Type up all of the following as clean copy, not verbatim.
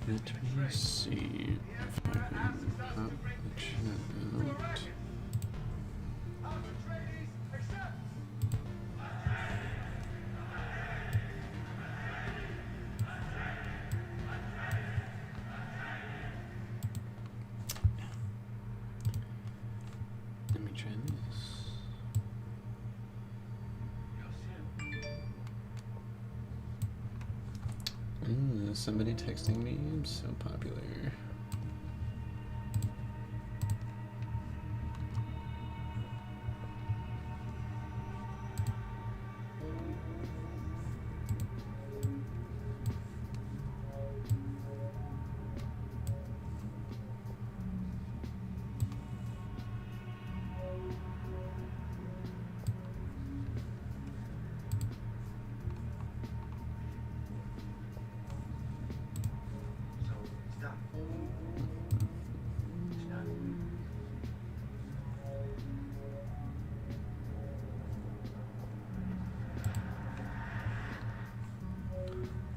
Let me see if I can pop the chat out. Let me try this. Somebody texting me. I'm so popular.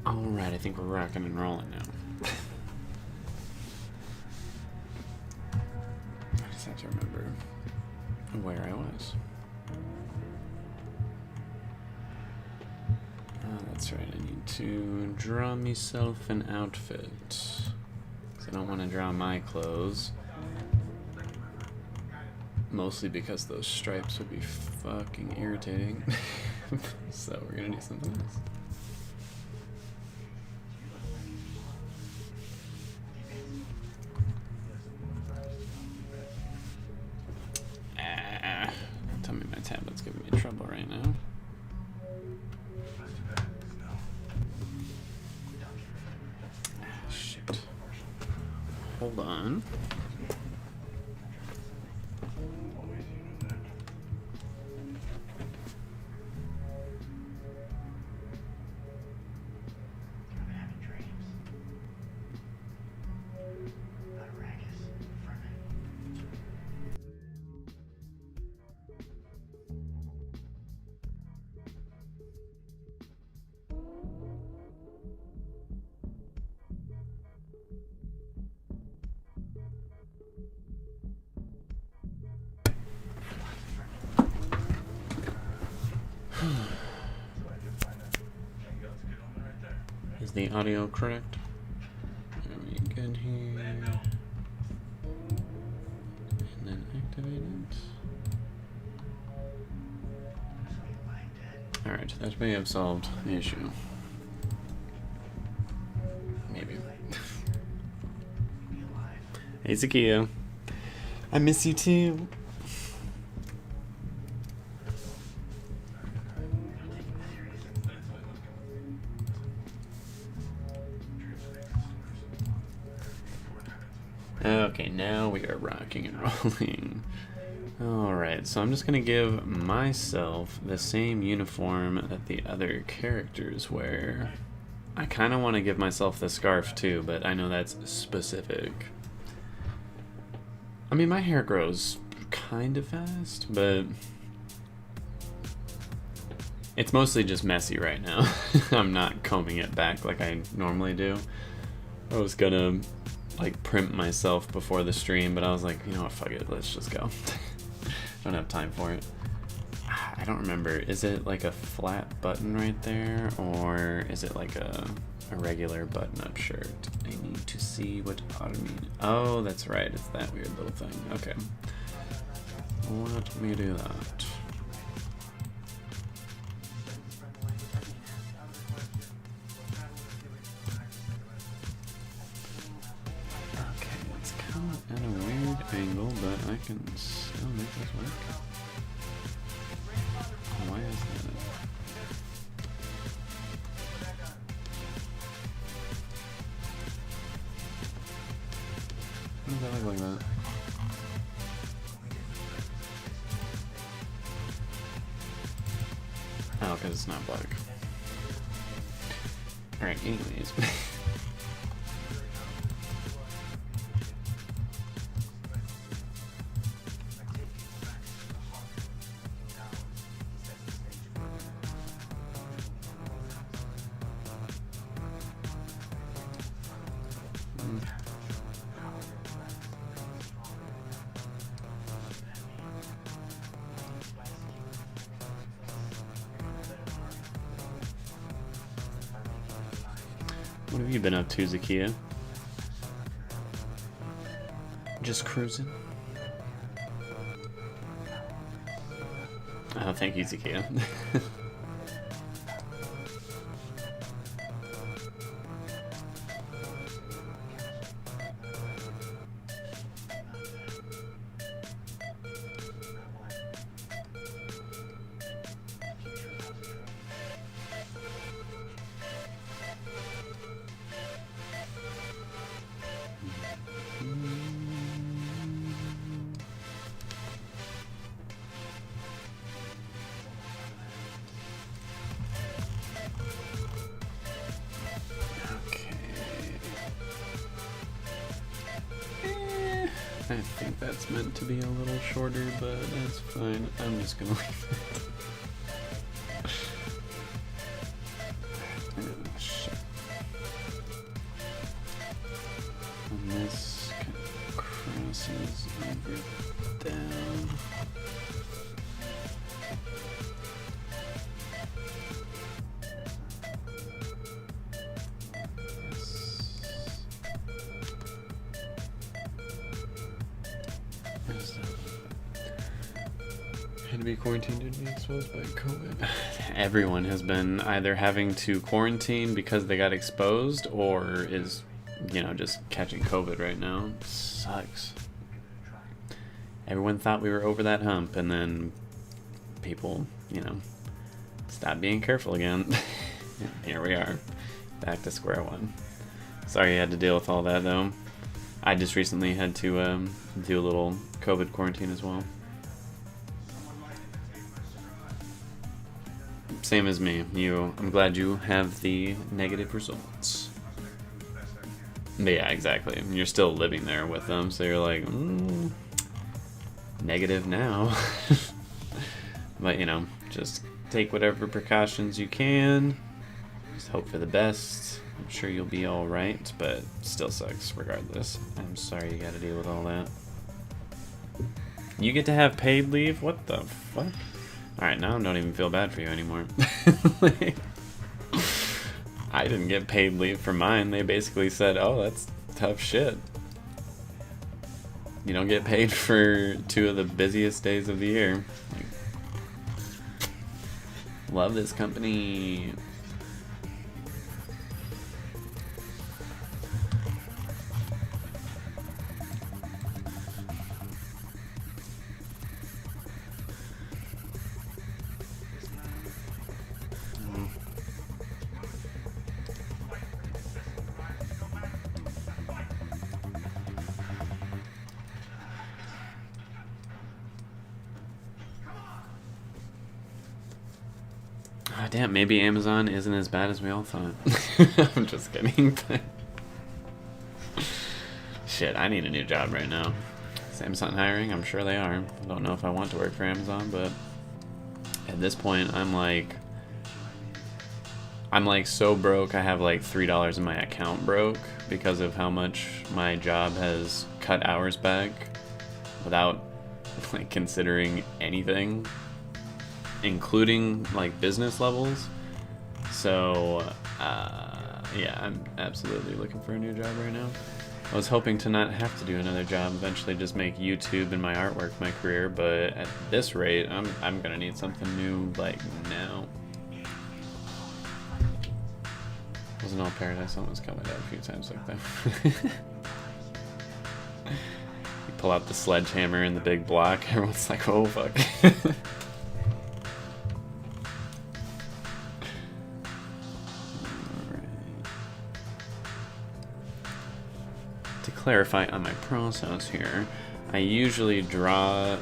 Alright, I think we're rocking and rolling now. I just have to remember where I was. That's right, I need to draw myself an outfit. 'Cause I don't want to draw my clothes. Mostly because those stripes would be fucking irritating. So we're gonna do something else. Tell me my tablet's giving me trouble right now. Shit. Hold on. Is the audio correct? Are we good here? And then activate it. Alright, that may have solved the issue. Maybe. Hey Zakia. I miss you too. Okay, now we are rocking and rolling. Alright, so I'm just going to give myself the same uniform that the other characters wear. I kind of want to give myself the scarf too, but I know that's specific. I mean, my hair grows kind of fast, but it's mostly just messy right now. I'm not combing it back like I normally do. I was gonna like primp myself before the stream, but I was like, you know what, fuck it, let's just go. Don't have time for it. I don't remember, is it like a flat button right there, or is it like a regular button-up shirt? I need to see what automate. Oh, that's right, it's that weird little thing. Okay, let me do that. At a weird angle, but I can still make this work. Why is that? Why does that look like that? Oh, because it's not black. Alright, anyways. What have you been up to, Zakia? Just cruising? Oh, thank you, Zakia. I think that's meant to be a little shorter, but that's fine. I'm just gonna leave it. Oh, shit. And this kind of crosses over down. Had to be quarantined due to being exposed by COVID. Everyone has been either having to quarantine because they got exposed or is, just catching COVID right now. It sucks. Everyone thought we were over that hump, and then people, stopped being careful again. Here we are, back to square one. Sorry you had to deal with all that, though. I just recently had to do a little COVID quarantine as well. Same as me. I'm glad you have the negative results. But yeah, exactly. You're still living there with them, so you're like, negative now. But, just take whatever precautions you can. Just hope for the best. I'm sure you'll be alright, but still sucks regardless. I'm sorry you gotta deal with all that. You get to have paid leave? What the fuck? Alright, now I don't even feel bad for you anymore. I didn't get paid leave for mine. They basically said, oh, that's tough shit. You don't get paid for 2 of the busiest days of the year. Love this company. Oh, damn, maybe Amazon isn't as bad as we all thought. I'm just kidding. Shit, I need a new job right now. Is Amazon hiring? I'm sure they are. I don't know if I want to work for Amazon, but at this point, I'm like so broke. I have like $3 in my account broke because of how much my job has cut hours back without like considering anything, including like business levels. So yeah, I'm absolutely looking for a new job right now. I was hoping to not have to do another job, eventually just make YouTube and my artwork my career, but at this rate, I'm gonna need something new like now. Wasn't all paradise, almost cut my dad a few times like that. You pull out the sledgehammer and the big block, everyone's like, oh fuck. To clarify on my process here, I usually draw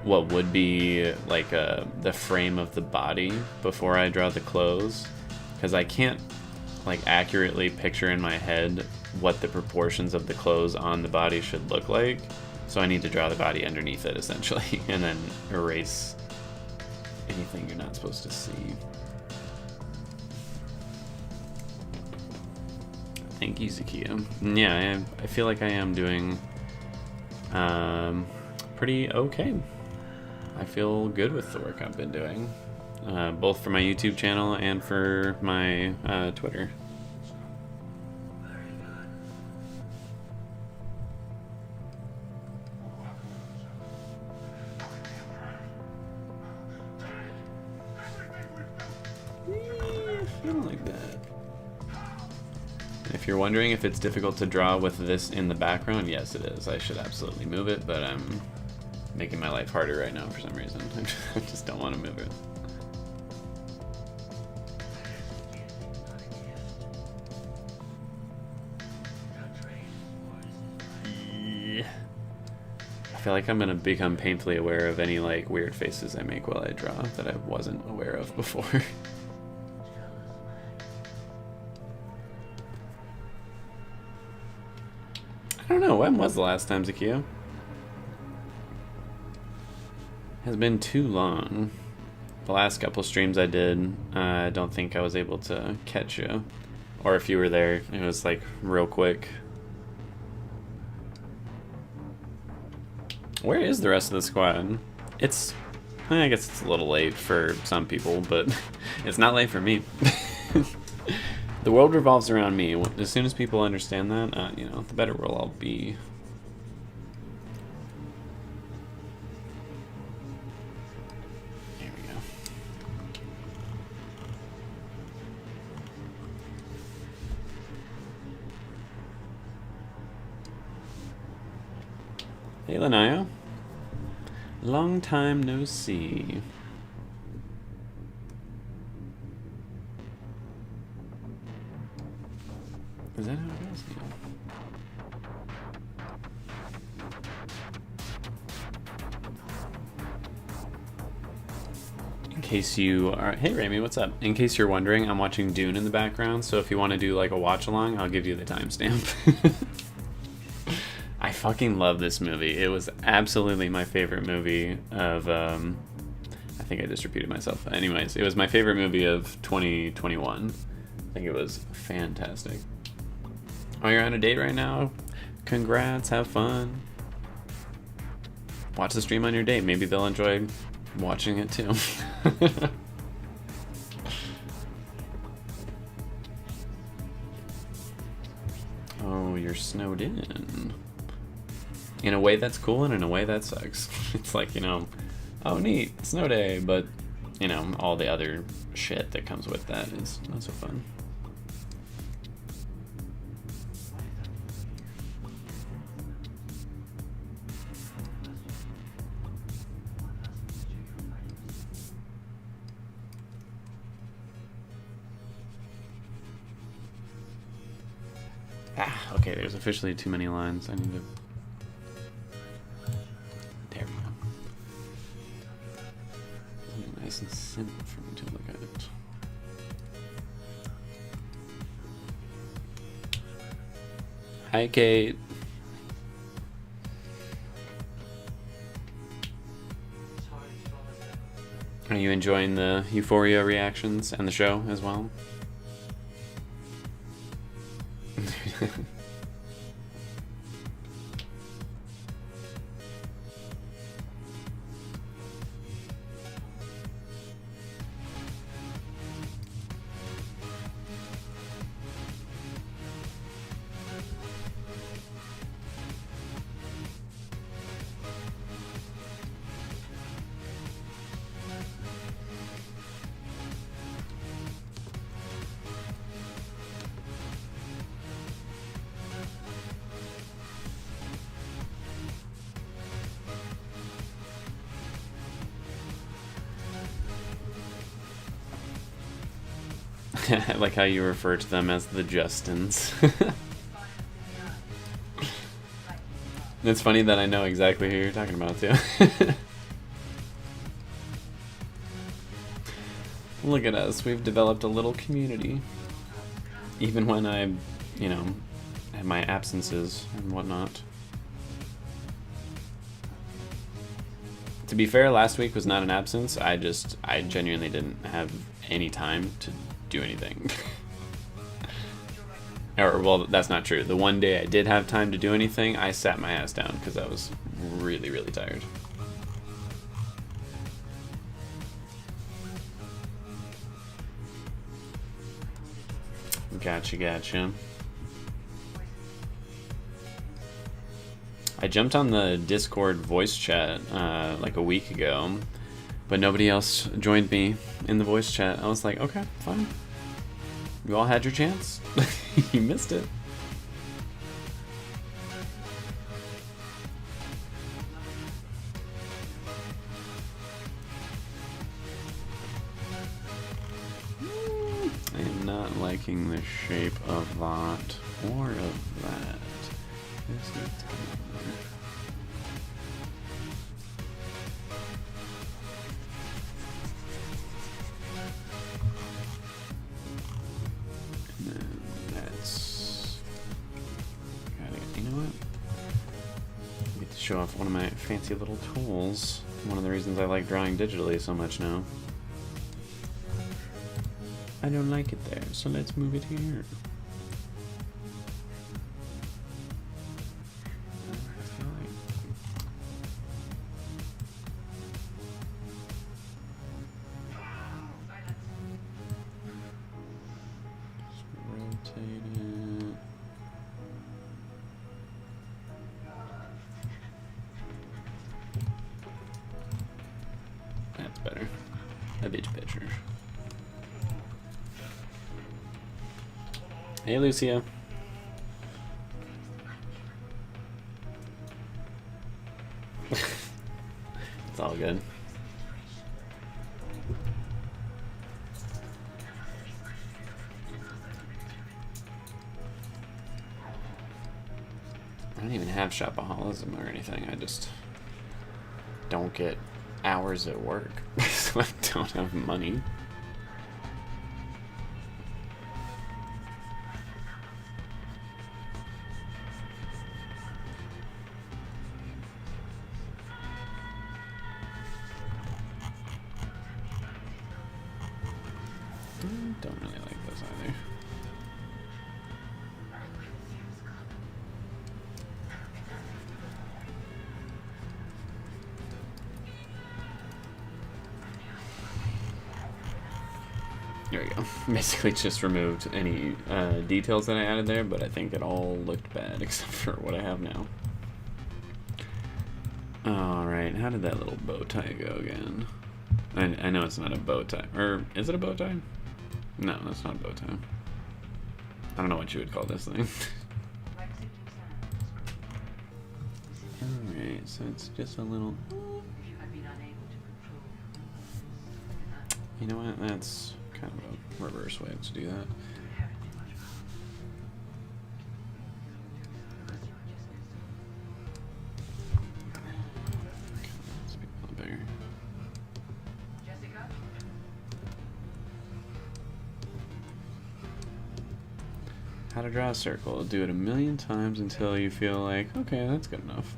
what would be like the frame of the body before I draw the clothes, because I can't like accurately picture in my head what the proportions of the clothes on the body should look like, so I need to draw the body underneath it essentially and then erase anything you're not supposed to see. Thank you, Zakia. Yeah, I feel like I am doing pretty okay. I feel good with the work I've been doing, both for my YouTube channel and for my Twitter. Kind of like that. If you're wondering if it's difficult to draw with this in the background, yes it is. I should absolutely move it, but I'm making my life harder right now for some reason. I just don't want to move it. I feel like I'm gonna become painfully aware of any like weird faces I make while I draw that I wasn't aware of before. I don't know, when was the last time, Zakio? Has been too long. The last couple streams I did, I don't think I was able to catch you. Or if you were there, it was like real quick. Where is the rest of the squad? It's, I guess it's a little late for some people, but it's not late for me. The world revolves around me. As soon as people understand that, you know, the better we'll all be. Here we go. Hey, Lanaya. Long time no see. Is that how it goes? Yeah. In case you are... Hey, Rami, what's up? In case you're wondering, I'm watching Dune in the background, so if you want to do like a watch-along, I'll give you the timestamp. I fucking love this movie. It was absolutely my favorite movie of... I think I just repeated myself. But anyways, it was my favorite movie of 2021. I think it was fantastic. Oh, you're on a date right now? Congrats, have fun. Watch the stream on your date. Maybe they'll enjoy watching it too. Oh, you're snowed in. In a way that's cool and in a way that sucks. It's like, you know, oh neat, snow day, but, you know, all the other shit that comes with that is not so fun. Okay, there's officially too many lines. I need to... There we go. Something nice and simple for me to look at it. Hi, Kate. Are you enjoying the Euphoria reactions and the show as well? I like how you refer to them as the Justins. It's funny that I know exactly who you're talking about, too. Look at us, we've developed a little community. Even when I, you know, have my absences and whatnot. To be fair, last week was not an absence. I genuinely didn't have any time to do anything. Or, well, that's not true. The one day I did have time to do anything, I sat my ass down because I was really, really tired. Gotcha. I jumped on the Discord voice chat like a week ago, but nobody else joined me in the voice chat. I was like, okay, fine. You all had your chance. You missed it. I am not liking the shape of that or of that. This needs to come over. And then that's gotta, you know what? I get to show off one of my fancy little tools. One of the reasons I like drawing digitally so much now. I don't like it there, so let's move it here. That's better. A beach picture. Hey, Lucia. It's all good. I don't even have shopaholism or anything. I just don't get hours at work, so I don't have money. Don't really like this either. There we go. Basically just removed any details that I added there, but I think it all looked bad except for what I have now. Alright, how did that little bow tie go again? I know it's not a bow tie. Or is it a bow tie? No, that's not a bow tie. I don't know what you would call this thing. Alright, so it's just a little... You know what? That's kind of a reverse way to do that. Let's be a little bigger. How to draw a circle. Do it 1,000,000 times until you feel like, okay, that's good enough.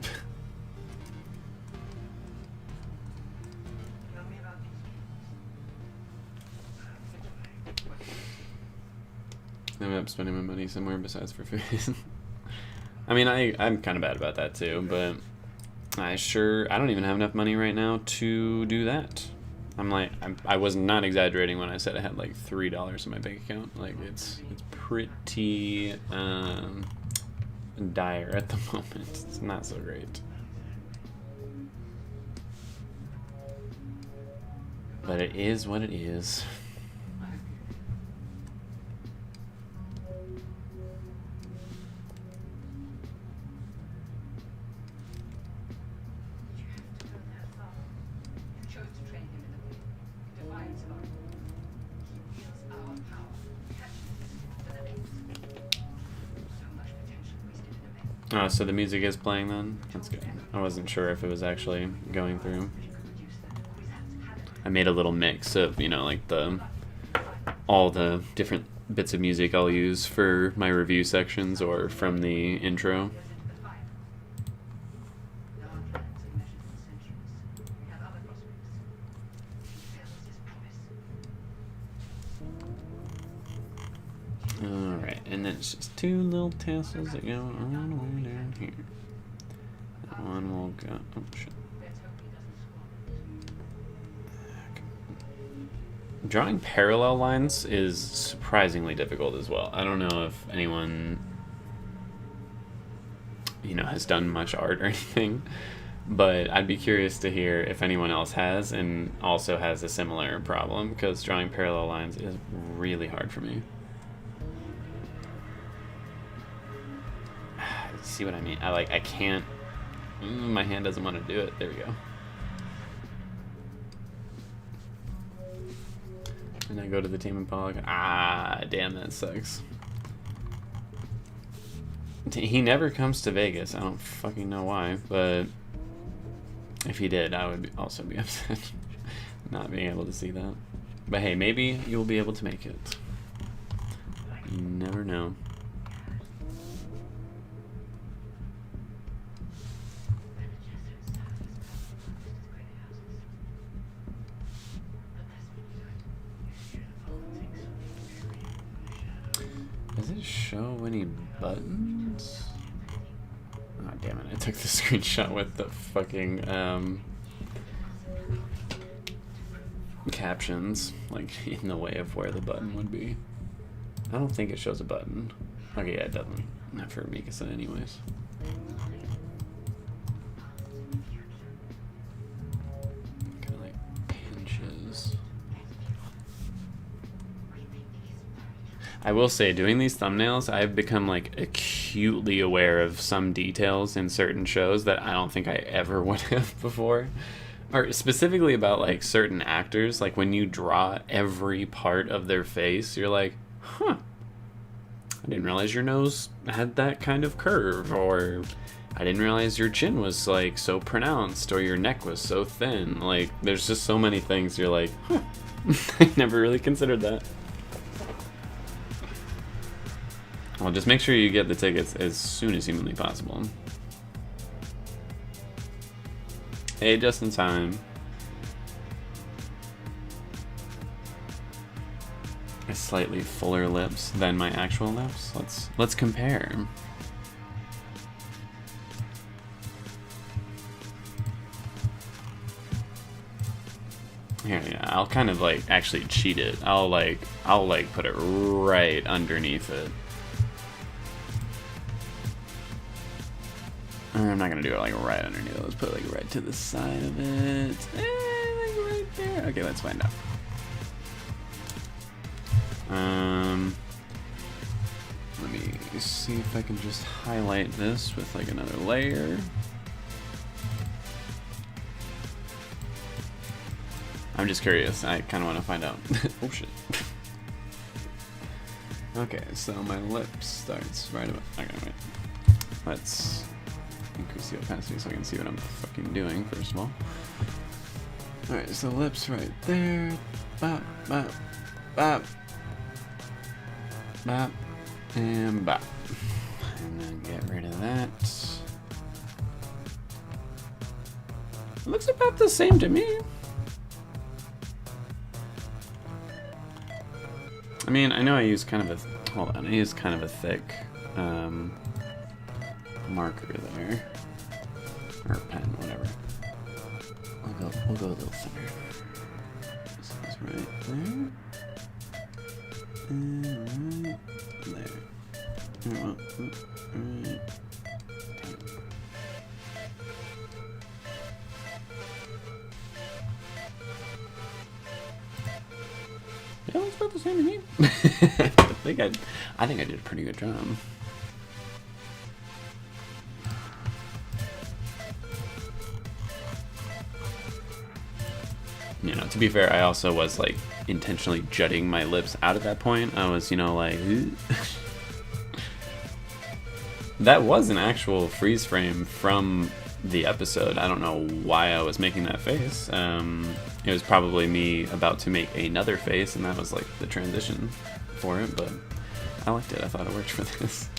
I'm up spending my money somewhere besides for food. I mean, I'm kind of bad about that too, but I don't even have enough money right now to do that. I was not exaggerating when I said I had like $3 in my bank account. Like it's pretty dire at the moment. It's not so great. But it is what it is. Oh, so the music is playing then? That's good. I wasn't sure if it was actually going through. I made a little mix of, you know, like all the different bits of music I'll use for my review sections or from the intro. Alright, and then it's just two little tassels that go all the way down here. That one will go... Oh, shit. Drawing parallel lines is surprisingly difficult as well. I don't know if anyone, you know, has done much art or anything, but I'd be curious to hear if anyone else has and also has a similar problem, because drawing parallel lines is really hard for me. see what I mean? I can't. My hand doesn't want to do it. There we go. And I go to the team and Pollock. Ah, damn, that sucks. He never comes to Vegas. I don't fucking know why, but if he did, I would also be upset not being able to see that. But hey, maybe you'll be able to make it. You never know. Does it show any buttons? Oh, damn it. I took the screenshot with the fucking captions, like, in the way of where the button would be. I don't think it shows a button. Okay, yeah, it doesn't. Not for Mikasa anyways. Kind of like pinches. I will say, doing these thumbnails, I've become like acutely aware of some details in certain shows that I don't think I ever would have before. Or specifically about like certain actors, like when you draw every part of their face, you're like, huh, I didn't realize your nose had that kind of curve, or I didn't realize your chin was like so pronounced, or your neck was so thin. Like, there's just so many things you're like, huh, I never really considered that. Well, just make sure you get the tickets as soon as humanly possible. Hey, just in time. A slightly fuller lips than my actual lips. Let's compare. Here, yeah, I'll kind of like actually cheat it. I'll put it right underneath it. I'm not gonna do it like right underneath it. Let's put it like right to the side of it. Like right there. Okay, let's find out. Let me see if I can just highlight this with like another layer. I'm just curious. I kind of want to find out. Oh shit. Okay, so my lip starts right about. Okay, wait. Let's increase the opacity so I can see what I'm fucking doing, first of all. Alright, so lips right there. Bop, bop, bop. Bop. And bop. And then get rid of that. It looks about the same to me. I mean, I know I use kind of a... Hold on, I use kind of a thick... marker there, or pen, whatever. We'll go a little thinner. This is right there, and right there. Right. Yeah, looks about the same to me. I think I did a pretty good job. You know, to be fair, I also was like intentionally jutting my lips out at that point. I was, you know, like that was an actual freeze frame from the episode. I don't know why I was making that face. It was probably me about to make another face, and that was like the transition for it, but I liked it. I thought it worked for this.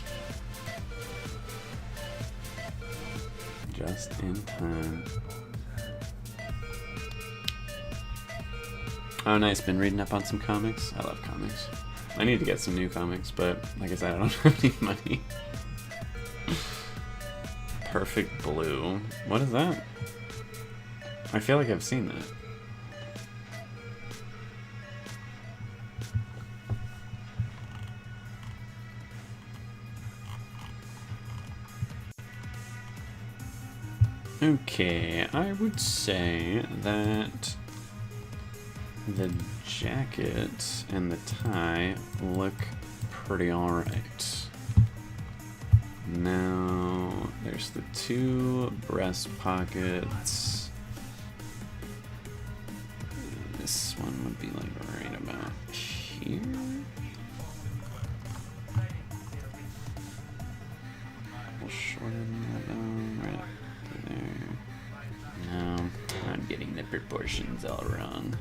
Just in time. Oh, nice. Been reading up on some comics. I love comics. I need to get some new comics, but like I said, I don't have any money. Perfect Blue. What is that? I feel like I've seen that. Okay, I would say that the jacket and the tie look pretty alright. Now there's the 2 breast pockets. This one would be like right about here. We'll shorten that down right up to there. No, I'm getting the proportions all wrong.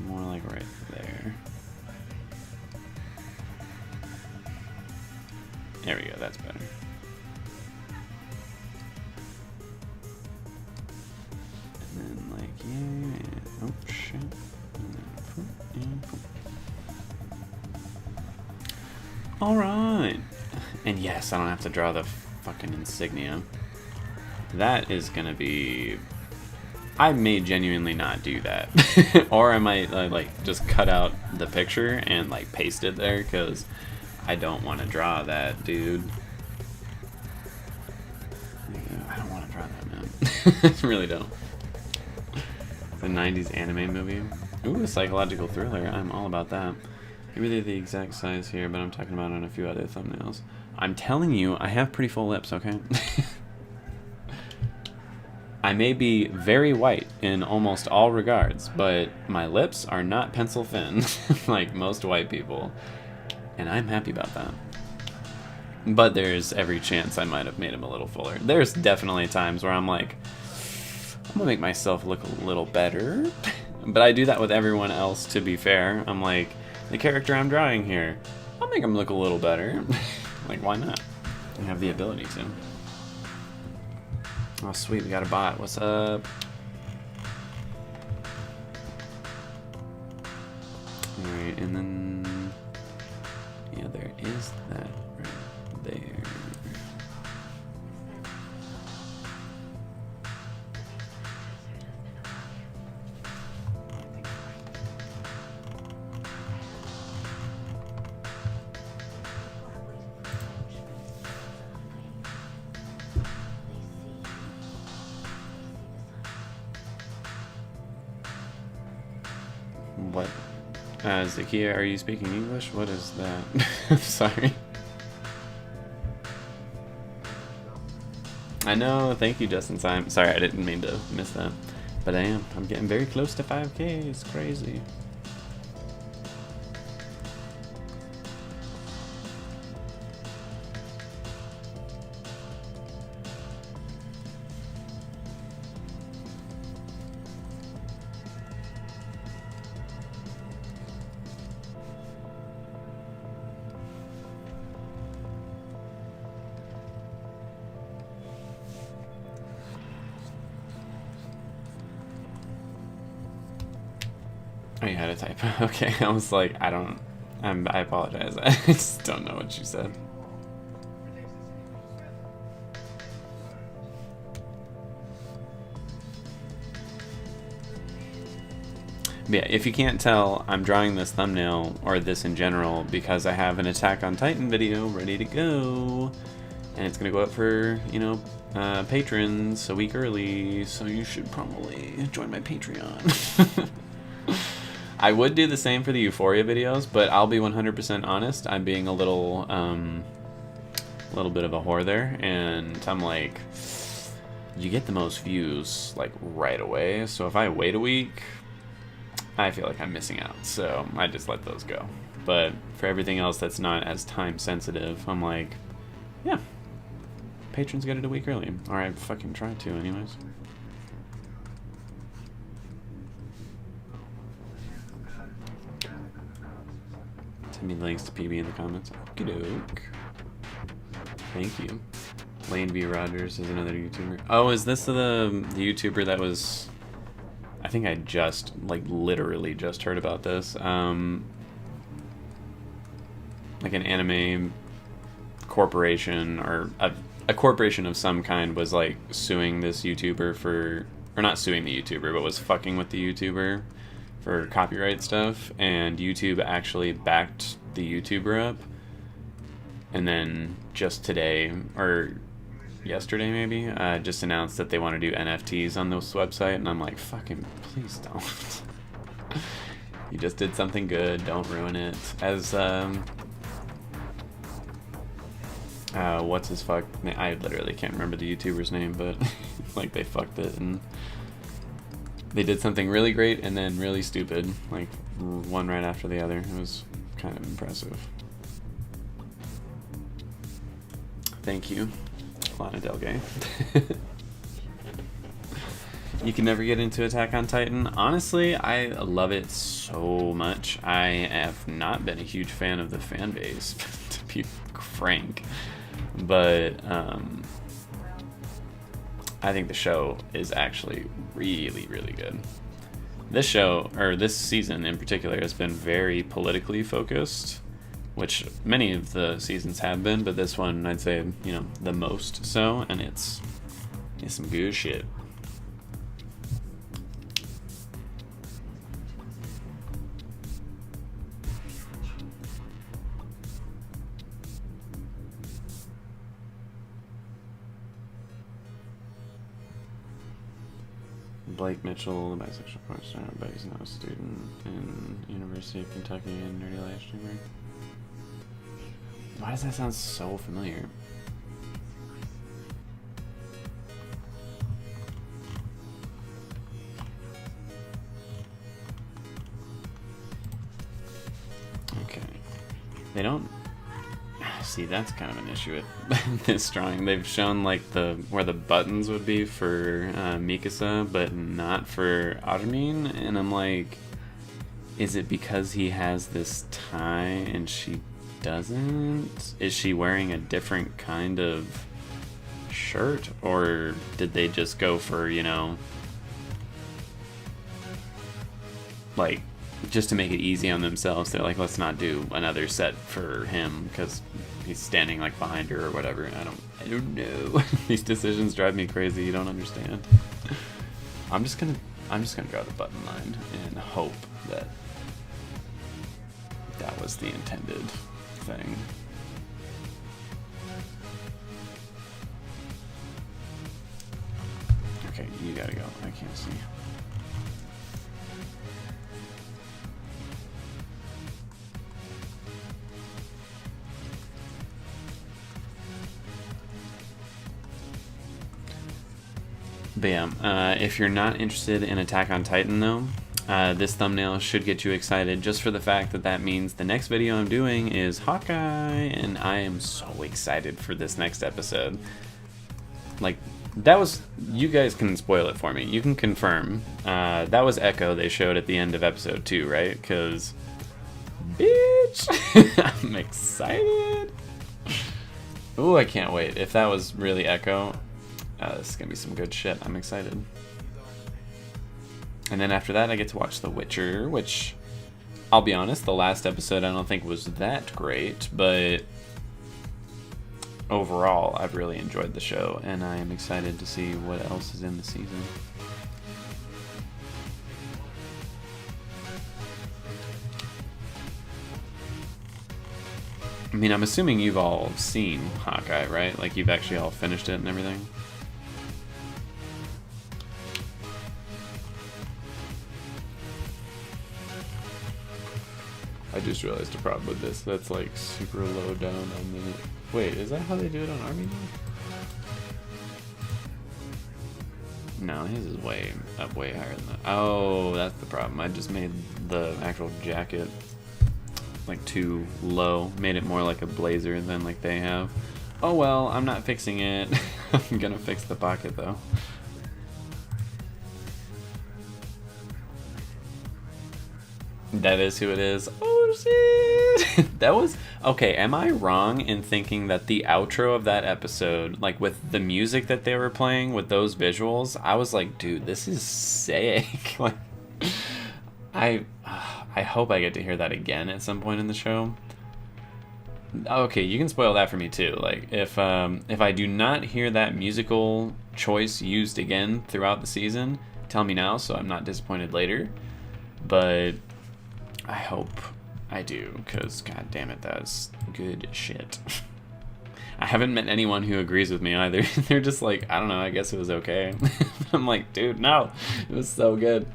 More like right there. There we go, that's better. And then like, yeah, oh shit. And then, all right. And yes, I don't have to draw the fucking insignia. That is gonna be... I may genuinely not do that. Or I might like just cut out the picture and like paste it there, because I don't want to draw that, dude. I don't want to draw that, man. I really don't. It's a 90s anime movie. Ooh, a psychological thriller. I'm all about that. Maybe they're the exact size here, but I'm talking about on a few other thumbnails. I'm telling you, I have pretty full lips, okay? I may be very white in almost all regards, but my lips are not pencil thin like most white people. And I'm happy about that. But there's every chance I might have made him a little fuller. There's definitely times where I'm like, I'm gonna make myself look a little better. But I do that with everyone else, to be fair. I'm like, the character I'm drawing here, I'll make him look a little better. Like, why not? I have the ability to. Oh, sweet, we got a bot. What's up? Alright, and then... yeah, there is that right there. What? Zakia, are you speaking English? What is that? Sorry. I know, thank you, Justin Simon. Sorry, I didn't mean to miss that. But I am. I'm getting very close to 5K. It's crazy. Oh, you had a typo. Okay, I was like, I apologize. I just don't know what you said. But yeah, if you can't tell, I'm drawing this thumbnail, or this in general, because I have an Attack on Titan video ready to go. And it's gonna go up for, you know, patrons a week early, so you should probably join my Patreon. I would do the same for the Euphoria videos, but I'll be 100% honest. I'm being a little bit of a whore there, and I'm like, you get the most views like right away. So if I wait a week, I feel like I'm missing out. So I just let those go. But for everything else that's not as time sensitive, I'm like, yeah, patrons get it a week early. Or I fucking try to, anyways. Send me links to PB in the comments. Okey-doke. Thank you. Lane V. Rogers is another YouTuber. Oh, is this the YouTuber that was... I think I just, like, literally just heard about this. Like an anime corporation, or a corporation of some kind was, like, suing this YouTuber for... Or not suing the YouTuber, but was fucking with the YouTuber for copyright stuff, and YouTube actually backed the YouTuber up. And then just today, or yesterday maybe, just announced that they want to do NFTs on this website, and I'm like, fucking please don't. You just did something good, don't ruin it. As what's his fuck? I literally can't remember the YouTuber's name, but like they fucked it and they did something really great and then really stupid, like one right after the other. It was kind of impressive. Thank you, Lana Del Rey. You can never get into Attack on Titan. Honestly, I love it so much. I have not been a huge fan of the fan base, to be frank. But I think the show is actually really, really good. This show, or this season in particular, has been very politically focused, which many of the seasons have been, but this one, I'd say, you know, the most so, and it's some good shit. Blake Mitchell, the bisexual porn star, but he's now a student in University of Kentucky in Nerdy Light Streamer. Why does that sound so familiar? Okay. They don't... See, that's kind of an issue with this drawing. They've shown like where the buttons would be for Mikasa, but not for Armin, and I'm like, is it because he has this tie and she doesn't? Is she wearing a different kind of shirt, or did they just go for, you know, like, just to make it easy on themselves? They're like, let's not do another set for him because he's standing like behind her or whatever. I don't know. These decisions drive me crazy. You don't understand. I'm just gonna draw the button line and hope that that was the intended thing. Okay, you gotta go. I can't see. But yeah, if you're not interested in Attack on Titan though, this thumbnail should get you excited just for the fact that that means the next video I'm doing is Hawkeye, and I am so excited for this next episode. Like, that was... You guys can spoil it for me. You can confirm. That was Echo they showed at the end of episode 2, right? Because... Bitch! I'm excited! Ooh, I can't wait. If that was really Echo... this is gonna be some good shit. I'm excited. And then after that, I get to watch The Witcher, which, I'll be honest, the last episode I don't think was that great, but overall, I've really enjoyed the show, and I am excited to see what else is in the season. I mean, I'm assuming you've all seen Hawkeye, right? Like, you've actually all finished it and everything? I just realized a problem with this. That's like super low down on the... Wait, is that how they do it on Army? No, his is way up, way higher than that. Oh, that's the problem. I just made the actual jacket like too low. Made it more like a blazer than like they have. Oh well, I'm not fixing it. I'm gonna fix the pocket though. That is who it is. Oh shit! That was... Okay, am I wrong in thinking that the outro of that episode, like with the music that they were playing, with those visuals, I was like, dude, this is sick. Like, I hope I get to hear that again at some point in the show. Okay, you can spoil that for me too. Like, if I do not hear that musical choice used again throughout the season, tell me now so I'm not disappointed later. But I hope I do, because god damn it, that's good shit. I haven't met anyone who agrees with me either. They're just like, I don't know, I guess it was okay. I'm like, dude, no, it was so good.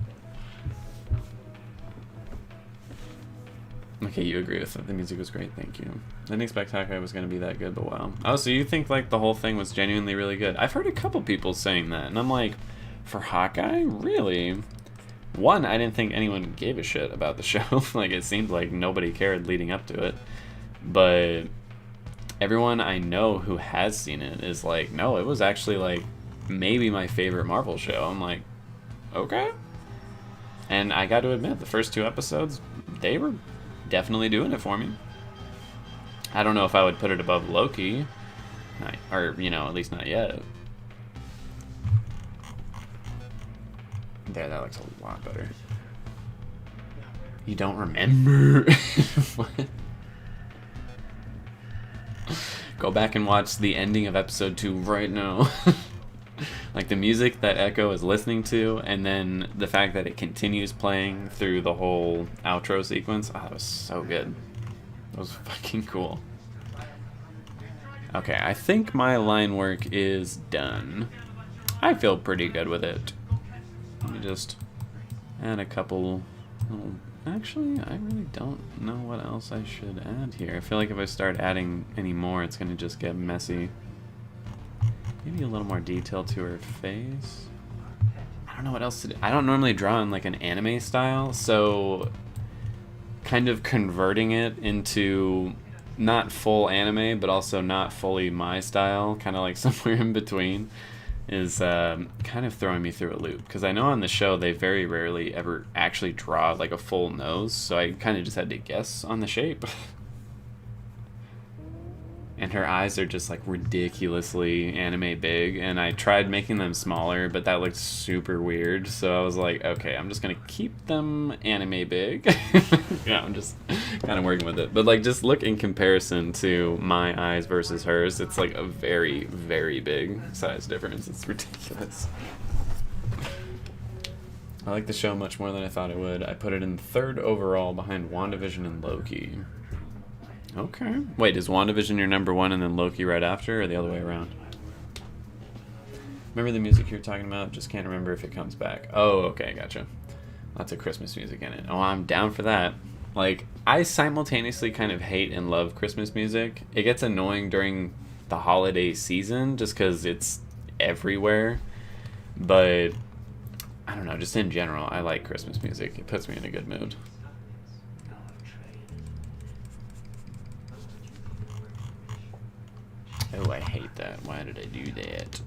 Okay, you agree with it. The music was great. Thank you. I didn't expect Hawkeye was going to be that good, but wow. Oh, so you think like the whole thing was genuinely really good? I've heard a couple people saying that, and I'm like, for Hawkeye, really? One, I didn't think anyone gave a shit about the show. Like it seemed like nobody cared leading up to it, but everyone I know who has seen it is like, no, it was actually like maybe my favorite Marvel show. I'm like, okay. And I got to admit, the first 2 episodes, they were definitely doing it for me. I don't know if I would put it above Loki, or, you know, at least not yet. There, that looks a lot better. You don't remember? What? Go back and watch the ending of episode 2 right now. Like the music that Echo is listening to, and then the fact that it continues playing through the whole outro sequence. Oh, that was so good. That was fucking cool. Okay, I think my line work is done. I feel pretty good with it. Let me just add a couple little... Actually, I really don't know what else I should add here. I feel like if I start adding any more, it's going to just get messy. Maybe a little more detail to her face. I don't know what else to do. I don't normally draw in like an anime style, so kind of converting it into not full anime, but also not fully my style, kind of like somewhere in between, is kind of throwing me through a loop. Because I know on the show they very rarely ever actually draw like a full nose, so I kind of just had to guess on the shape. And her eyes are just like ridiculously anime big, and I tried making them smaller, but that looked super weird, so I was like, okay, I'm just gonna keep them anime big. Yeah, I'm just kind of working with it, but like just look in comparison to my eyes versus hers, it's like a very, very big size difference. It's ridiculous. I like the show much more than I thought I would. I put it in 3rd overall behind WandaVision and Loki. Okay. Wait, is WandaVision your number 1 and then Loki right after, or the other way around? Remember the music you're talking about? Just can't remember if it comes back. Oh, okay, gotcha. Lots of Christmas music in it. Oh, I'm down for that. Like, I simultaneously kind of hate and love Christmas music. It gets annoying during the holiday season just because it's everywhere. But, I don't know, just in general, I like Christmas music. It puts me in a good mood. Oh, I hate that. Why did I do that?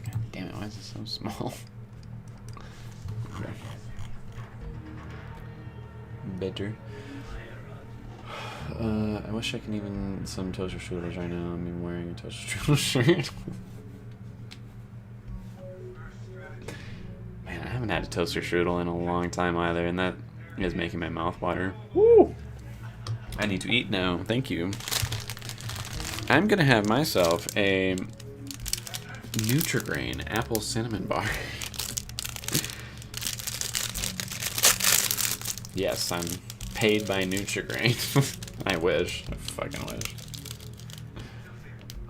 God damn it, why is it so small? Okay. Better. I wish I could even some toaster strudels right now. I'm even wearing a toaster strudel shirt. Man, I haven't had a toaster strudel in a long time either, and that is making my mouth water. Woo! I need to eat now. Thank you. I'm gonna have myself a Nutri-Grain apple cinnamon bar. Yes, I'm paid by Nutri-Grain. I wish. I fucking wish.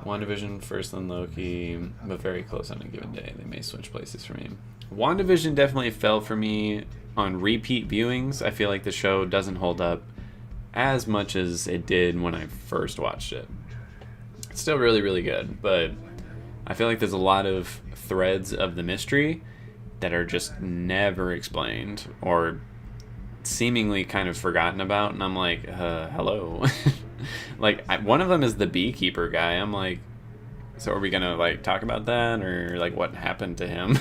WandaVision first, then Loki, but very close on a given day. They may switch places for me. WandaVision definitely fell for me on repeat viewings. I feel like the show doesn't hold up as much as it did when I first watched it. It's still really, really good, but I feel like there's a lot of threads of the mystery that are just never explained or seemingly kind of forgotten about, and I'm like, hello. Like, one of them is the beekeeper guy. I'm like, so are we gonna like talk about that, or like what happened to him?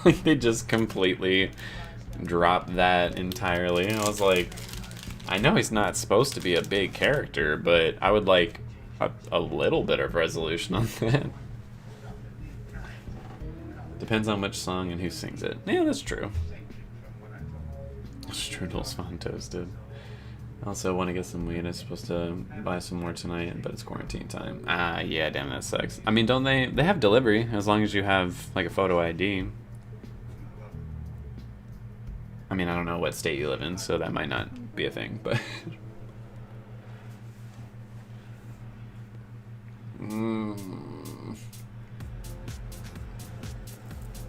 Like, they just completely dropped that entirely. I was like, I know he's not supposed to be a big character, but I would like a little bit of resolution on that. Depends on which song and who sings it. Yeah, that's true. Strudel's fun toasted. I also want to get some weed. I'm supposed to buy some more tonight, but it's quarantine time. Ah, yeah, damn, that sucks. I mean, don't they have delivery as long as you have like a photo ID. I mean, I don't know what state you live in, so that might not be a thing, but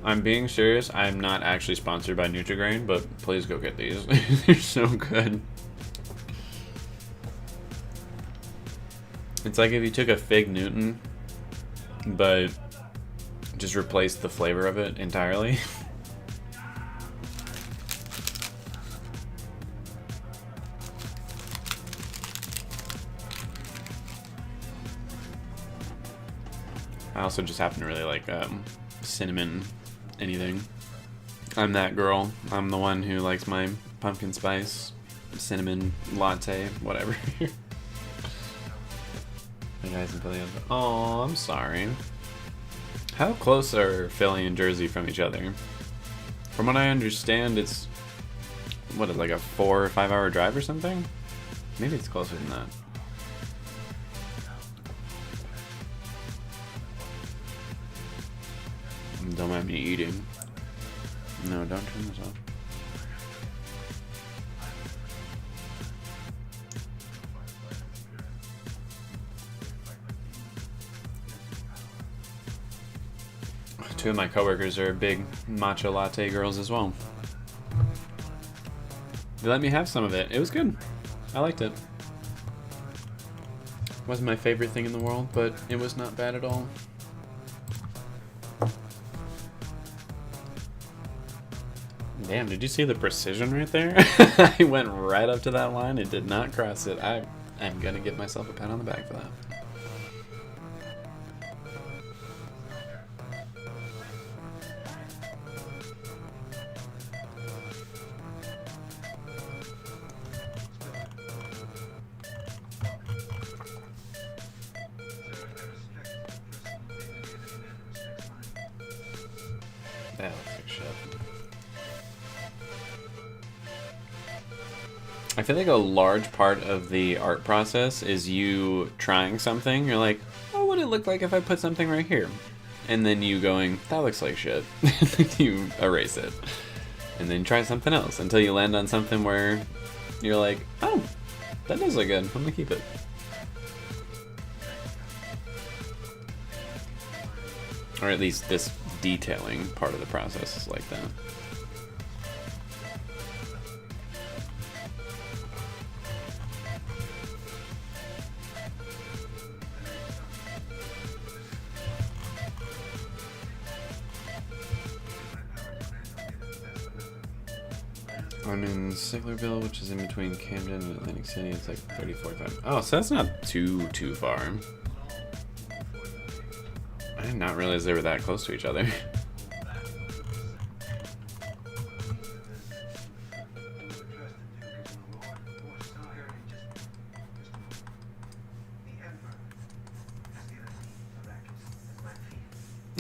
I'm being serious. I'm not actually sponsored by Nutri-Grain, but please go get these. They're so good. It's like if you took a Fig Newton, but just replaced the flavor of it entirely. I also just happen to really like cinnamon anything. I'm that girl. I'm the one who likes my pumpkin spice, cinnamon latte, whatever. The guys in Philly. Oh, I'm sorry. How close are Philly and Jersey from each other? From what I understand, it's what is like a 4 or 5 hour drive or something? Maybe it's closer than that. Don't mind me eating. No, don't turn this off. Two of my coworkers are big matcha latte girls as well. They let me have some of it. It was good. I liked it. Wasn't my favorite thing in the world, but it was not bad at all. Damn, did you see the precision right there? I went right up to that line. It did not cross it. I am going to give myself a pat on the back for that. That looks like shit. I feel like a large part of the art process is you trying something. You're like, oh, what would it look like if I put something right here? And then you going, that looks like shit. You erase it. And then try something else until you land on something where you're like, oh, that does look good. I'm gonna keep it. Or at least this detailing part of the process is like that. I'm in Siglerville, which is in between Camden and Atlantic City. It's like 30-45. Oh, so that's not too far. I did not realize they were that close to each other.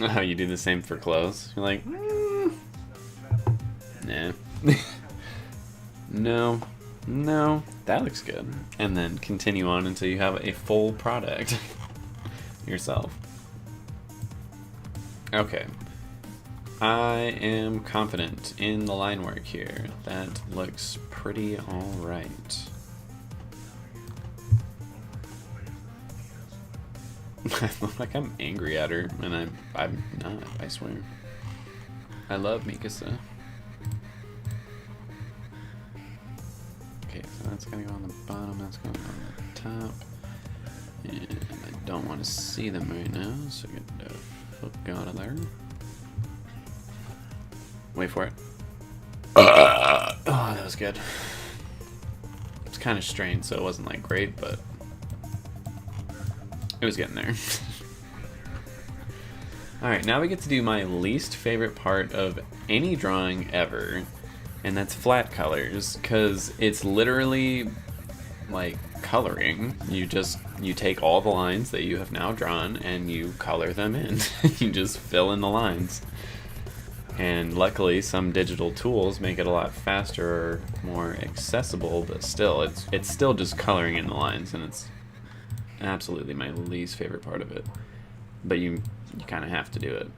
Oh, you do the same for clothes? You're like, nah. No, that looks good. And then continue on until you have a full product yourself. Okay. I am confident in the line work here. That looks pretty alright. I look like I'm angry at her, and I'm not, I swear. I love Mikasa. Okay, so that's gonna go on the bottom, that's gonna go on the top. And I don't want to see them right now, so get the fuck out of there. Wait for it. Oh, that was good. It's kind of strained, so it wasn't like great, but it was getting there. Alright, now we get to do my least favorite part of any drawing ever, and that's flat colors, because it's literally like coloring. You take all the lines that you have now drawn and you color them in. You just fill in the lines. And luckily some digital tools make it a lot faster or more accessible, but still it's still just coloring in the lines, and it's absolutely my least favorite part of it. But you kind of have to do it.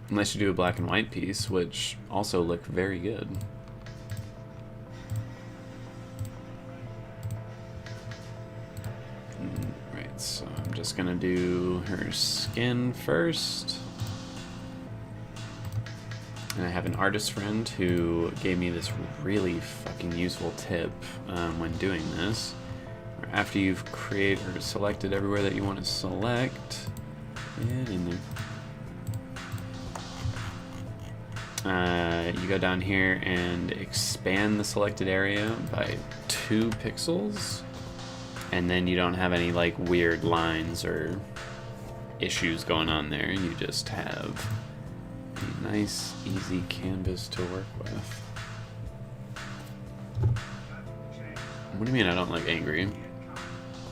Unless you do a black and white piece, which also look very good. Right, so I'm just gonna do her skin first. And I have an artist friend who gave me this really fucking useful tip when doing this. After you've created or selected everywhere that you want to select, get in there. You go down here and expand the selected area by 2 pixels, and then you don't have any like weird lines or issues going on there. You just have a nice, easy canvas to work with. What do you mean I don't look angry?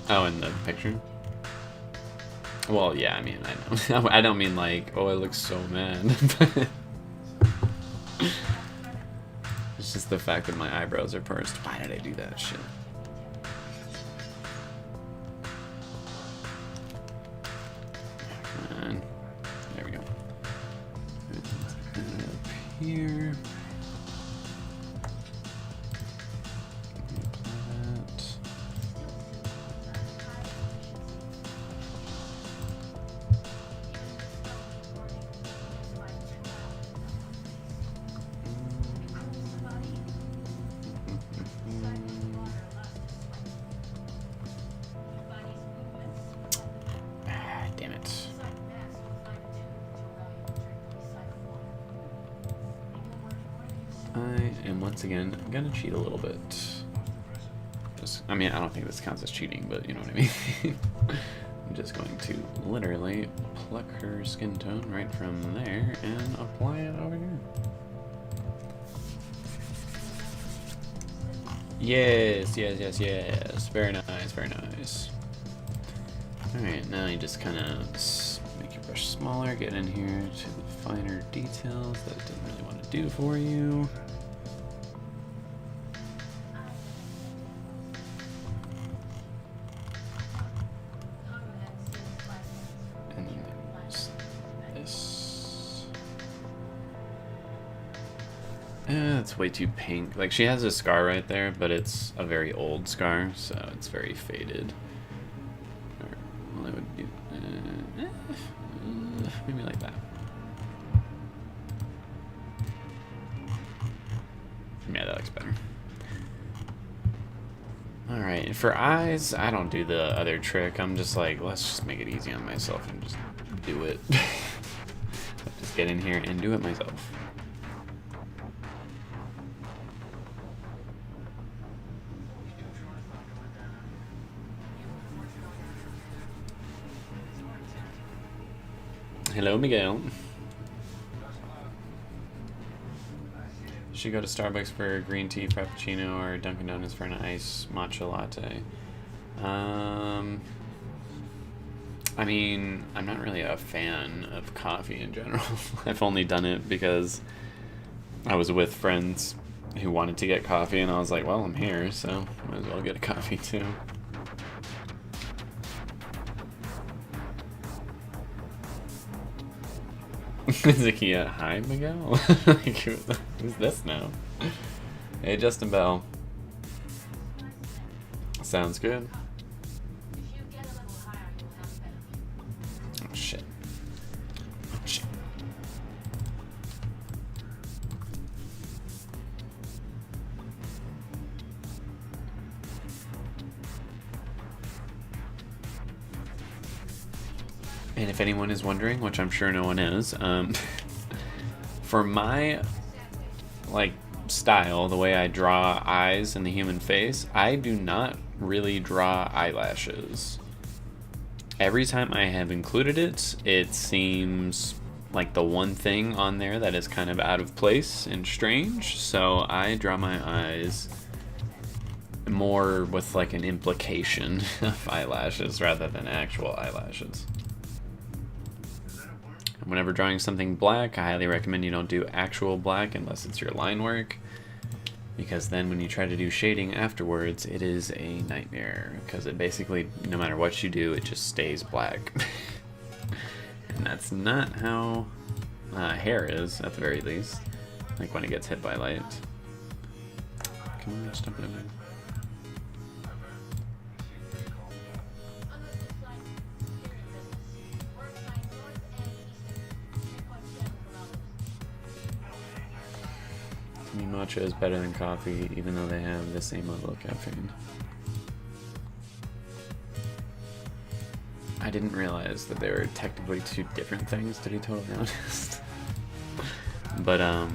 Oh, in the picture? Well, yeah, I mean, I know. I don't mean like, oh, I look so mad. It's just the fact that my eyebrows are pursed. Why did I do that shit? Come on. There we go. Up here. Damn it. I am once again gonna cheat a little bit. I mean, I don't think this counts as cheating, but you know what I mean. I'm just going to literally pluck her skin tone right from there and apply it over here. Yes, yes, yes, yes. Very nice, very nice. Alright, now you just kind of make your brush smaller, get in here to the finer details that it didn't really want to do for you. And then there's this. It's way too pink. Like, she has a scar right there, but it's a very old scar, so it's very faded. Well, I would do maybe like that. Yeah, that looks better. Alright, for eyes, I don't do the other trick. I'm just like, let's just make it easy on myself and just do it. Just get in here and do it myself. Hello, Miguel. Should go to Starbucks for green tea frappuccino or Dunkin' Donuts for an iced matcha latte. I mean, I'm not really a fan of coffee in general. I've only done it because I was with friends who wanted to get coffee, and I was like, well, I'm here, so might as well get a coffee too. Zakia, hi Miguel. Like, who's this now? Hey Justin Bell. Sounds good. Oh shit. Oh shit. And if anyone is wondering, which I'm sure no one is, for my like style, the way I draw eyes in the human face, I do not really draw eyelashes. Every time I have included it, it seems like the one thing on there that is kind of out of place and strange, so I draw my eyes more with like an implication of eyelashes rather than actual eyelashes. Whenever drawing something black, I highly recommend you don't do actual black unless it's your line work, because then when you try to do shading afterwards, it is a nightmare, because it basically, no matter what you do, it just stays black. And that's not how hair is, at the very least, like when it gets hit by light. Come on, stop it over there. To me, matcha is better than coffee, even though they have the same level of caffeine. I didn't realize that they were technically two different things, to be totally honest. But, I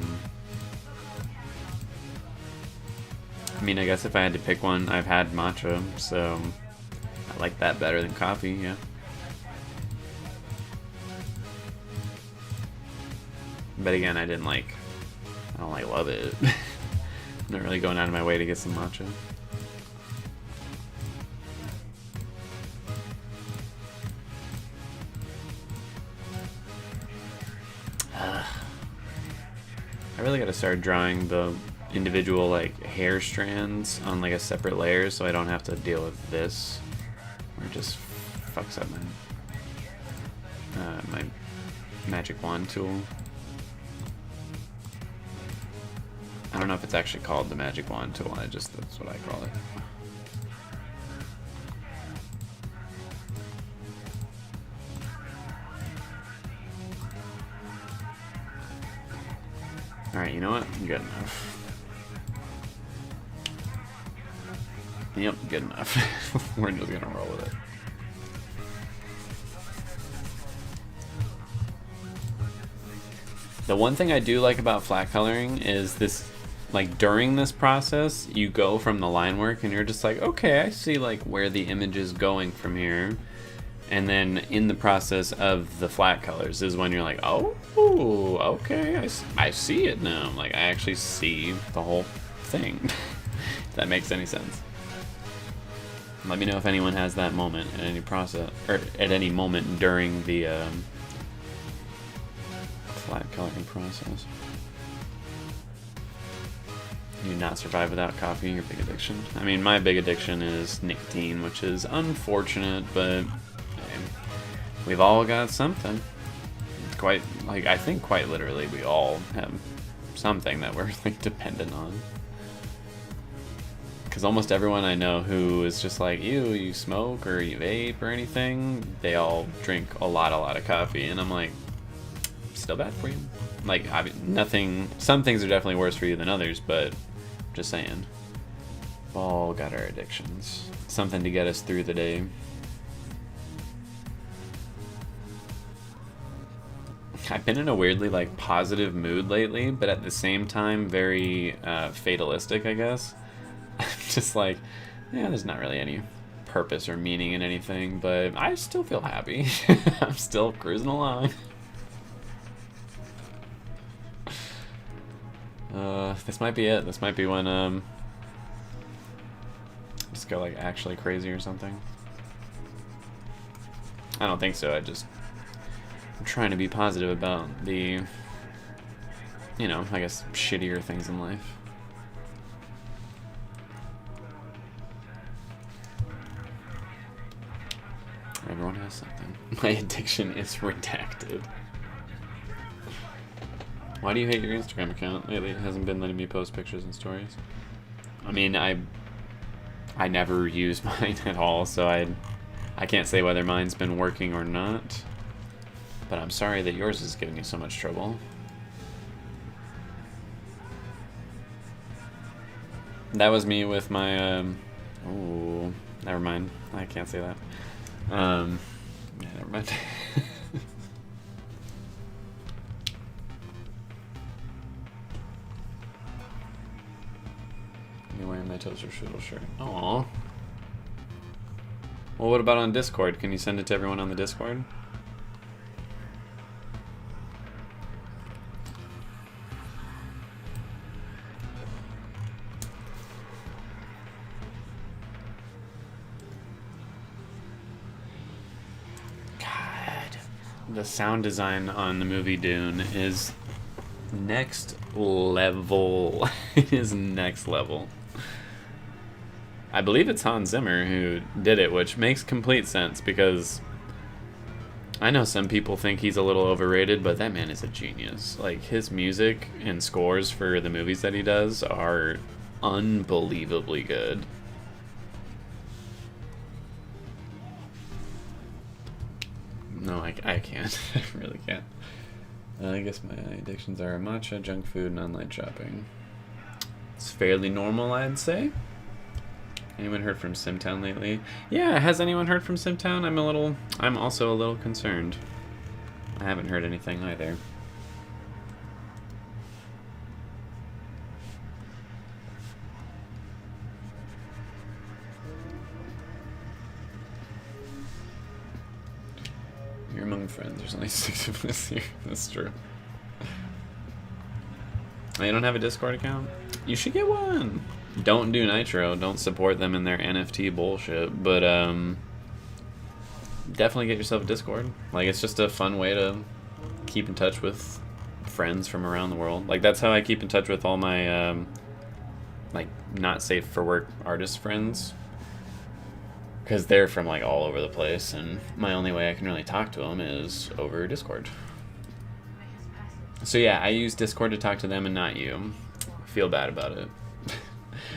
mean, I guess if I had to pick one, I've had matcha, so I like that better than coffee, yeah. But again, I don't love it. I'm not really going out of my way to get some matcha. I really gotta start drawing the individual like hair strands on like a separate layer so I don't have to deal with this, or it just fucks up my magic wand tool. I don't know if it's actually called the magic wand tool, that's what I call it. Alright, you know what? Good enough. Yep, good enough. We're just gonna roll with it. The one thing I do like about flat coloring is this, like during this process, you go from the line work and you're just like, okay, I see like where the image is going from here. And then in the process of the flat colors is when you're like, oh, okay, I see it now. Like I actually see the whole thing. If that makes any sense. Let me know if anyone has that moment at any process, or at any moment during the flat coloring process. You not survive without coffee, your big addiction. I mean, my big addiction is nicotine, which is unfortunate, but we've all got something. It's quite, like, I think quite literally we all have something that we're, like, dependent on. Because almost everyone I know who is just like, you smoke or you vape or anything, they all drink a lot of coffee. And I'm like, still bad for you. Like, nothing, some things are definitely worse for you than others, but just saying. We've all got our addictions. Something to get us through the day. I've been in a weirdly like positive mood lately, but at the same time very fatalistic, I guess. I'm just like, yeah, there's not really any purpose or meaning in anything, but I still feel happy. I'm still cruising along. This might be it. This might be when just go like actually crazy or something. I don't think so. I'm trying to be positive about the, you know, I guess shittier things in life. Everyone has something. My addiction is redacted. Why do you hate your Instagram account lately? It hasn't been letting me post pictures and stories. I mean, I never use mine at all, so I can't say whether mine's been working or not. But I'm sorry that yours is giving you so much trouble. That was me with my, oh, never mind. I can't say that. Yeah, never mind. You're wearing my Toaster Strudel shirt. Aww. Well, what about on Discord? Can you send it to everyone on the Discord? The sound design on the movie Dune is next level. It is next level. I believe it's Hans Zimmer who did it, which makes complete sense because I know some people think he's a little overrated, but that man is a genius. Like, his music and scores for the movies that he does are unbelievably good. No, I can't. I really can't. I guess my addictions are matcha, junk food, and online shopping. It's fairly normal, I'd say. Anyone heard from Simtown lately? Yeah, has anyone heard from Simtown? I'm also a little concerned. I haven't heard anything either. You're among friends. There's only 6 of us here. That's true. Oh, you don't have a Discord account? You should get one. Don't do Nitro. Don't support them in their NFT bullshit. But definitely get yourself a Discord. Like, it's just a fun way to keep in touch with friends from around the world. Like, that's how I keep in touch with all my like not safe for work artist friends. Because they're from like all over the place, and my only way I can really talk to them is over Discord. So yeah, I use Discord to talk to them and not you. I feel bad about it.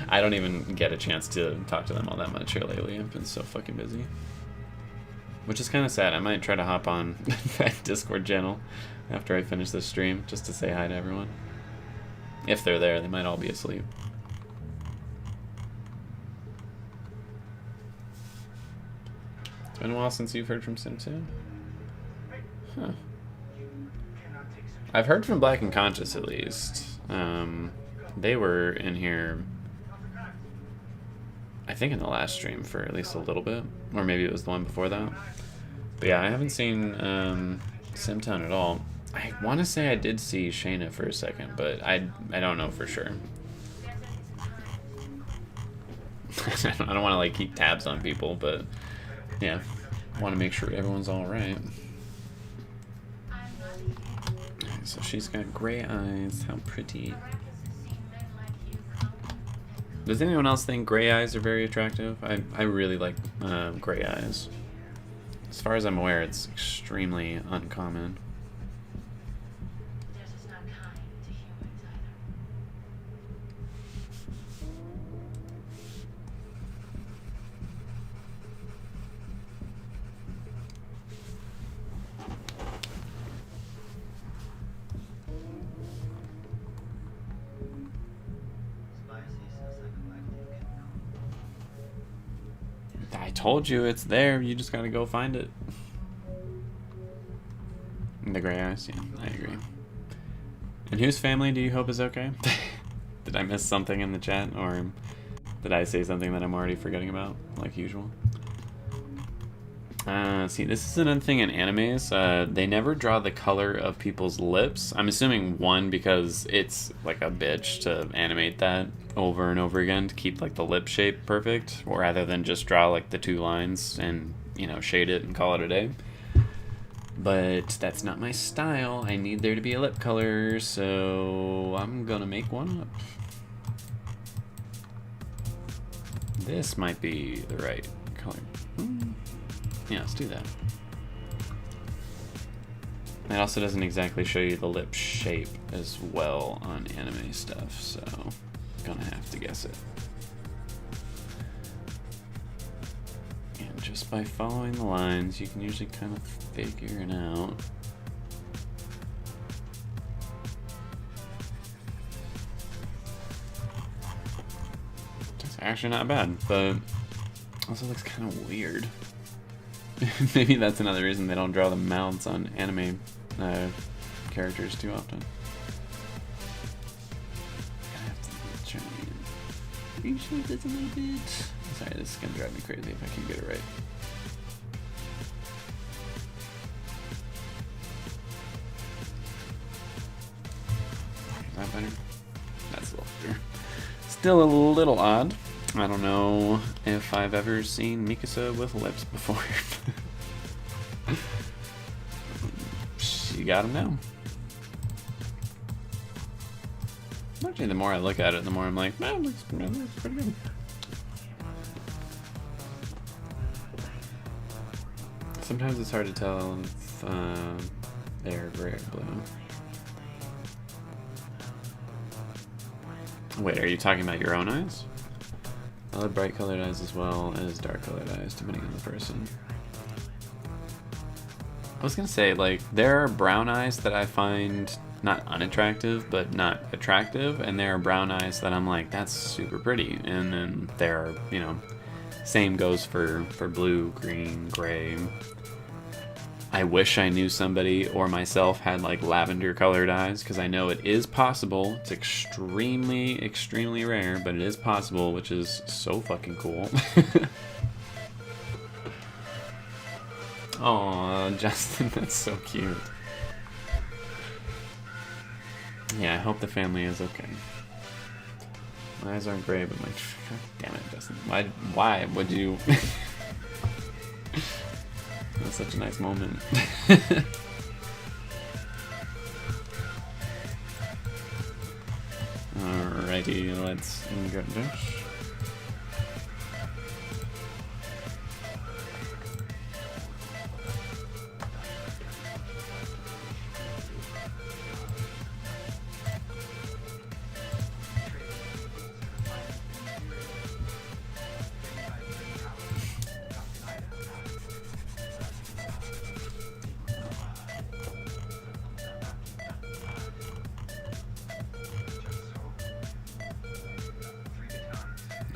I don't even get a chance to talk to them all that much here lately. I've been so fucking busy. Which is kind of sad. I might try to hop on that Discord channel after I finish this stream, just to say hi to everyone. If they're there, they might all be asleep. It's been a while since you've heard from Sim2. Huh. I've heard from Black and Conscious at least. They were in here, I think, in the last stream for at least a little bit. Or maybe it was the one before that. But yeah, I haven't seen Simtown at all. I want to say I did see Shayna for a second, but I don't know for sure. I don't want to like keep tabs on people, but yeah, I want to make sure everyone's all right. So she's got gray eyes. How pretty. Does anyone else think gray eyes are very attractive? I really like gray eyes. As far as I'm aware, it's extremely uncommon. I told you it's there. You just gotta go find it. The gray eyes, yeah, I agree. And whose family do you hope is okay? Did I miss something in the chat, or did I say something that I'm already forgetting about, like usual? See, this is another thing in animes. They never draw the color of people's lips. I'm assuming, one, because it's like a bitch to animate that over and over again to keep like the lip shape perfect, rather than just draw like the 2 lines and, you know, shade it and call it a day. But that's not my style. I need there to be a lip color, so I'm gonna make one up. This might be the right color. Yeah, let's do that. It also doesn't exactly show you the lip shape as well on anime stuff, so I'm gonna have to guess it. And just by following the lines, you can usually kind of figure it out. It's actually not bad, but also looks kind of weird. Maybe that's another reason they don't draw the mouths on anime characters too often. I have to try and reshape this a little bit. Sorry, this is gonna drive me crazy if I can get it right. Is that better? That's a little better. Still a little odd. I don't know if I've ever seen Mikasa with lips before. She got them now. Actually, the more I look at it, the more I'm like, oh, it looks pretty good. Sometimes it's hard to tell if they're gray or blue. Wait, are you talking about your own eyes? I love bright colored eyes as well as dark colored eyes, depending on the person. was gonna say, like, there are brown eyes that I find not unattractive, but not attractive, and there are brown eyes that I'm like, that's super pretty. And then there are, you know, same goes for blue, green, gray. I wish I knew somebody or myself had like lavender colored eyes, because I know it is possible. It's extremely, extremely rare, but it is possible, which is so fucking cool. Aw, Justin, that's so cute. Yeah, I hope the family is okay. My eyes aren't gray, but my... God damn it, Justin. Why would you... That's such a nice moment. Alrighty, let's go this.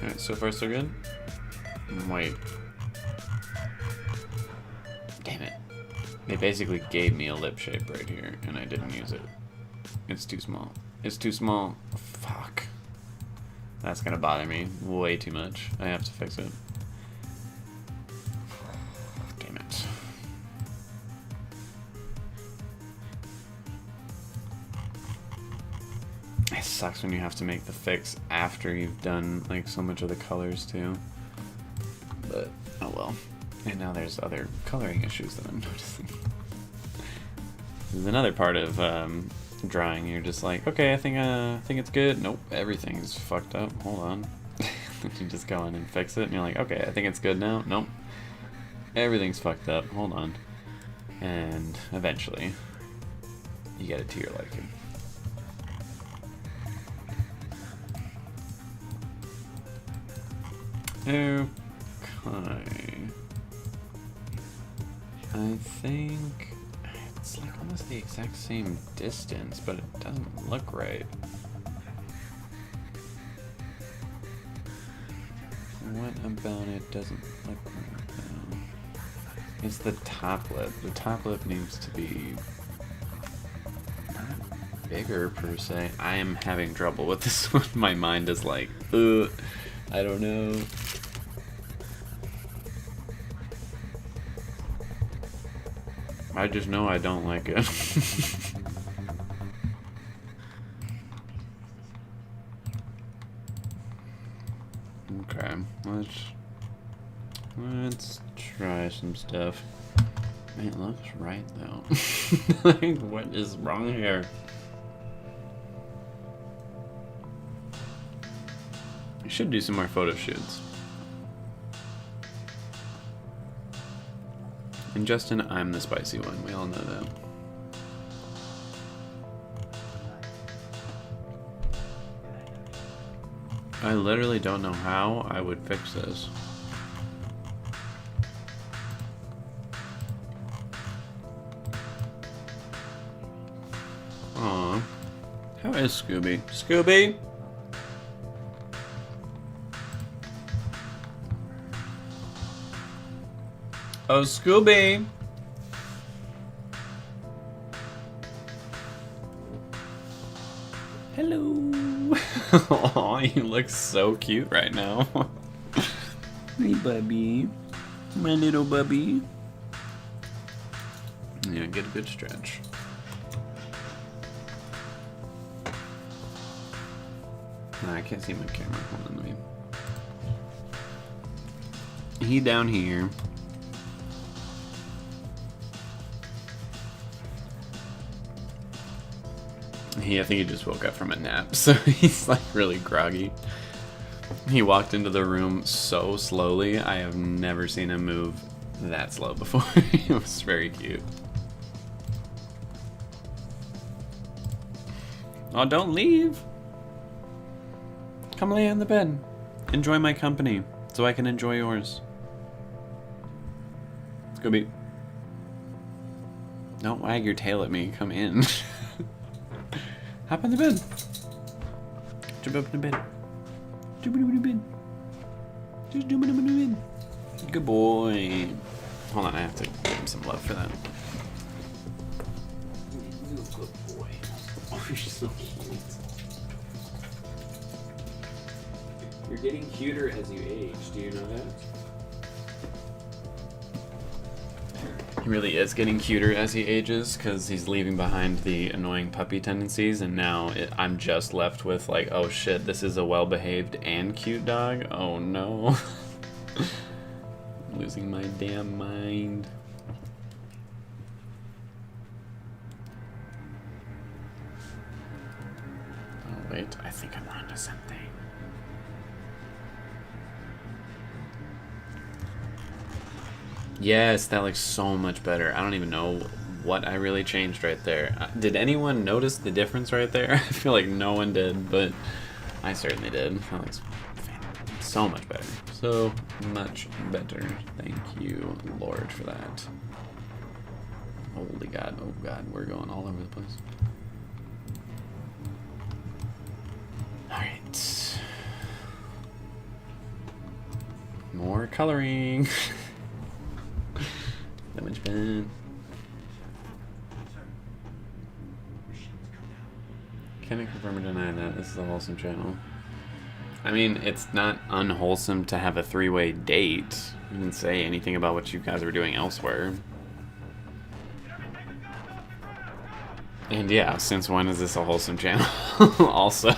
Alright, so far so good? Wait. Damn it. They basically gave me a lip shape right here, and I didn't use it. It's too small. It's too small. Fuck. That's gonna bother me way too much. I have to fix it. Damn it. It sucks when you have to make the fix after you've done like so much of the colors too. But oh well. And now there's other coloring issues that I'm noticing. This is another part of drawing. You're just like, okay, I think it's good. Nope, everything's fucked up. Hold on. You just go in and fix it, and you're like, okay, I think it's good now. Nope, everything's fucked up. Hold on. And eventually, you get it to your liking. Okay. I think it's like almost the exact same distance, but it doesn't look right. What about it doesn't look right though? It's the top lip. The top lip needs to be not bigger per se. I am having trouble with this one. My mind is like, I don't know. I just know I don't like it. Okay, let's try some stuff. It looks right though. Like, what is wrong here? I should do some more photo shoots. And Justin, I'm the spicy one. We all know that. I literally don't know how I would fix this. Aw. How is Scooby? Scooby? Oh, Scooby! Hello! Aw, you look so cute right now. Hey, bubby. My little bubby. Yeah, get a good stretch. No, I can't see my camera. Hold on, let me... He down here. I think he just woke up from a nap, so he's like really groggy. He walked into the room so slowly. I have never seen him move that slow before. It was very cute. Oh, don't leave. Come lay on the bed. Enjoy my company so I can enjoy yours. Scooby. Don't wag your tail at me. Come in. Hop on the bed. Jump up in the bed. Jump up in the bed. Just jump up in the bed. Good boy. Hold on, I have to give him some love for that. You good boy. Oh, you're so cute. You're getting cuter as you age. Do you know that? He really is getting cuter as he ages because he's leaving behind the annoying puppy tendencies, and now I'm just left with like, oh shit, this is a well-behaved and cute dog. Oh no. I'm losing my damn mind. Oh wait, I think I'm onto something. Yes, that looks so much better. I don't even know what I really changed right there. Did anyone notice the difference right there? I feel like no one did, but I certainly did. That looks so much better. So much better. Thank you, Lord, for that. Holy God, oh God, we're going all over the place. Alright. More coloring. That much fun. Can I confirm or deny that this is a wholesome channel? I mean, it's not unwholesome to have a three-way date. You didn't say anything about what you guys were doing elsewhere. And yeah, since when is this a wholesome channel? Also.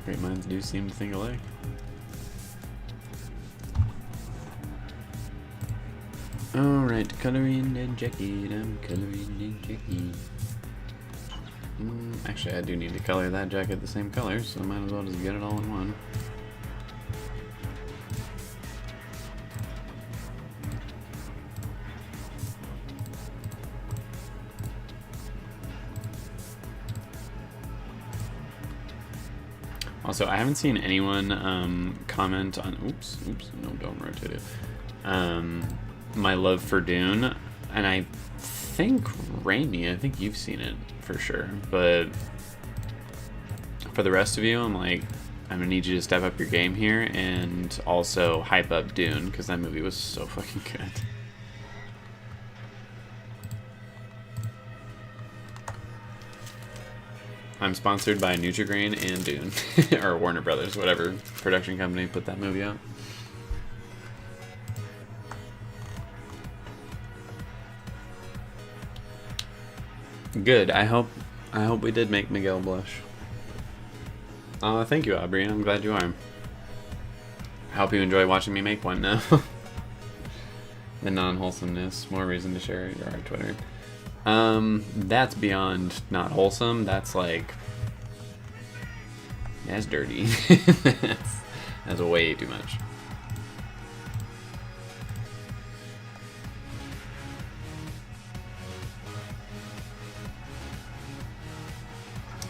Great minds do seem to think alike. Alright, coloring the jacket. I'm coloring the jacket. Actually, I do need to color that jacket the same color, so I might as well just get it all in one. Also, I haven't seen anyone comment on... Oops, no, don't rotate it. My love for Dune, and I think Raimi, I think you've seen it for sure, but for the rest of you, I'm like, I'm gonna need you to step up your game here and also hype up Dune, because that movie was so fucking good. I'm sponsored by Nutri-Grain and Dune, or Warner Brothers, whatever production company put that movie out. Good. I hope we did make Miguel blush. Thank you, Aubrey. I'm glad you are. I hope you enjoy watching me make one now. The non-wholesomeness, more reason to share your art Twitter. That's beyond not wholesome. That's like, that's dirty. That's way too much.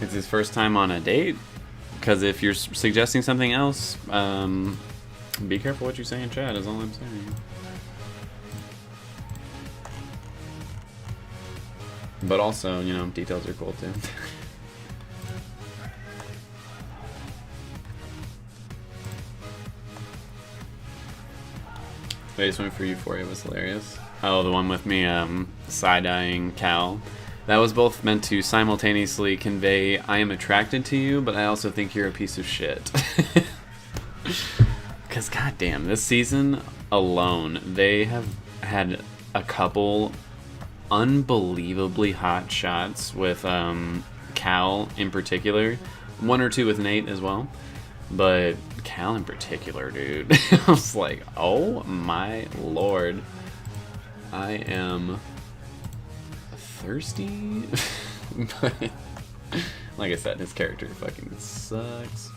It's his first time on a date? Because if you're suggesting something else, be careful what you say in chat is all I'm saying. But also, you know, details are cool too. Latest one for Euphoria was hilarious. Oh, the one with me side-eyeing Cal. That was both meant to simultaneously convey I am attracted to you, but I also think you're a piece of shit. Because goddamn, this season alone, they have had a couple unbelievably hot shots with Cal in particular. One or two with Nate as well. But Cal in particular, dude. I was like, oh my lord. I am thirsty. But like I said, his character fucking sucks.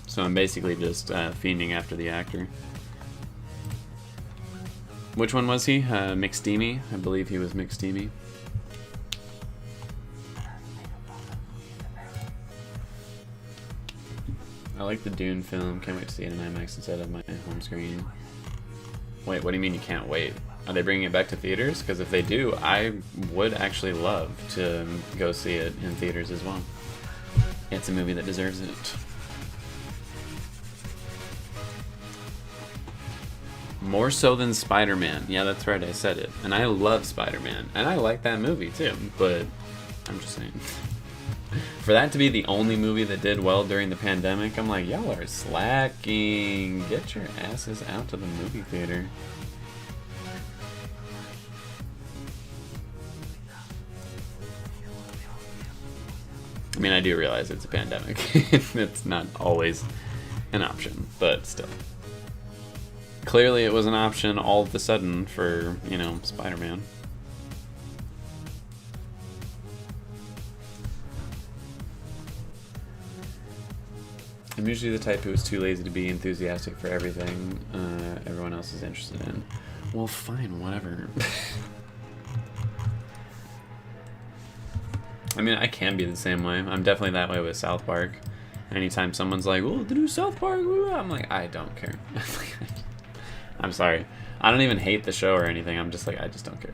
So I'm basically just fiending after the actor. Which one was he? McSteamy? I believe he was McSteamy. I like the Dune film. Can't wait to see it in IMAX instead of my home screen. Wait, what do you mean you can't wait? Are they bringing it back to theaters? Because if they do, I would actually love to go see it in theaters as well. It's a movie that deserves it. More so than Spider-Man. Yeah, that's right, I said it. And I love Spider-Man. And I like that movie too, but I'm just saying. For that to be the only movie that did well during the pandemic, I'm like, y'all are slacking. Get your asses out to the movie theater. I mean, I do realize it's a pandemic. It's not always an option, but still. Clearly it was an option all of a sudden for, you know, Spider-Man. I'm usually the type who is too lazy to be enthusiastic for everything everyone else is interested in. Well, fine, whatever. I mean, I can be the same way. I'm definitely that way with South Park. Anytime someone's like, "Oh, the new South Park," I'm like, I don't care. I'm sorry. I don't even hate the show or anything. I'm just like, I just don't care.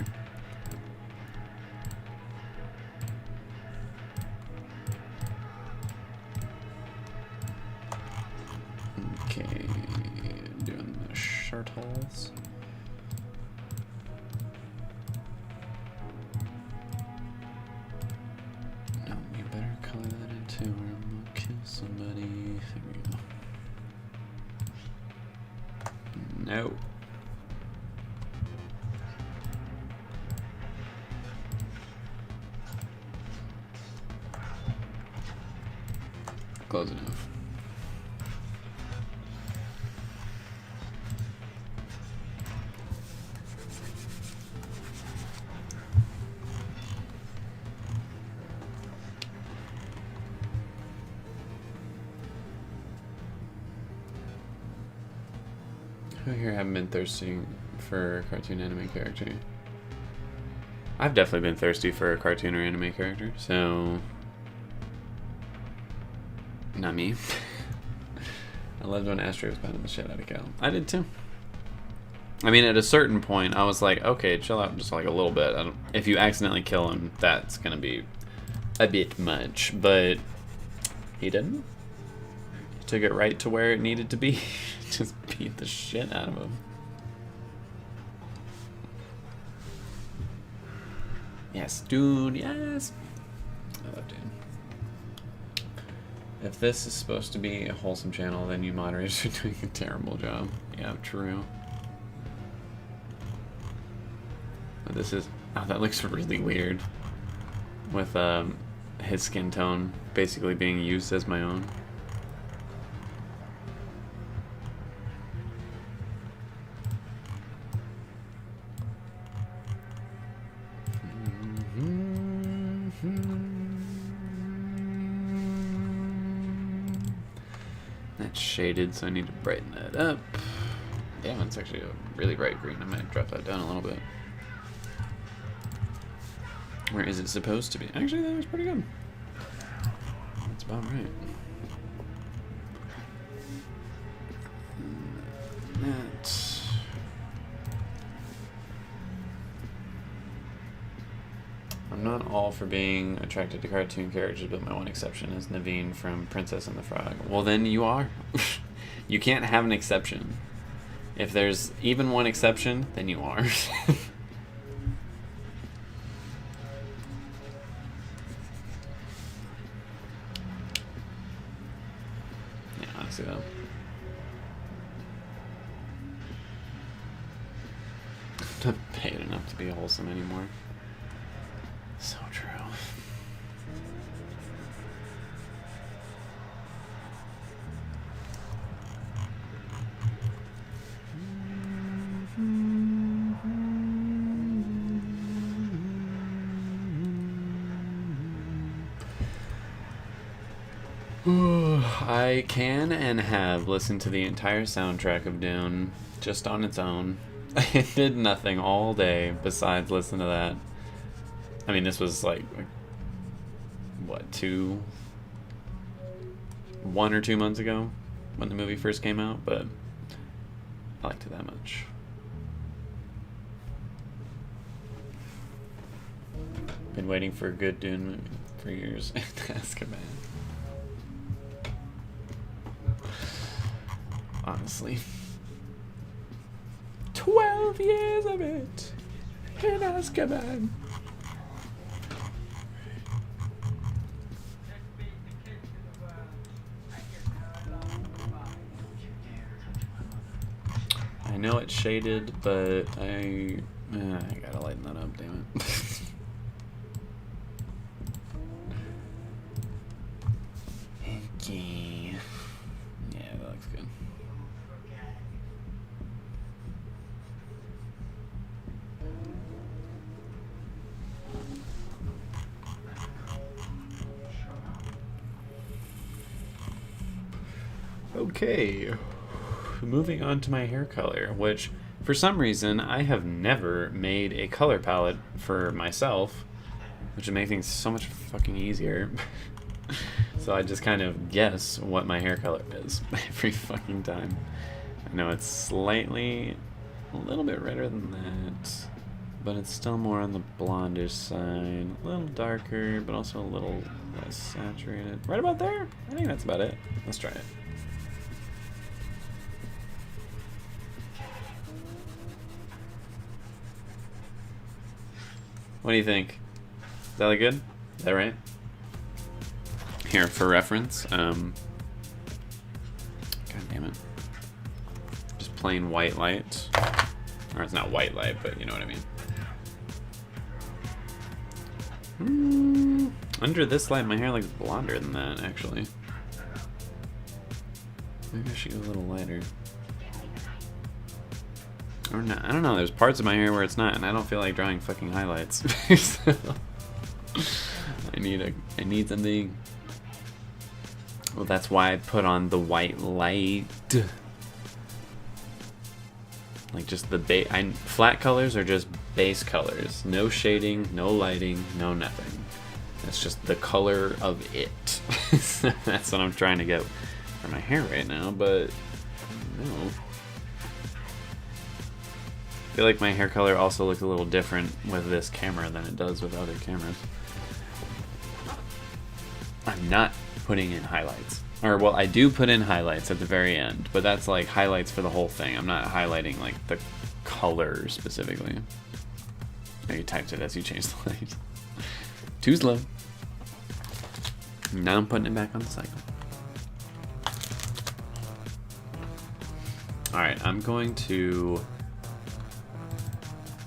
Okay, doing the shirt holes. No, you better color that in too, or I'm gonna kill somebody. There we go. No. Close enough. Who here haven't been thirsty for a cartoon anime character? I've definitely been thirsty for a cartoon or anime character, so... Not me. I loved when Astro was pounding the shit out of Cal. I did too. I mean, at a certain point, I was like, okay, chill out just like a little bit. If you accidentally kill him, that's gonna be a bit much, but he didn't. He took it right to where it needed to be. Just beat the shit out of him. Yes, dude, yes. I love Dune. If this is supposed to be a wholesome channel, then you moderators are doing a terrible job. Yeah, true. But this is... Oh, that looks really weird. With his skin tone basically being used as my own. That's shaded, so I need to brighten that up. Damn, it's actually a really bright green. I might drop that down a little bit. Where is it supposed to be? Actually, that was pretty good. That's about right. That. I'm not all for being attracted to cartoon characters, but my one exception is Naveen from Princess and the Frog. Well, then you are. You can't have an exception. If there's even one exception, then you are. Yeah, honestly though. I'm not paid enough to be wholesome anymore. So true. I can and have listened to the entire soundtrack of Dune just on its own. I did nothing all day besides listen to that. I mean, this was like what, 1 or 2 months ago when the movie first came out, but I liked it that much. Been waiting for a good Dune movie for years. Azkaban. Honestly. 12 years of it in Azkaban. I know it's shaded, but I gotta lighten that up, damn it. Okay. Yeah, that looks good. Okay, moving on to my hair color, which for some reason I have never made a color palette for myself, which would make things so much fucking easier. So I just kind of guess what my hair color is every fucking time. I know it's slightly a little bit redder than that, but it's still more on the blondish side, a little darker, but also a little less saturated. Right about there? I think that's about it. Let's try it. What do you think? Is that look good? Is that right? Here, for reference, god damn it. Just plain white light. Or it's not white light, but you know what I mean. Under this light, my hair looks blonder than that, actually. Maybe I should go a little lighter. Or not. I don't know, there's parts of my hair where it's not, and I don't feel like drawing fucking highlights. So, I need something. Well, that's why I put on the white light. Like just the flat colors are just base colors. No shading, no lighting, no nothing. That's just the color of it. That's what I'm trying to get for my hair right now, but no. I feel like my hair color also looks a little different with this camera than it does with other cameras. I'm not putting in highlights. Or, well, I do put in highlights at the very end, but that's like highlights for the whole thing. I'm not highlighting like the color specifically. There, you typed it as you changed the light. Too slow. Now I'm putting it back on the cycle. Alright, I'm going to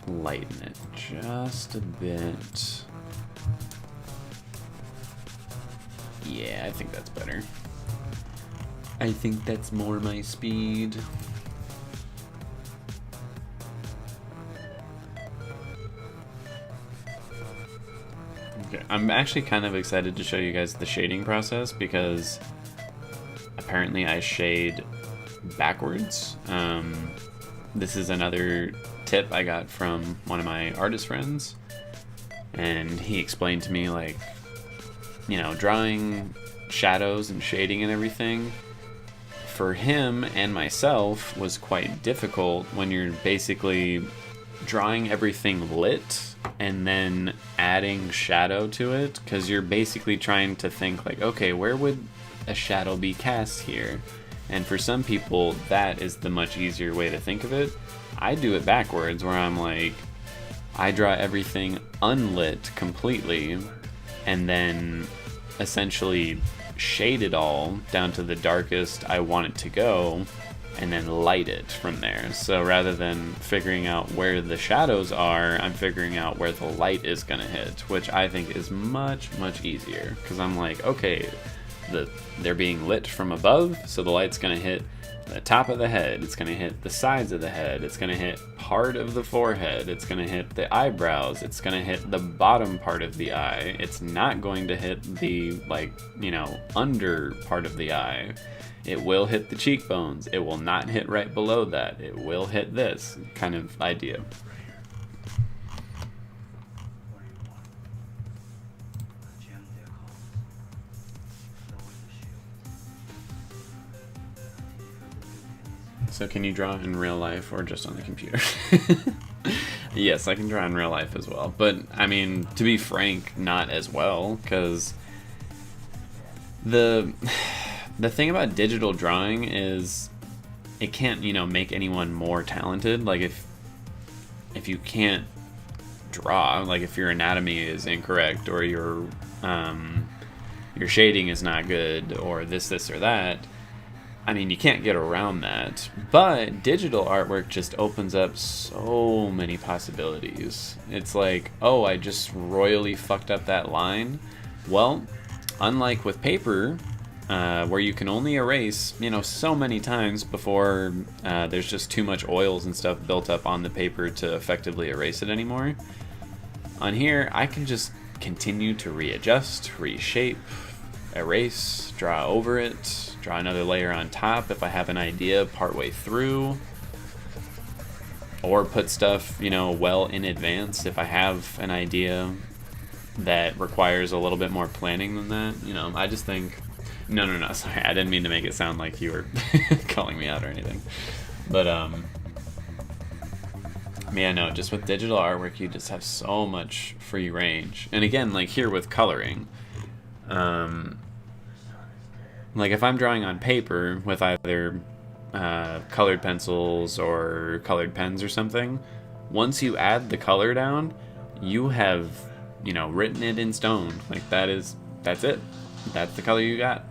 lighten it just a bit. Yeah, I think that's better. I think that's more my speed. Okay, I'm actually kind of excited to show you guys the shading process because apparently I shade backwards. This is another tip I got from one of my artist friends, and he explained to me, like, you know, drawing shadows and shading and everything for him and myself was quite difficult when you're basically drawing everything lit and then adding shadow to it, because you're basically trying to think like, okay, where would a shadow be cast here? And for some people that is the much easier way to think of it. I do it backwards, where I'm like, I draw everything unlit completely and then essentially shade it all down to the darkest I want it to go and then light it from there. So rather than figuring out where the shadows are, I'm figuring out where the light is gonna hit, which I think is much, much easier, because I'm like, okay, they're being lit from above, so the light's gonna hit the top of the head, it's going to hit the sides of the head, it's going to hit part of the forehead, it's going to hit the eyebrows, it's going to hit the bottom part of the eye, it's not going to hit the, like, you know, under part of the eye. It will hit the cheekbones, it will not hit right below that, it will hit this kind of idea. So can you draw in real life or just on the computer? Yes, I can draw in real life as well. But, I mean, to be frank, not as well, because the thing about digital drawing is it can't, make anyone more talented. Like, if you can't draw, like if your anatomy is incorrect or your shading is not good or this or that, I mean, you can't get around that. But digital artwork just opens up so many possibilities. It's like, oh, I just royally fucked up that line. Well, unlike with paper, where you can only erase, so many times before there's just too much oils and stuff built up on the paper to effectively erase it anymore. On here, I can just continue to readjust, reshape, erase, draw over it, draw another layer on top if I have an idea partway through, or put stuff, well in advance if I have an idea that requires a little bit more planning than that. I just think, no, sorry, I didn't mean to make it sound like you were calling me out or anything, but yeah, no, just with digital artwork, you just have so much free range. And again, like here with coloring, like if I'm drawing on paper with either colored pencils or colored pens or something, once you add the color down, you have, written it in stone. Like that's it. That's the color you got.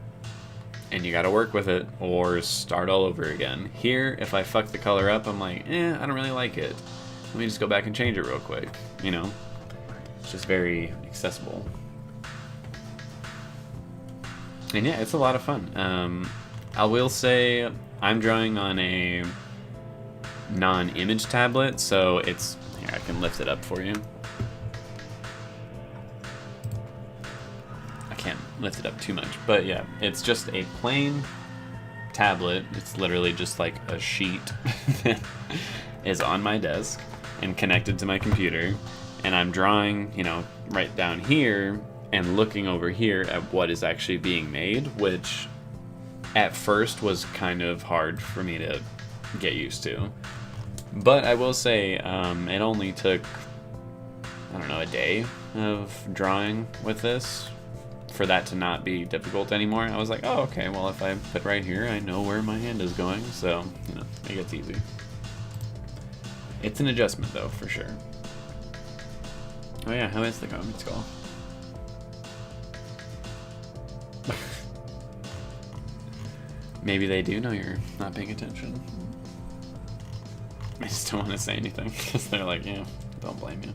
And you gotta work with it or start all over again. Here, if I fuck the color up, I'm like, I don't really like it. Let me just go back and change it real quick, It's just very accessible. And yeah, it's a lot of fun. I will say I'm drawing on a non-image tablet, so it's... Here, I can lift it up for you. I can't lift it up too much, but yeah, it's just a plain tablet. It's literally just like a sheet that is on my desk and connected to my computer, and I'm drawing, right down here and looking over here at what is actually being made, which at first was kind of hard for me to get used to. But I will say, it only took, I don't know, a day of drawing with this for that to not be difficult anymore. I was like, oh, okay, well, if I put right here, I know where my hand is going, so, it gets easy. It's an adjustment, though, for sure. Oh yeah, how is the comic skull? Maybe they do know you're not paying attention. I just don't want to say anything, because they're like, yeah, don't blame you.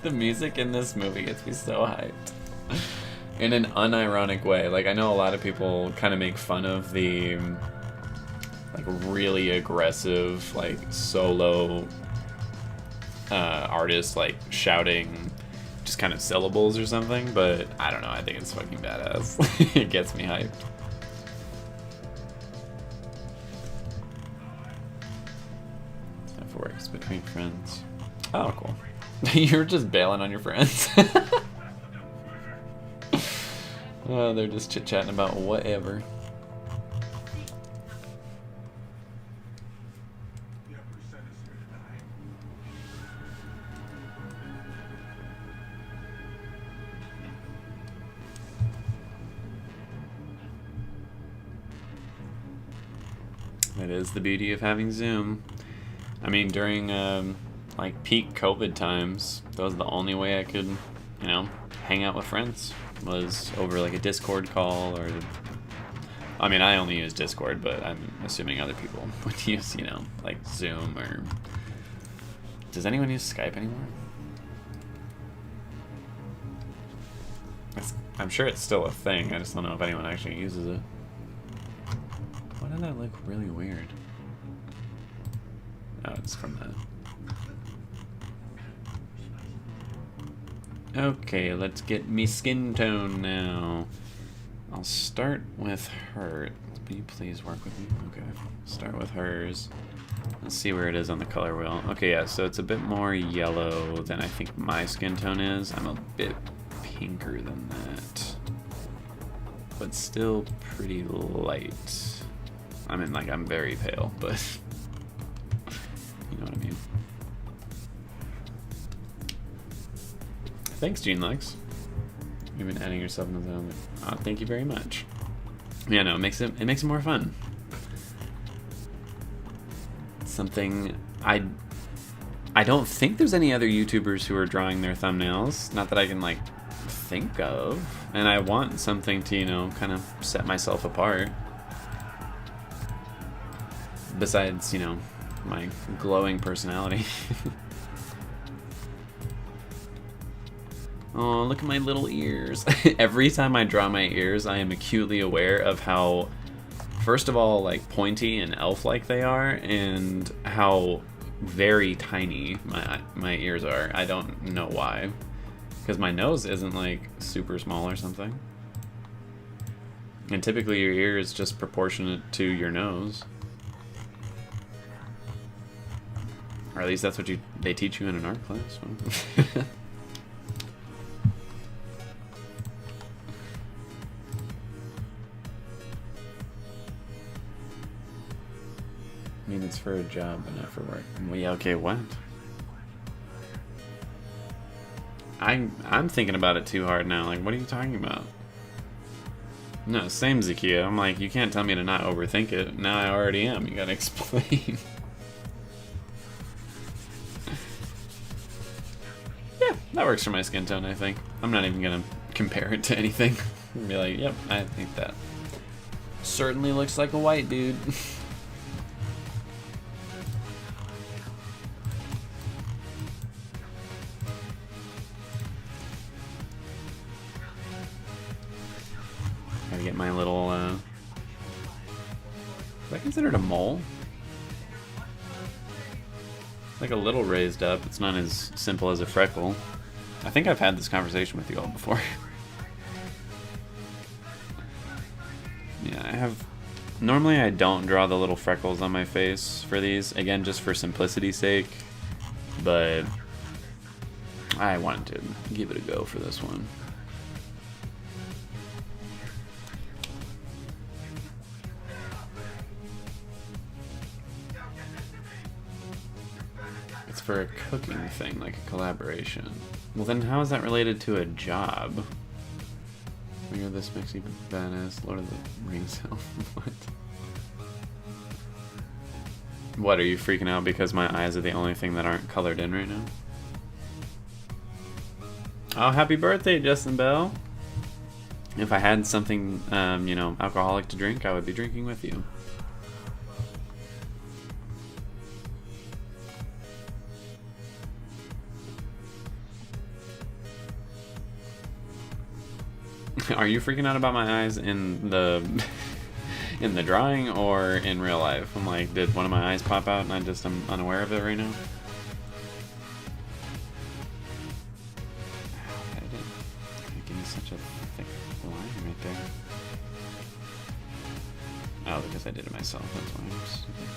The music in this movie gets me so hyped. In an unironic way. Like, I know a lot of people kind of make fun of the, like, really aggressive, like, solo artists, like, shouting just kind of syllables or something, but I don't know, I think it's fucking badass. It gets me hyped. Stuff works between friends. Oh, cool. You're just bailing on your friends. Oh, they're just chit-chatting about whatever. That is the beauty of having Zoom. I mean, during like peak COVID times, that was the only way I could, hang out with friends, was over like a Discord call, or I mean, I only use Discord, but I'm assuming other people would use, like Zoom, or does anyone use Skype anymore? I'm sure it's still a thing, I just don't know if anyone actually uses it. Why did that look really weird? Oh, it's from that. Okay, let's get me skin tone now. I'll start with her. Let's Sharpie, please work with me. Okay, start with hers. Let's see where it is on the color wheel. Okay, yeah, so it's a bit more yellow than I think my skin tone is. I'm a bit pinker than that, but still pretty light. I mean, like, I'm very pale, but you know what I mean. Thanks, Gene Lex. You've been adding yourself into the... Oh, thank you very much. Yeah, no, it makes it more fun. Something I don't think there's any other YouTubers who are drawing their thumbnails. Not that I can, like, think of. And I want something to, you know, kind of set myself apart. Besides, you know, my glowing personality. Oh, look at my little ears. Every time I draw my ears, I am acutely aware of how, first of all, like, pointy and elf-like they are, and how very tiny my ears are. I don't know why. Because my nose isn't, like, super small or something. And typically your ear is just proportionate to your nose. Or at least that's what they teach you in an art class. I mean, it's for a job, but not for work. Well, yeah, okay, what? I'm thinking about it too hard now. Like, what are you talking about? No, same, Zakia. I'm like, you can't tell me to not overthink it. Now I already am. You gotta explain. Yeah, that works for my skin tone, I think. I'm not even gonna compare it to anything. Be like, yep, I think that certainly looks like a white dude. Gotta get my little, is that considered a mole? It's like a little raised up. It's not as simple as a freckle. I think I've had this conversation with you all before. Yeah, I have... Normally I don't draw the little freckles on my face for these. Again, just for simplicity's sake. But I wanted to give it a go for this one. It's for a cooking thing, like a collaboration. Well, then how is that related to a job? You're this Mexi badass Lord of the Rings elf. What? What, are you freaking out because my eyes are the only thing that aren't colored in right now? Oh, happy birthday, Justin Bell. If I had something, you know, alcoholic to drink, I would be drinking with you. Are you freaking out about my eyes in the in the drawing or in real life? I'm like, did one of my eyes pop out and I just am unaware of it right now? Ow, that didn't give me such a thick line right there. Oh, because I did it myself. That's why I'm stupid.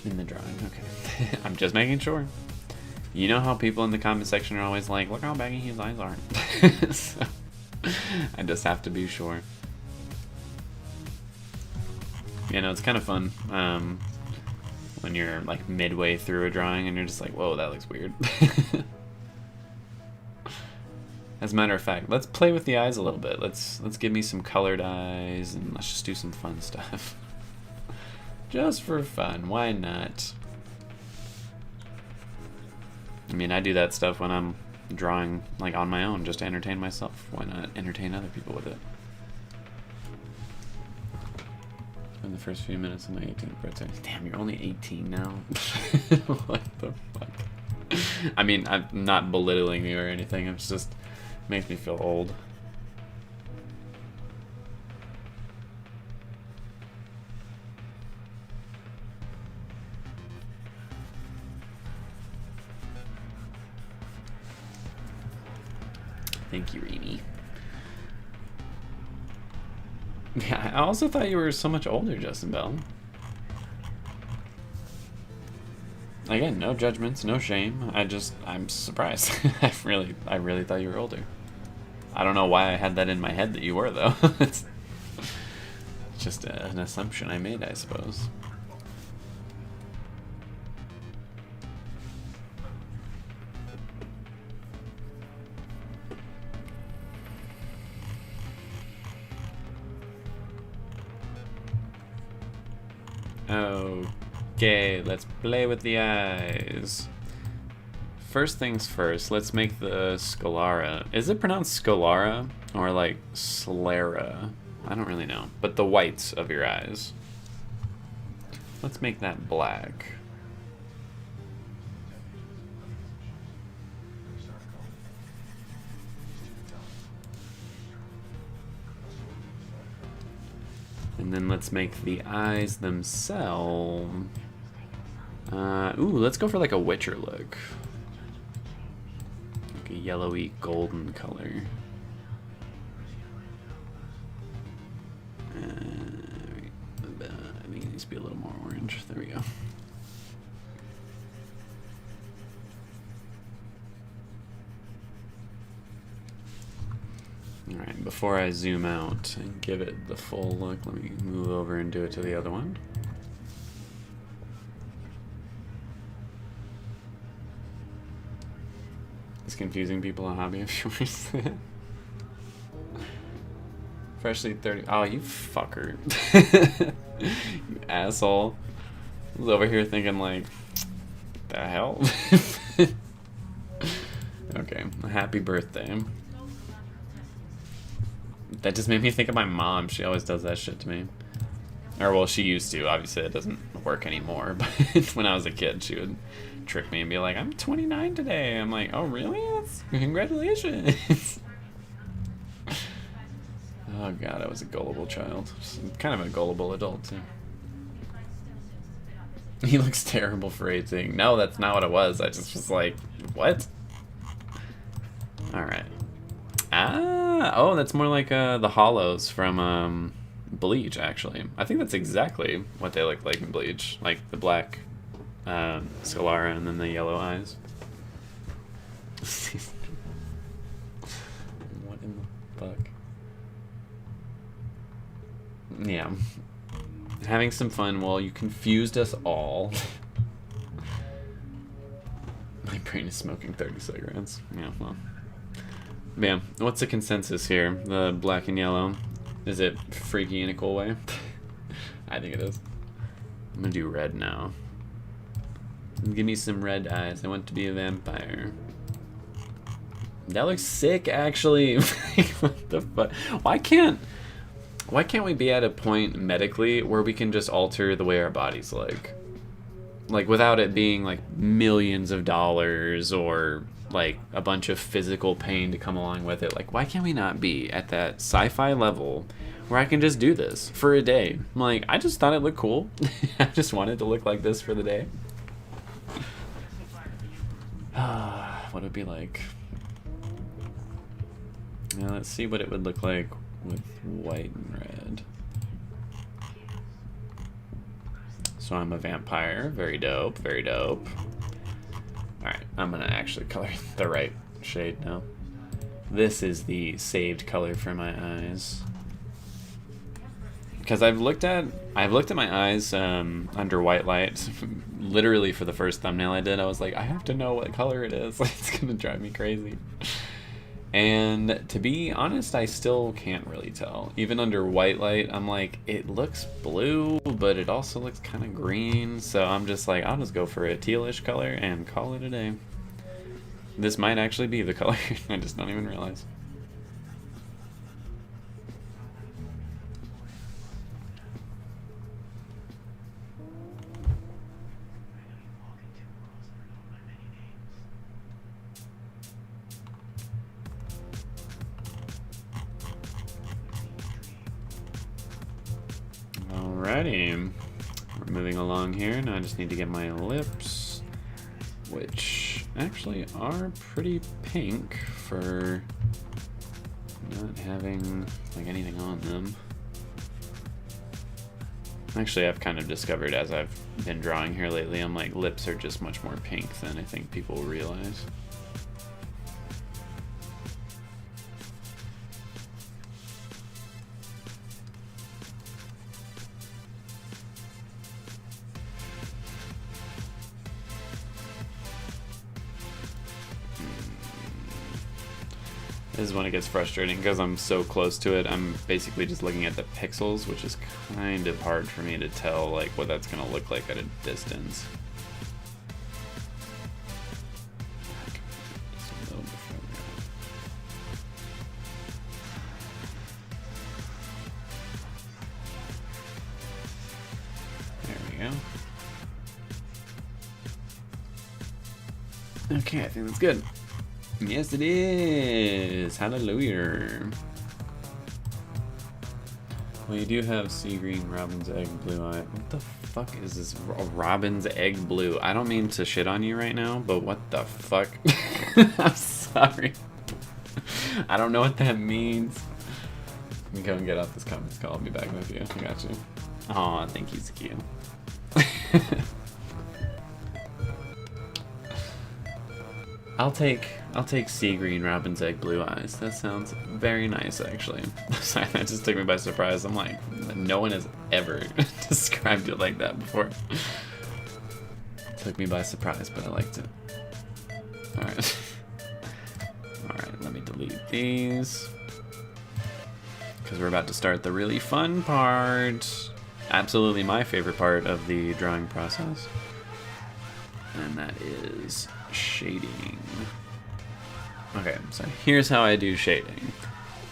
In the drawing, okay. I'm just making sure. You know how people in the comment section are always like, look how baggy his eyes are. So, I just have to be sure. You know, it's kind of fun when you're like midway through a drawing and you're just like, whoa, that looks weird. As a matter of fact, let's play with the eyes a little bit. Let's give me some colored eyes and let's just do some fun stuff. Just for fun, why not? I mean, I do that stuff when I'm drawing, like, on my own, just to entertain myself. Why not entertain other people with it? In the first few minutes of my 18th birthday. Damn, you're only 18 now. What the fuck? I mean, I'm not belittling you or anything. It's just makes me feel old. Thank you, Remy. Yeah, I also thought you were so much older, Justin Bell. Again, no judgments, no shame. I'm surprised. I really thought you were older. I don't know why I had that in my head that you were, though. It's just an assumption I made, I suppose. Okay, let's play with the eyes. First things first, let's make the Scalara. Is it pronounced Scalara or like Sclera? I don't really know. But the whites of your eyes. Let's make that black. And then let's make the eyes themselves. Ooh, let's go for like a Witcher look. Like a yellowy golden color. I think it needs to be a little more orange. There we go. Alright, before I zoom out and give it the full look, let me move over and do it to the other one. Is confusing people a hobby of yours? Freshly 30. Oh, you fucker. You asshole. I was over here thinking, like, the hell? Okay, happy birthday. That just made me think of my mom. She always does that shit to me. Or, well, she used to. Obviously, it doesn't work anymore. But when I was a kid, she would trick me and be like, I'm 29 today. I'm like, oh, really? That's... Congratulations. Oh, God, I was a gullible child. Kind of a gullible adult, too. He looks terrible for 18. No, that's not what it was. I just was like, what? Alright. Oh, that's more like the hollows from Bleach, actually. I think that's exactly what they look like in Bleach. Like the black Scalara and then the yellow eyes. What in the fuck? Yeah. Having some fun while you confused us all. My brain is smoking 30 cigarettes. Yeah, well. Yeah, what's the consensus here? The black and yellow. Is it freaky in a cool way? I think it is. I'm gonna do red now. Give me some red eyes. I want to be a vampire. That looks sick, actually. What the fuck? Why can't we be at a point medically where we can just alter the way our bodies look? Like, without it being, like, millions of dollars or, like, a bunch of physical pain to come along with it. Like, why can't we not be at that sci-fi level where I can just do this for a day? I'm like, I just thought it looked cool. I just wanted to look like this for the day. What would it be like? Now, let's see what it would look like with white and red. So I'm a vampire. Very dope, very dope. Alright, I'm gonna actually color the right shade now. This is the saved color for my eyes. Because I've looked at my eyes under white light. Literally for the first thumbnail I did, I was like, I have to know what color it is. It's gonna drive me crazy. And to be honest, I still can't really tell. Even under white light, I'm like, it looks blue, but it also looks kind of green. So I'm just like, I'll just go for a tealish color and call it a day. This might actually be the color. I just don't even realize. Alrighty. We're moving along here. Now I just need to get my lips, which actually are pretty pink for not having like anything on them. Actually, I've kind of discovered as I've been drawing here lately, I'm like, lips are just much more pink than I think people realize. This is when it gets frustrating because I'm so close to it. I'm basically just looking at the pixels, which is kind of hard for me to tell like what that's going to look like at a distance. There we go. Okay, I think that's good. Yes, it is. Hallelujah. Well, you do have sea green, robin's egg, blue eye. What the fuck is this? A robin's egg blue. I don't mean to shit on you right now, but what the fuck? I'm sorry. I don't know what that means. Let me go and get off this conference call. I'll be back with you. I got you. Aw, thank you, Zakia. I'll take sea green, robin's egg, blue eyes. That sounds very nice, actually. Sorry, that just took me by surprise. I'm like, no one has ever described it like that before. Took me by surprise, but I liked it. Alright. Alright, let me delete these. Because we're about to start the really fun part. Absolutely my favorite part of the drawing process. And that is shading. Okay, so here's how I do shading.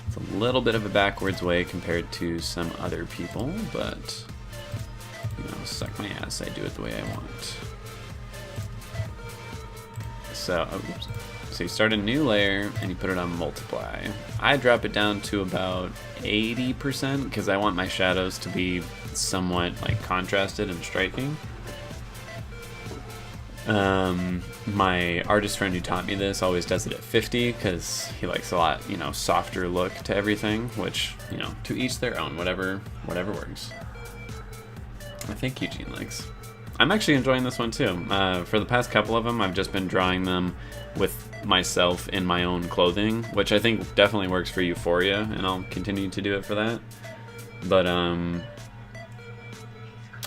It's a little bit of a backwards way compared to some other people, but you know, suck my ass, I do it the way I want. So, oops. So you start a new layer and you put it on multiply. I drop it down to about 80% because I want my shadows to be somewhat like contrasted and striking. My artist friend who taught me this always does it at 50 because he likes a lot, you know, softer look to everything, which, you know, to each their own, whatever works. I think Eugene likes. I'm actually enjoying this one too. For the past couple of them, I've just been drawing them with myself in my own clothing, which I think definitely works for Euphoria, and I'll continue to do it for that. But,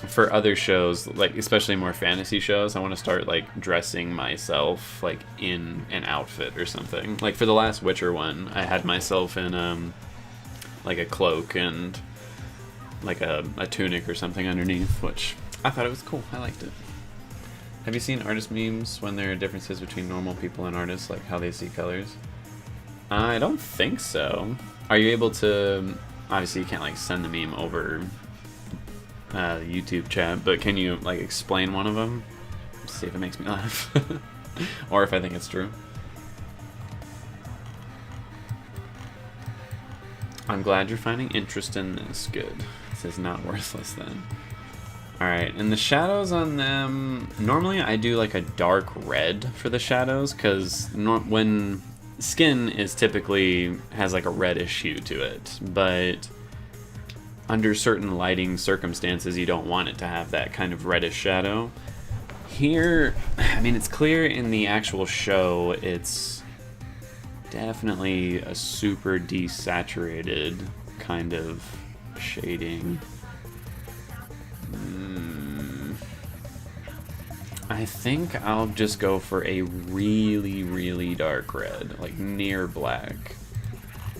for other shows, like especially more fantasy shows, I want to start like dressing myself like in an outfit or something. Like for the last Witcher one, I had myself in like a cloak and like a tunic or something underneath, which I thought it was cool. I liked it. Have you seen artist memes when there are differences between normal people and artists, like how they see colors? I don't think so. Are you able to? Obviously, you can't like send the meme over the YouTube chat, but can you like explain one of them? See if it makes me laugh, or if I think it's true. I'm glad you're finding interest in this. Good. This is not worthless then. Alright, and the shadows on them, normally I do like a dark red for the shadows, because when skin is typically has like a reddish hue to it, but under certain lighting circumstances you don't want it to have that kind of reddish shadow. Here, I mean, it's clear in the actual show, it's definitely a super desaturated kind of shading. I think I'll just go for a really, really dark red, like near black.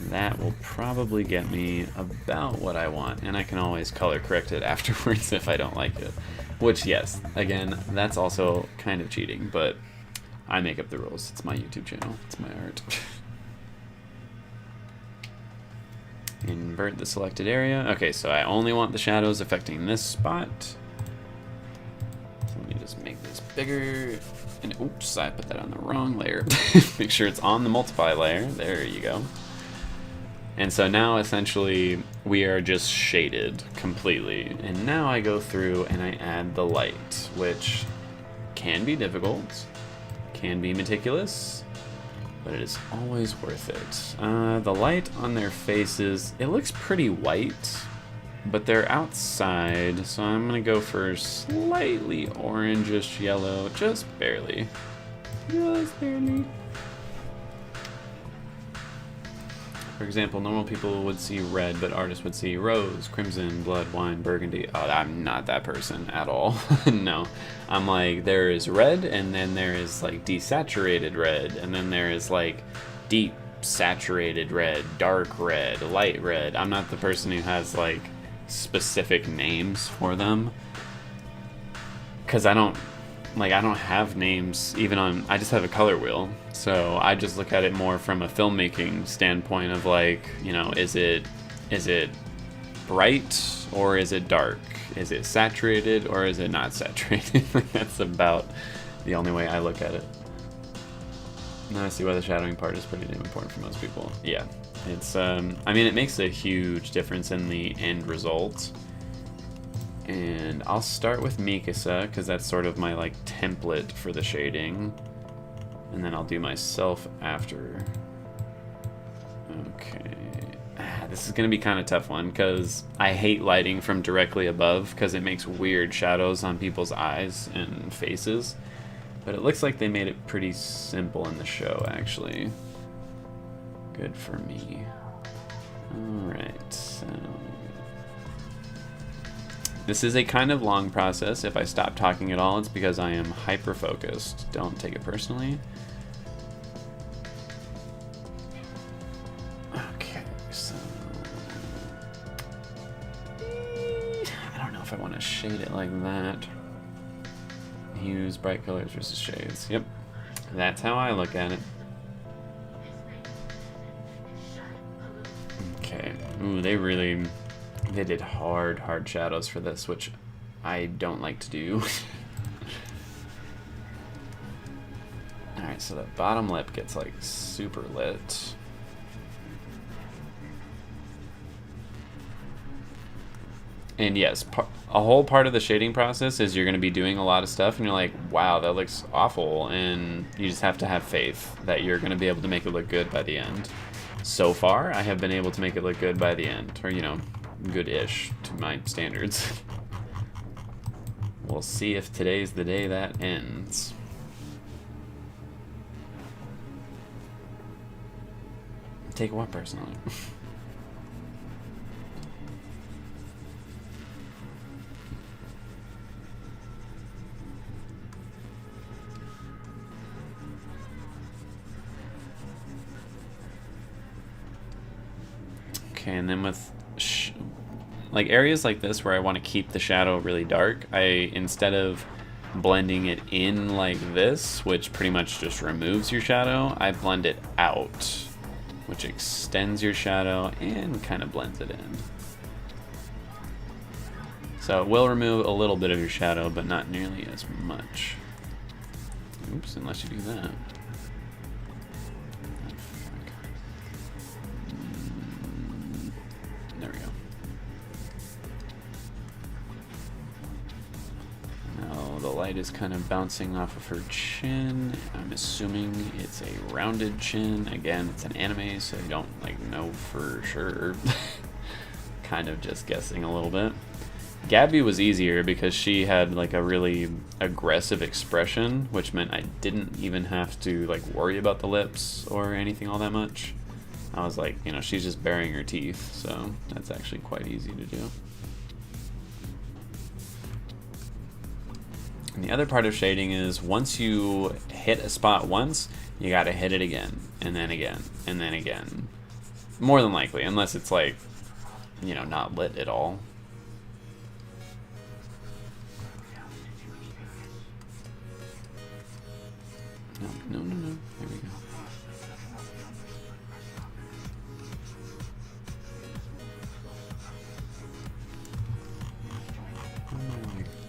That will probably get me about what I want, and I can always color correct it afterwards if I don't like it. Which, yes, again, that's also kind of cheating, but I make up the rules. It's my YouTube channel. It's my art. Invert the selected area. Okay, so I only want the shadows affecting this spot. So let me just make this bigger. And oops, I put that on the wrong layer. Make sure it's on the multiply layer. There you go. And so now essentially we are just shaded completely. And now I go through and I add the light, which can be difficult, can be meticulous, but it is always worth it. The light on their faces, it looks pretty white, but they're outside, so I'm gonna go for slightly orangish yellow, just barely. Just barely. For example, normal people would see red, but artists would see rose, crimson, blood, wine, burgundy. Oh, I'm not that person at all. No. I'm like, there is red, and then there is like desaturated red, and then there is like deep saturated red, dark red, light red. I'm not the person who has like specific names for them. Because I don't have names even on, I just have a color wheel. So I just look at it more from a filmmaking standpoint of like, you know, is it bright or is it dark? Is it saturated or is it not saturated? That's about the only way I look at it. Now I see why the shadowing part is pretty damn important for most people. Yeah, it's, I mean, it makes a huge difference in the end result. And I'll start with Mikasa, because that's sort of my like template for the shading. And then I'll do myself after. Okay. This is going to be kind of a tough one, because I hate lighting from directly above, because it makes weird shadows on people's eyes and faces. But it looks like they made it pretty simple in the show, actually. Good for me. Alright, so... This is a kind of long process. If I stop talking at all, it's because I am hyper-focused. Don't take it personally. Okay, so... I don't know if I want to shade it like that. Hues, bright colors versus shades. Yep, that's how I look at it. Okay, ooh, they did hard shadows for this, which I don't like to do. Alright, so the bottom lip gets like super lit. And yes, a whole part of the shading process is you're going to be doing a lot of stuff and you're like, wow, that looks awful. And you just have to have faith that you're going to be able to make it look good by the end. So far, I have been able to make it look good by the end. Or, you know, good-ish to my standards. We'll see if today's the day that ends. Take what personally? Okay, and then with like areas like this where I want to keep the shadow really dark, instead of blending it in like this, which pretty much just removes your shadow, I blend it out, which extends your shadow and kind of blends it in. So it will remove a little bit of your shadow, but not nearly as much. Oops, unless you do that. There we go. Now the light is kind of bouncing off of her chin. I'm assuming it's a rounded chin. Again, it's an anime, so I don't like know for sure. Kind of just guessing a little bit. Gabby was easier because she had like a really aggressive expression, which meant I didn't even have to like worry about the lips or anything all that much. I was like, you know, she's just baring her teeth, so that's actually quite easy to do. And the other part of shading is once you hit a spot once, you gotta hit it again, and then again, and then again. More than likely, unless it's like, you know, not lit at all. No. There we go.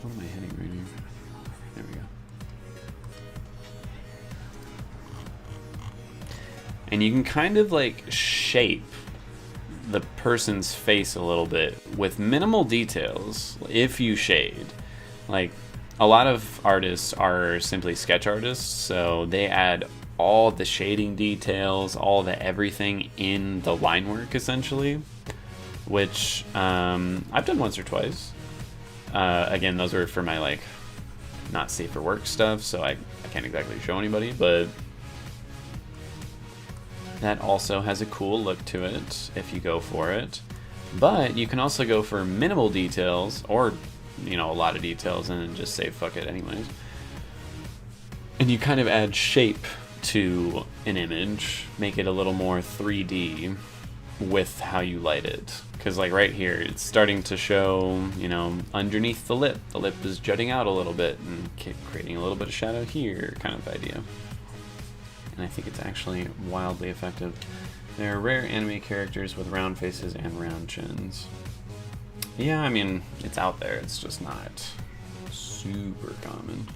What am I hitting right here? There we go. And you can kind of like shape the person's face a little bit with minimal details if you shade. Like, a lot of artists are simply sketch artists, so they add all the shading details, all the everything in the line work, essentially, which I've done once or twice. Again, those are for my, like, not safe for work stuff, so I can't exactly show anybody, but that also has a cool look to it if you go for it. But you can also go for minimal details, or, you know, a lot of details, and then just say fuck it anyways. And you kind of add shape to an image, make it a little more 3D with how you light it. Because, like, right here, it's starting to show, you know, underneath the lip is jutting out a little bit and creating a little bit of shadow here, kind of idea. And I think it's actually wildly effective. There are rare anime characters with round faces and round chins. Yeah, I mean, it's out there, it's just not super common.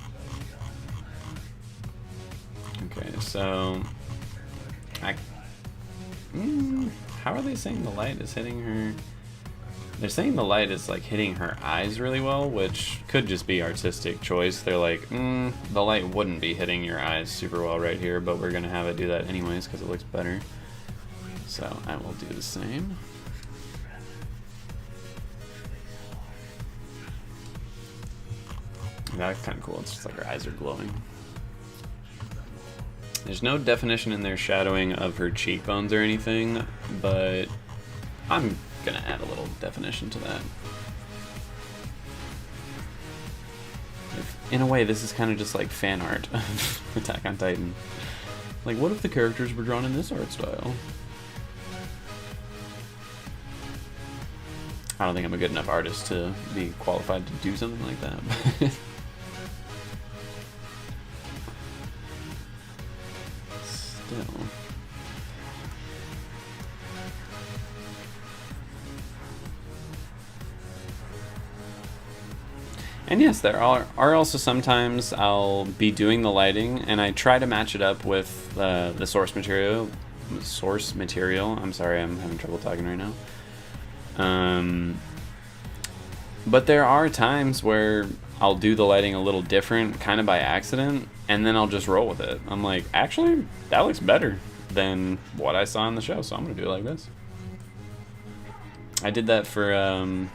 Okay, so how are they saying the light is hitting her? They're saying the light is like hitting her eyes really well, which could just be artistic choice. They're like, the light wouldn't be hitting your eyes super well right here, but we're gonna have it do that anyways because it looks better. So I will do the same. That's kind of cool. It's just like her eyes are glowing. There's no definition in their shadowing of her cheekbones or anything, but I'm gonna add a little definition to that. In a way, this is kind of just like fan art of Attack on Titan. Like, what if the characters were drawn in this art style? I don't think I'm a good enough artist to be qualified to do something like that. Still. And yes, there are also sometimes I'll be doing the lighting and I try to match it up with the source material. I'm sorry, I'm having trouble talking right now. But there are times where I'll do the lighting a little different, kind of by accident, and then I'll just roll with it. I'm like, actually, that looks better than what I saw in the show, so I'm gonna do it like this. I did that for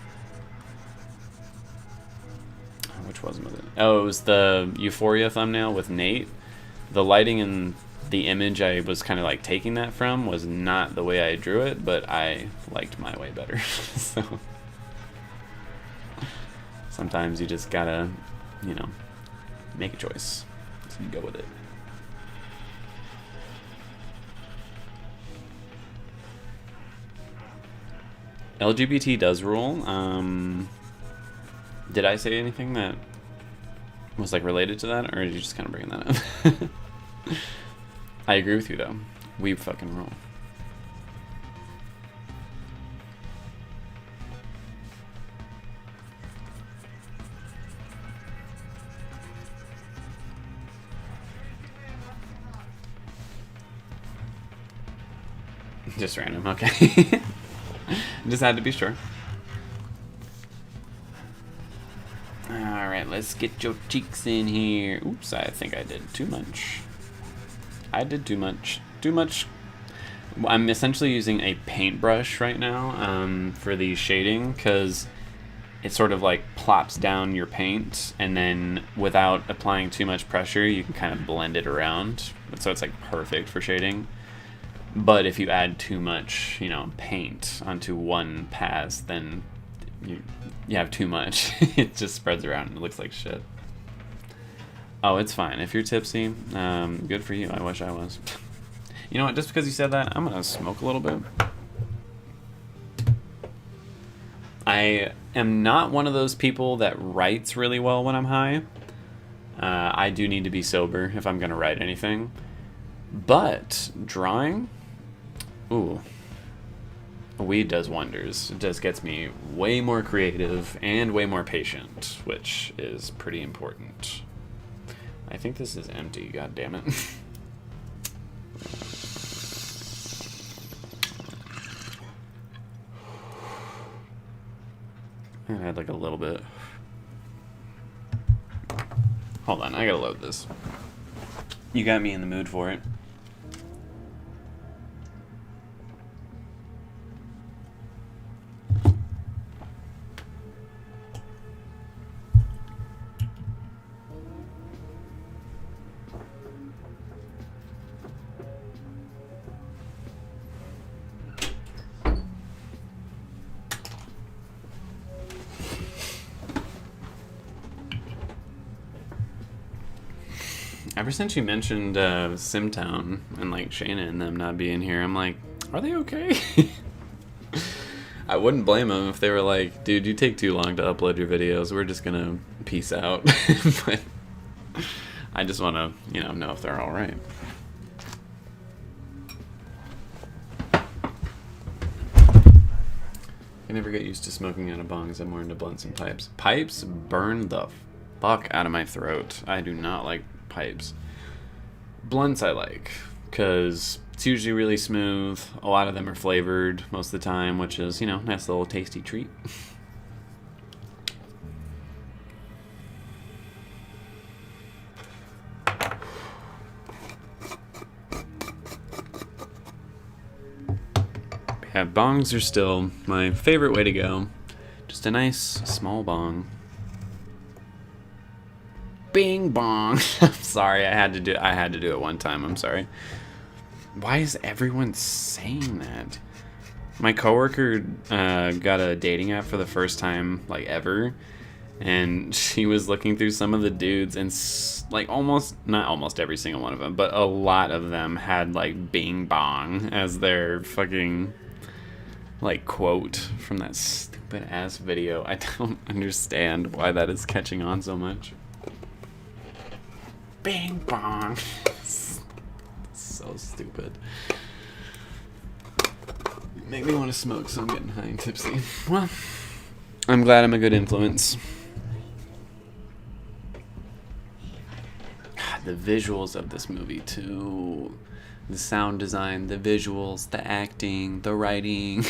which was it? Oh, it was the Euphoria thumbnail with Nate. The lighting in the image I was kind of like taking that from was not the way I drew it, but I liked my way better. So sometimes you just gotta, you know, make a choice. So you go with it. LGBT does rule. Did I say anything that was like related to that, or did you just kind of bring that up? I agree with you though. We fucking rule. Just random, okay. Just had to be sure. Alright, let's get your cheeks in here. Oops, I think I did too much. I did too much. Too much. I'm essentially using a paintbrush right now for the shading, because it sort of like plops down your paint, and then without applying too much pressure, you can kind of blend it around. So it's like perfect for shading. But if you add too much, you know, paint onto one pass, then you have too much. It just spreads around and it looks like shit. Oh, it's fine. If you're tipsy, good for you. I wish I was. You know what? Just because you said that, I'm going to smoke a little bit. I am not one of those people that writes really well when I'm high. I do need to be sober if I'm going to write anything. But drawing, ooh, weed does wonders. It just gets me way more creative and way more patient, which is pretty important. I think this is empty, god damn it. I've had like a little bit. Hold on, I gotta load this. You got me in the mood for it. Ever since you mentioned Simtown and like Shayna and them not being here, I'm like, are they okay? I wouldn't blame them if they were like, dude, you take too long to upload your videos. We're just gonna peace out. But I just want to, know if they're all right. I never get used to smoking out of bongs. I'm more into blunts and pipes. Pipes burn the fuck out of my throat. I do not like pipes. Blunts I like, because it's usually really smooth. A lot of them are flavored most of the time, which is, nice little tasty treat. Yeah, bongs are still my favorite way to go. Just a nice small bong. Bing bong. I'm sorry, I had to do it one time. I'm sorry. Why is everyone saying that? My coworker got a dating app for the first time like ever, and she was looking through some of the dudes, and like not almost every single one of them, but a lot of them had like bing bong as their fucking like quote from that stupid ass video. I don't understand why that is catching on so much. Bing bong. So stupid. Make me want to smoke, so I'm getting high and tipsy. Well, I'm glad I'm a good influence. The visuals of this movie too. The sound design, the visuals, the acting, the writing.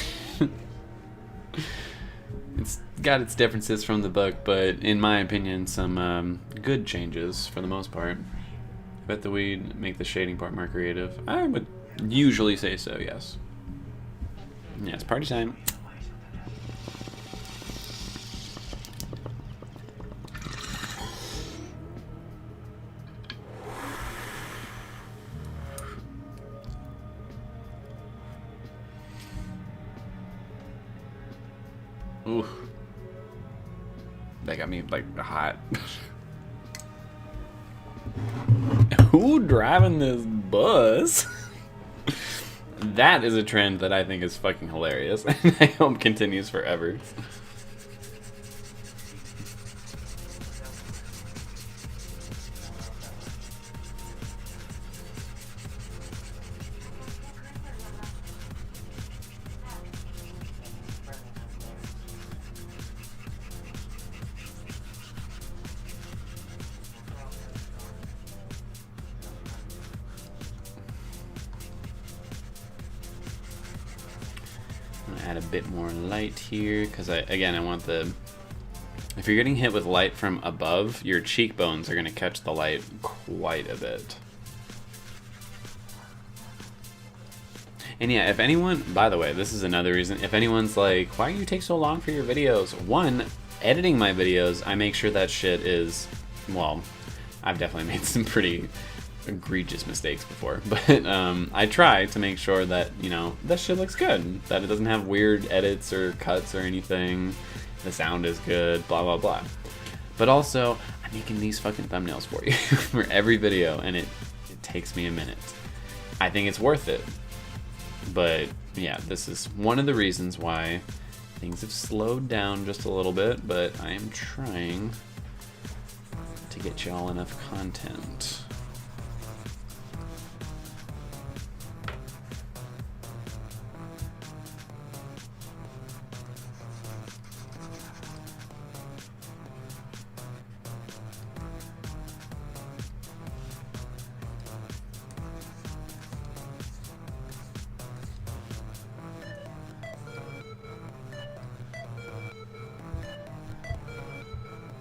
It's got its differences from the book, but in my opinion, some good changes for the most part. I bet the weed make the shading part more creative. I would usually say so, yes. Yeah, it's party time. Ooh. That got me like hot. Who driving this bus? That is a trend that I think is fucking hilarious, and I hope continues forever. Add a bit more light here because I want the, if you're getting hit with light from above, your cheekbones are going to catch the light quite a bit. And yeah, if anyone, by the way, this is another reason, if anyone's like, why do you take so long for your videos? One, editing my videos, I make sure that shit is, well, I've definitely made some pretty egregious mistakes before, but I try to make sure that, that shit looks good, that it doesn't have weird edits or cuts or anything, the sound is good, blah blah blah. But also, I'm making these fucking thumbnails for you for every video, and it takes me a minute. I think it's worth it, but yeah, this is one of the reasons why things have slowed down just a little bit, but I am trying to get y'all enough content.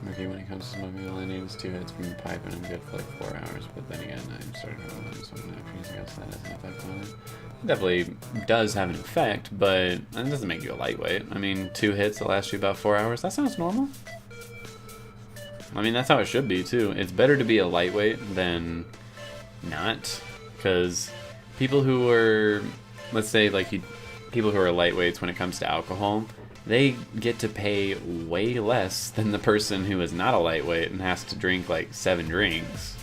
Okay, when it comes to smoking, all I need is 2 hits from the pipe and I'm good for like 4 hours. But then again, I'm starting to realize when after using outside has an effect on it. It definitely does have an effect, but it doesn't make you a lightweight. I mean, 2 hits that last you about 4 hours. That sounds normal. I mean, that's how it should be too. It's better to be a lightweight than not, because people who are, let's say, like people who are lightweights when it comes to alcohol, they get to pay way less than the person who is not a lightweight and has to drink like 7 drinks,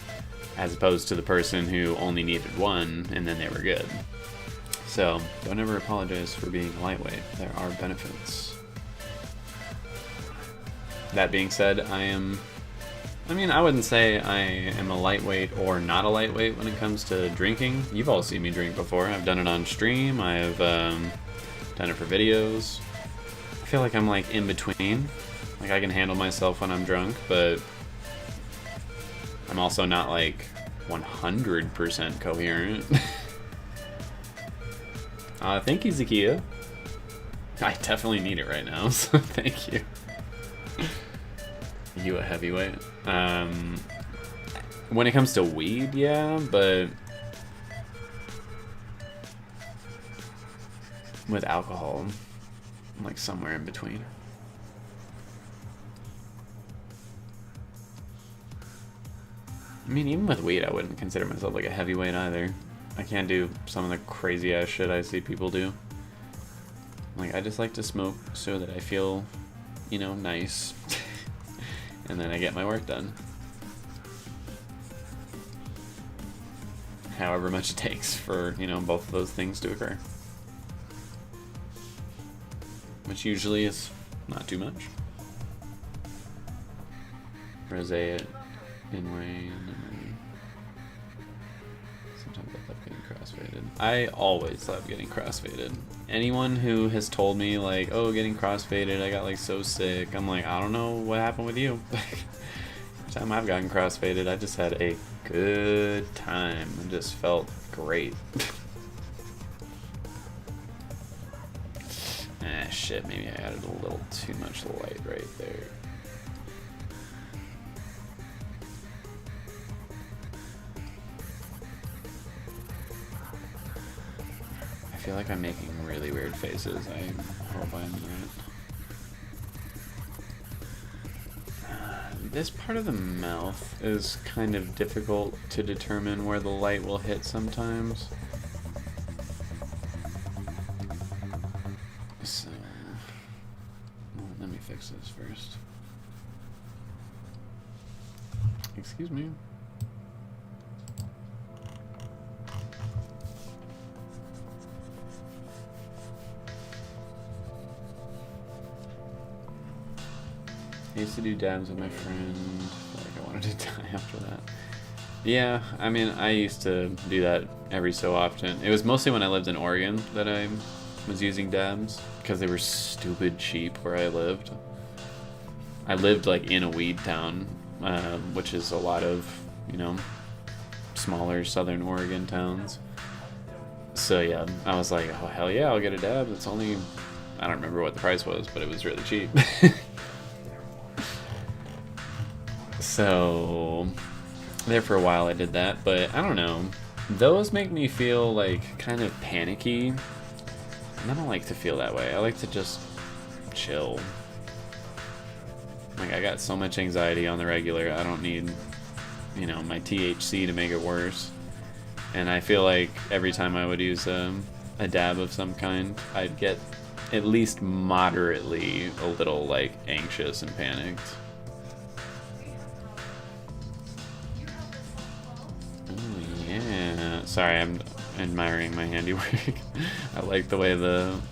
as opposed to the person who only needed 1 and then they were good. So don't ever apologize for being a lightweight. There are benefits. That being said, I wouldn't say I am a lightweight or not a lightweight when it comes to drinking. You've all seen me drink before. I've done it on stream. I've done it for videos. I feel like I'm like in between. Like I can handle myself when I'm drunk, but I'm also not like 100% coherent. Thank you, Zakia. I definitely need it right now, so thank you. You a heavyweight? When it comes to weed, yeah, but with alcohol, I'm like somewhere in between. I mean, even with weed, I wouldn't consider myself like a heavyweight either. I can't do some of the crazy ass shit I see people do. Like, I just like to smoke so that I feel, you know, nice. And then I get my work done. However much it takes for, you know, both of those things to occur. Which usually is not too much. Rosé in rain. Sometimes I love getting crossfaded. I always love getting crossfaded. Anyone who has told me like, oh, getting crossfaded, I got like so sick. I'm like, I don't know what happened with you. Every time I've gotten crossfaded, I just had a good time. It just felt great. Ah, shit, maybe I added a little too much light right there. I feel like I'm making really weird faces. I hope I'm not. This part of the mouth is kind of difficult to determine where the light will hit sometimes. So, let me fix this first. Excuse me. I used to do dabs with my friend. I feel like I wanted to die after that. Yeah, I mean, I used to do that every so often. It was mostly when I lived in Oregon that I was using dabs, because they were stupid cheap where I lived. I lived like in a weed town, which is a lot of, you know, smaller southern Oregon towns. So yeah, I was like, oh hell yeah, I'll get a dab. It's only, I don't remember what the price was, but it was really cheap. So there for a while I did that, but I don't know. Those make me feel like kind of panicky, and I don't like to feel that way. I like to just chill. Like, I got so much anxiety on the regular, I don't need, you know, my THC to make it worse. And I feel like every time I would use a dab of some kind, I'd get at least moderately a little like anxious and panicked. Sorry, I'm admiring my handiwork. I like the way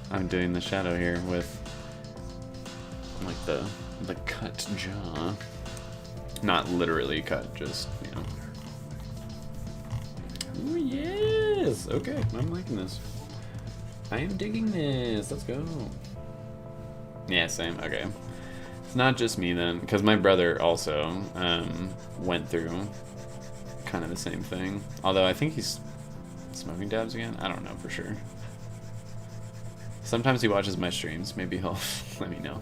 I'm doing the shadow here with like the cut jaw. Not literally cut, just, you know. Ooh, yes! Okay, I'm liking this. I am digging this. Let's go. Yeah, same. Okay. It's not just me then, because my brother also went through kind of the same thing. Although I think he's smoking dabs again. I don't know for sure. Sometimes he watches my streams. Maybe he'll let me know.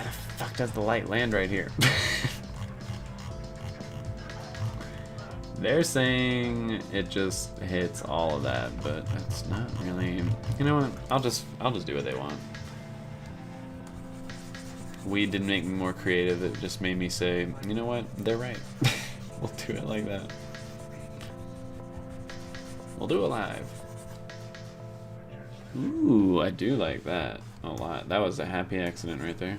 the fuck does the light land right here? They're saying it just hits all of that, but that's not really. You know what? I'll just do what they want. Weed didn't make me more creative. It just made me say, you know what? They're right. We'll do it like that. We'll do it live. Ooh, I do like that a lot. That was a happy accident right there.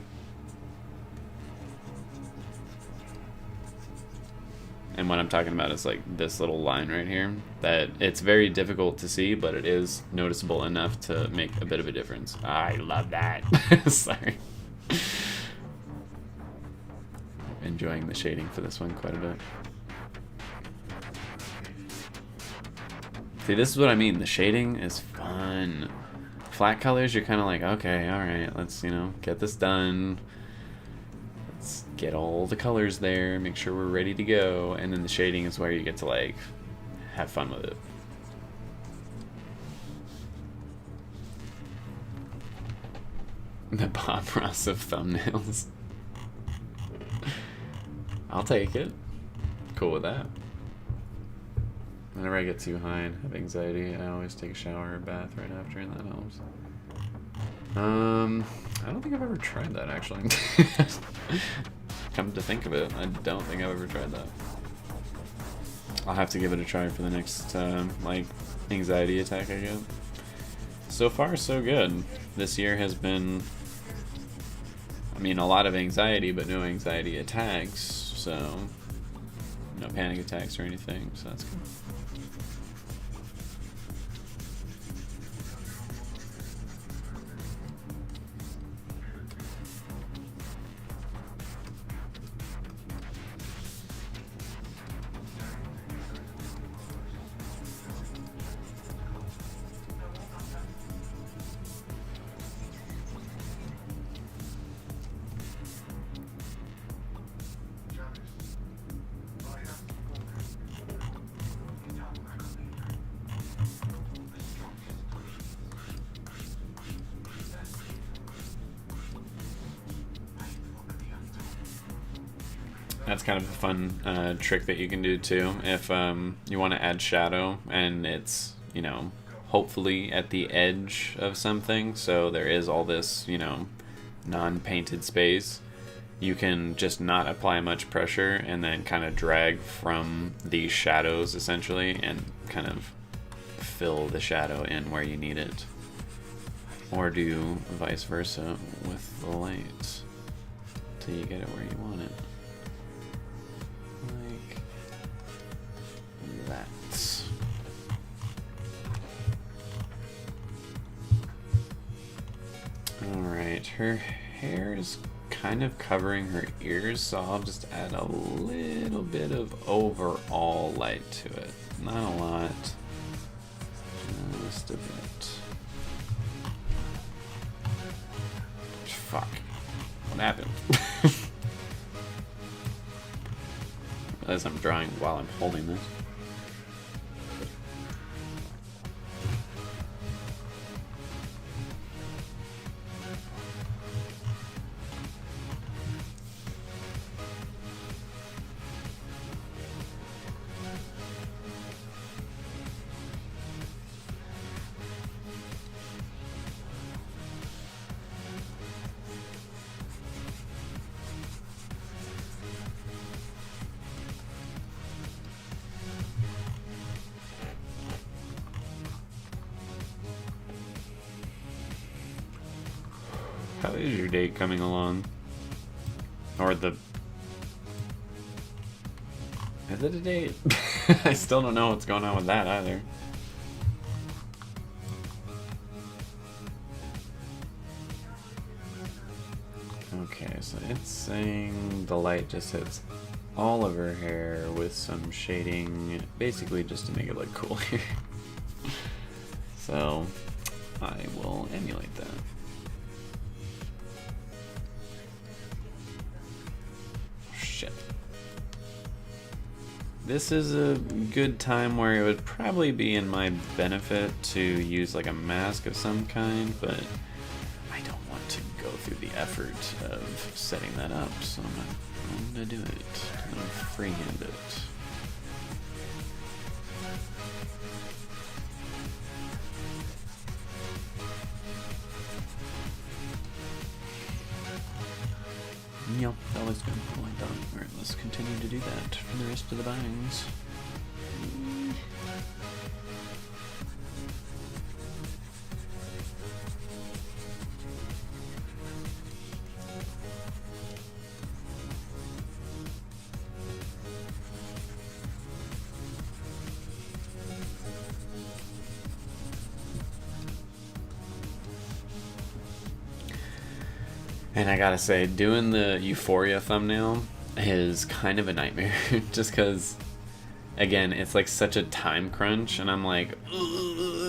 And what I'm talking about is like this little line right here that it's very difficult to see, but it is noticeable enough to make a bit of a difference. I love that. Sorry. Enjoying the shading for this one quite a bit. See, this is what I mean. The shading is fun. Flat colors, you're kind of like, okay, all right, let's, you know, get this done. Let's get all the colors there, make sure we're ready to go. And then the shading is where you get to, like, have fun with it. The Bob Ross of thumbnails. I'll take it. Cool with that. Whenever I get too high and have anxiety, I always take a shower or bath right after, and that helps. I don't think I've ever tried that, actually. Come to think of it, I don't think I've ever tried that. I'll have to give it a try for the next, like, anxiety attack I get. So far, so good. This year has been, I mean, a lot of anxiety, but no anxiety attacks, so no panic attacks or anything, so that's good. That's kind of a fun trick that you can do too. If you want to add shadow and it's, you know, hopefully at the edge of something, so there is all this, you know, non-painted space, you can just not apply much pressure and then kind of drag from these shadows essentially and kind of fill the shadow in where you need it. Or do vice versa with the light till you get it where you want it. That. Alright, her hair is kind of covering her ears, so I'll just add a little bit of overall light to it. Not a lot, just a bit. Fuck. What happened? I realize I'm drawing while I'm holding this. How is your date coming along? Or the... Is it a date? I still don't know what's going on with that either. Okay, so it's saying the light just hits all of her hair with some shading, basically just to make it look cool here. So I will emulate that. Shit. This is a good time where it would probably be in my benefit to use like a mask of some kind, but I I don't want to go through the effort of setting that up, so I'm not going to do it. I'm going to freehand it. Yep, that looks good. I like that. Alright, let's continue to do that for the rest of the bangs. And I gotta say, doing the Euphoria thumbnail is kind of a nightmare. Just because, again, it's like such a time crunch. And I'm like,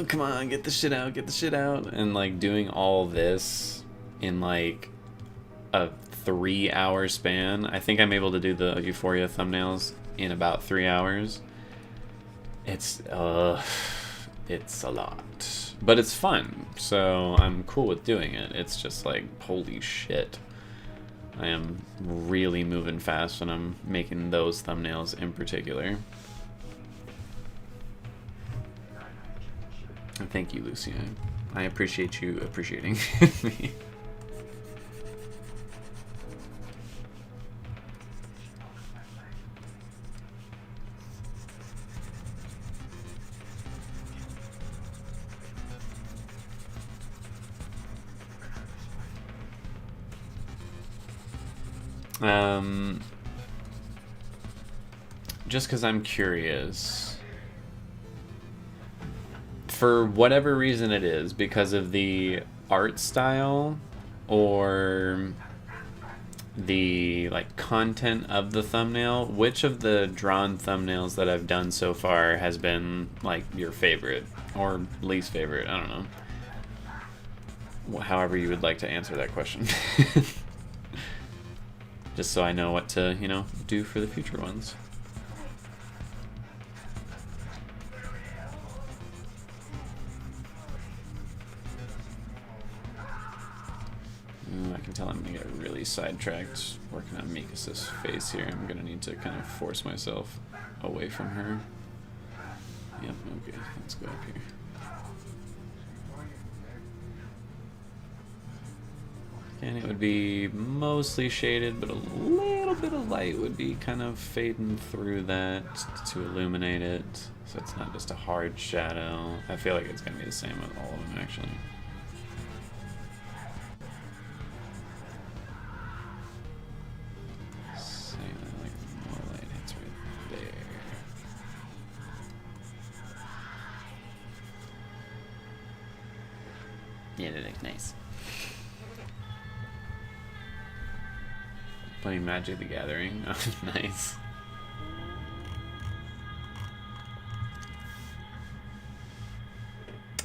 come on, get the shit out, get the shit out. And like doing all this in like a 3-hour span. I think I'm able to do the Euphoria thumbnails in about 3 hours. It's a lot. But it's fun, so I'm cool with doing it. It's just like, holy shit. I am really moving fast when I'm making those thumbnails in particular. And thank you, Lucia. I appreciate you appreciating me. Just because I'm curious. For whatever reason it is, because of the art style or the like content of the thumbnail, which of the drawn thumbnails that I've done so far has been like your favorite or least favorite? I don't know. However you would like to answer that question. Just so I know what to, you know, do for the future ones. Ooh, I can tell I'm gonna get really sidetracked working on Mikas's face here. I'm gonna need to kind of force myself away from her. Yep, okay, let's go up here. And it would be mostly shaded, but a little bit of light would be kind of fading through that to illuminate it. So it's not just a hard shadow. I feel like it's going to be the same with all of them, actually. So, like, more light hits right there. Yeah, that looks nice. Playing Magic the Gathering. Oh, nice.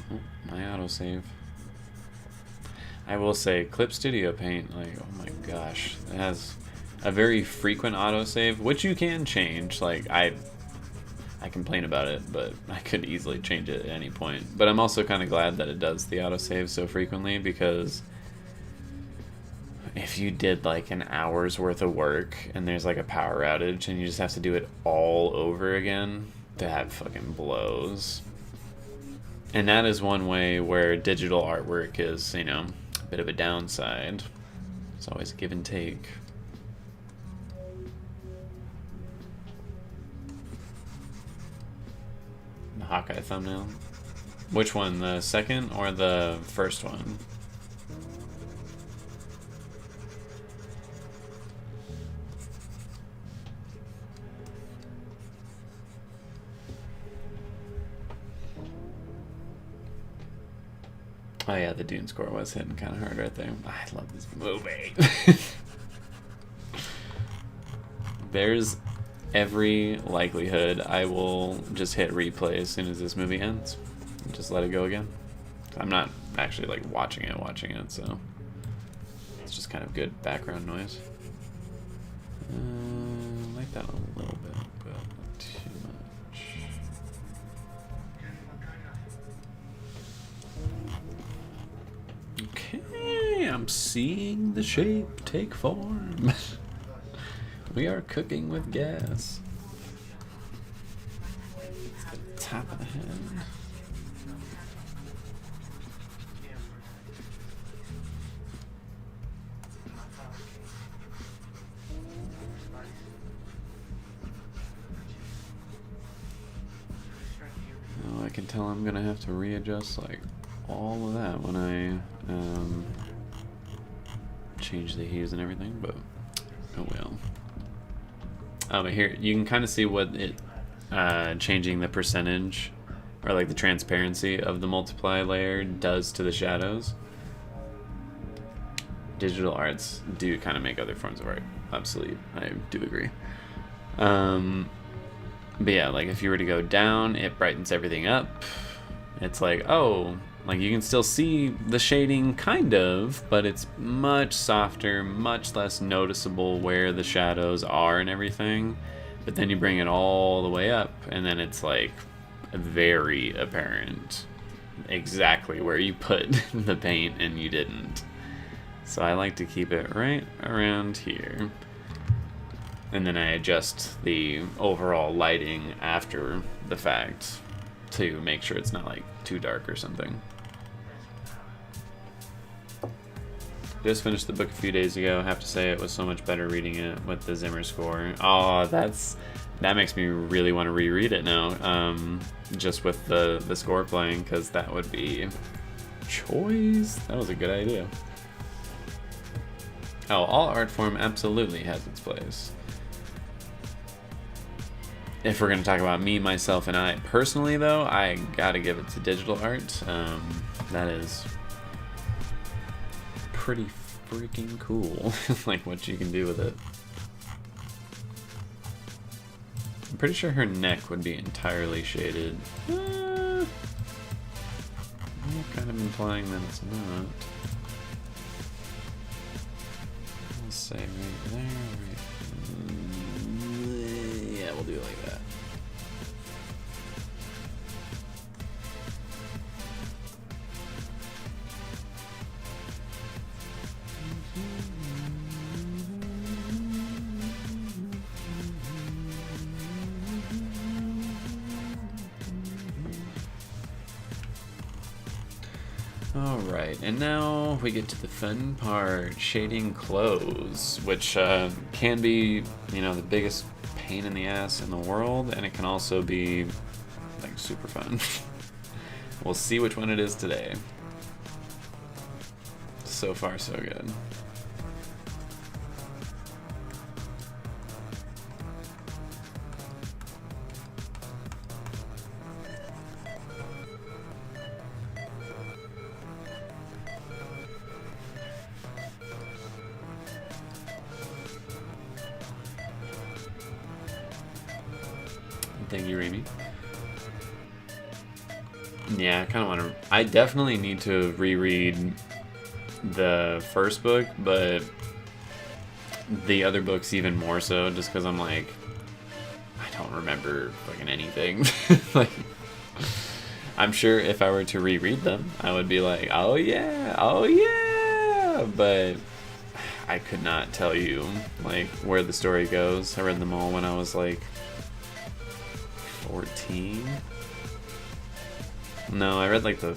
Oh, my autosave. I will say, Clip Studio Paint, like, oh my gosh, it has a very frequent autosave, which you can change. Like, I complain about it, but I could easily change it at any point. But I'm also kind of glad that it does the autosave so frequently, because if you did like an hour's worth of work and there's like a power outage and you just have to do it all over again, that fucking blows. And that is one way where digital artwork is, you know, a bit of a downside. It's always a give and take. The Hawkeye thumbnail. Which one, the second or the first one? Oh yeah, the Dune score was hitting kind of hard right there. I love this movie. There's every likelihood I will just hit replay as soon as this movie ends. Just let it go again. I'm not actually like watching it, so it's just kind of good background noise. Like that a little bit, but not too much. Okay, am seeing the shape take form. We are cooking with gas. Let's get the top of the head. Oh, I can tell I'm gonna have to readjust like all of that when I change the hues and everything, but oh well. Oh, but here you can kind of see what it changing the percentage or like the transparency of the multiply layer does to the shadows. Digital arts do kind of make other forms of art obsolete. I do agree. But yeah, like if you were to go down, it brightens everything up. It's like, oh, like you can still see the shading kind of, but it's much softer, much less noticeable where the shadows are and everything. But then you bring it all the way up and then it's like very apparent exactly where you put the paint and you didn't. So I like to keep it right around here. And then I adjust the overall lighting after the fact to make sure it's not like too dark or something. Just finished the book a few days ago. I have to say it was so much better reading it with the Zimmer score. Oh, that makes me really want to reread it now. Just with the score playing, because that would be choice. That was a good idea. Oh, all art form absolutely has its place. If we're going to talk about me, myself, and I personally, though, I gotta give it to digital art. That is pretty freaking cool, like what you can do with it. I'm pretty sure her neck would be entirely shaded. I'm kind of implying that it's not. I'll say right there, right. Yeah, we'll do it like that. Alright, and now we get to the fun part, shading clothes, which can be, you know, the biggest pain in the ass in the world, and it can also be, like, super fun. We'll see which one it is today. So far, so good. Thank you, Remy. Yeah, I kind of want to... I definitely need to reread the first book, but the other books even more so, just because I'm like, I don't remember fucking anything. Like, I'm sure if I were to reread them, I would be like, oh yeah, but I could not tell you, like, where the story goes. I read them all when I was, like, 14? No, I read like I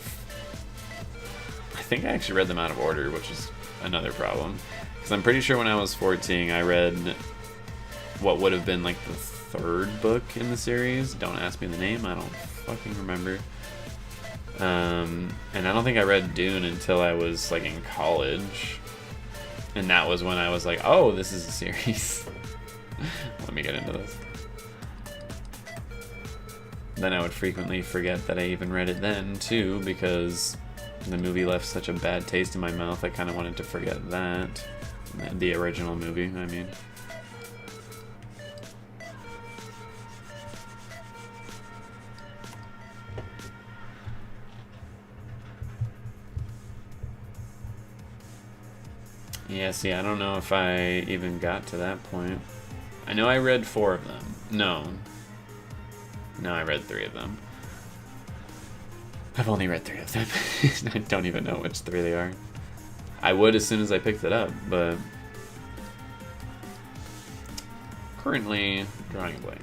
think I actually read them out of order, which is another problem. Because I'm pretty sure when I was 14, I read what would have been like the third book in the series. Don't ask me the name, I don't fucking remember. And I don't think I read Dune until I was like in college. And that was when I was like, oh, this is a series. Let me get into this. Then I would frequently forget that I even read it then, too, because the movie left such a bad taste in my mouth, I kind of wanted to forget that. The original movie, I mean. Yeah, see, I don't know if I even got to that point. I know I read 4 of them. No, I read 3 of them. I've only read 3 of them. I don't even know which 3 they are. I would as soon as I picked it up, but currently drawing a blank.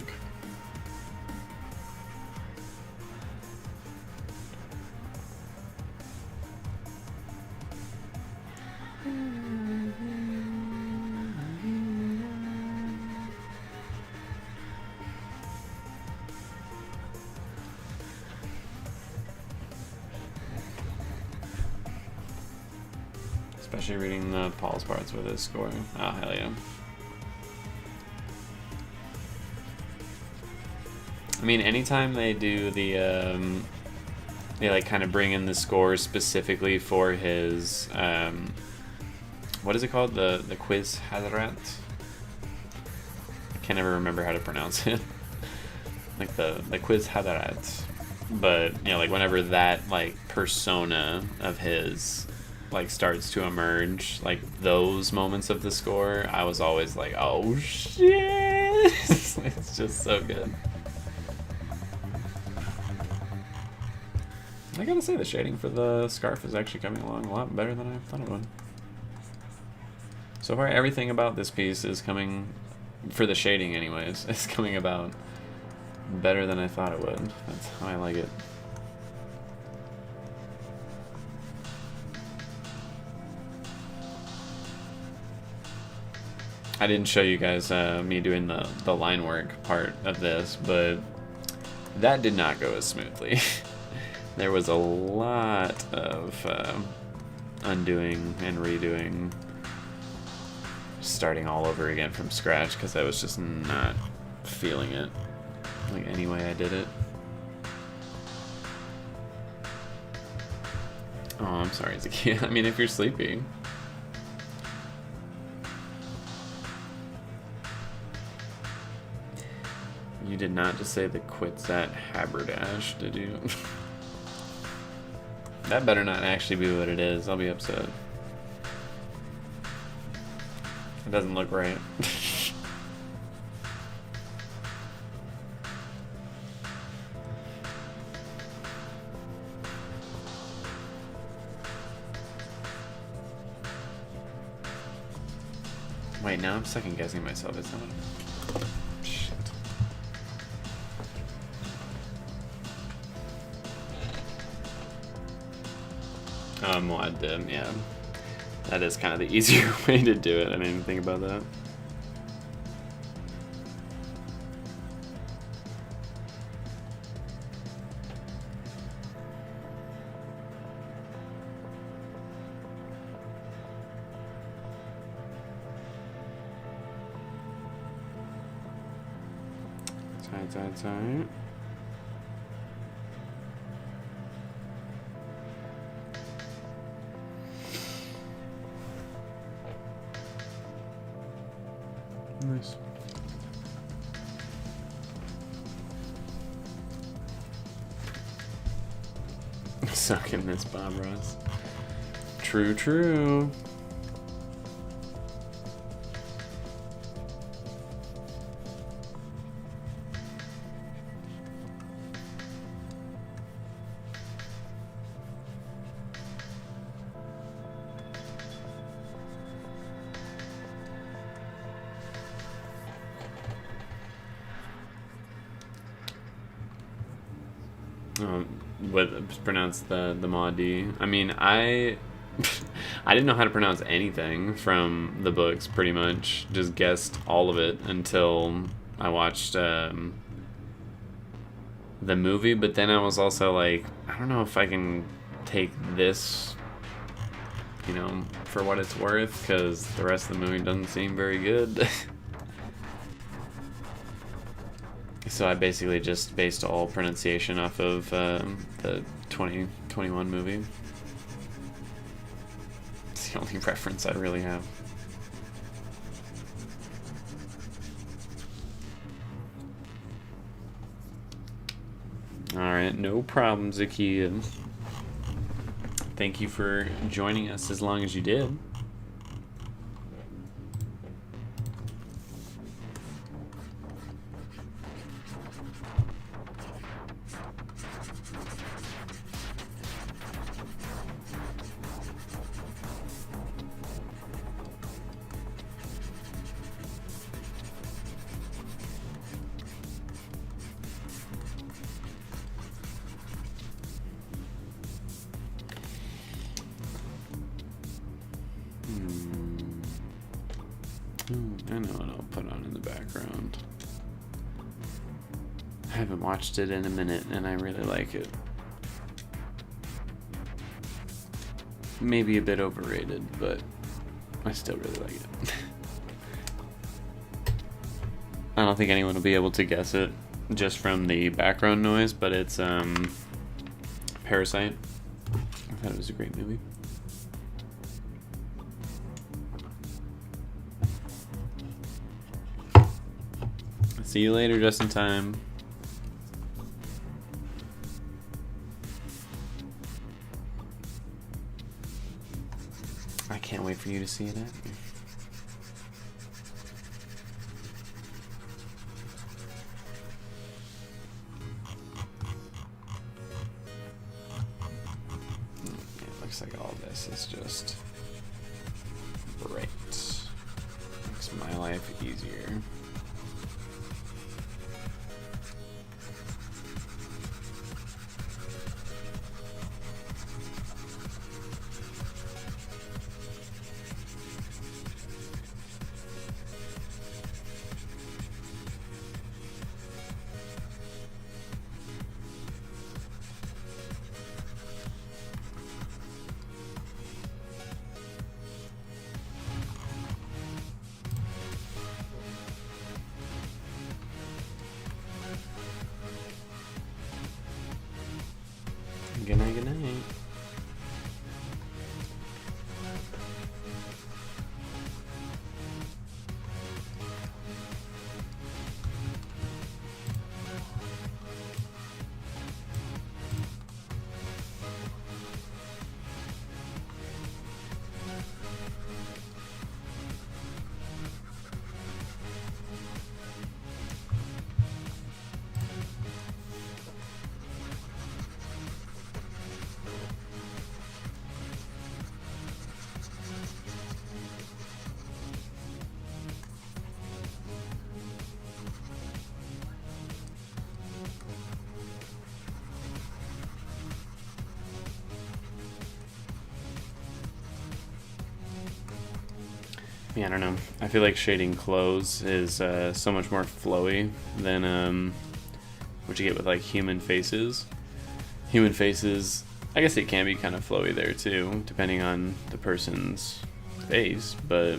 Especially reading the Paul's parts with his score. Oh, hell yeah. I mean, anytime they do the, they like kind of bring in the score specifically for his, what is it called? The quiz Hadarat? I can never remember how to pronounce it. Like the quiz Hadarat. But, you know, like whenever that like persona of his like starts to emerge, like those moments of the score, I was always like, oh shit. It's just so good. I gotta say, the shading for the scarf is actually coming along a lot better than I thought it would. So far, everything about this piece is coming, for the shading anyways, is coming about better than I thought it would. That's how I like it. I didn't show you guys me doing the line work part of this, but that did not go as smoothly. There was a lot of undoing and redoing, starting all over again from scratch, because I was just not feeling it like any way I did it. Oh, I'm sorry, Zakia. I mean, if you're sleepy. You did not just say the quits at Haberdash, did you? That better not actually be what it is. I'll be upset. It doesn't look right. Wait, now I'm second guessing myself. Is that what? Shit. Mod, yeah. That is kind of the easier way to do it. I didn't even think about that. Tight. Nice. Sucking this Bob Ross. True. What pronounce the Maudie? I mean, I didn't know how to pronounce anything from the books. Pretty much, just guessed all of it until I watched the movie. But then I was also like, I don't know if I can take this, you know, for what it's worth, because the rest of the movie doesn't seem very good. So I basically just based all pronunciation off of the 2021 movie. It's the only reference I really have. Alright, no problem, Zakia. Thank you for joining us as long as you did. I know what I'll put on in the background. I haven't watched it in a minute and I really like it. Maybe a bit overrated, but I still really like it. I don't think anyone will be able to guess it just from the background noise, but it's Parasite. I thought it was a great movie. See you later, just in time. I can't wait for you to see it. It looks like all this is just great. Makes my life easier. Good night, good night. Yeah, I don't know. I feel like shading clothes is so much more flowy than what you get with like human faces. Human faces, I guess it can be kind of flowy there too, depending on the person's face, but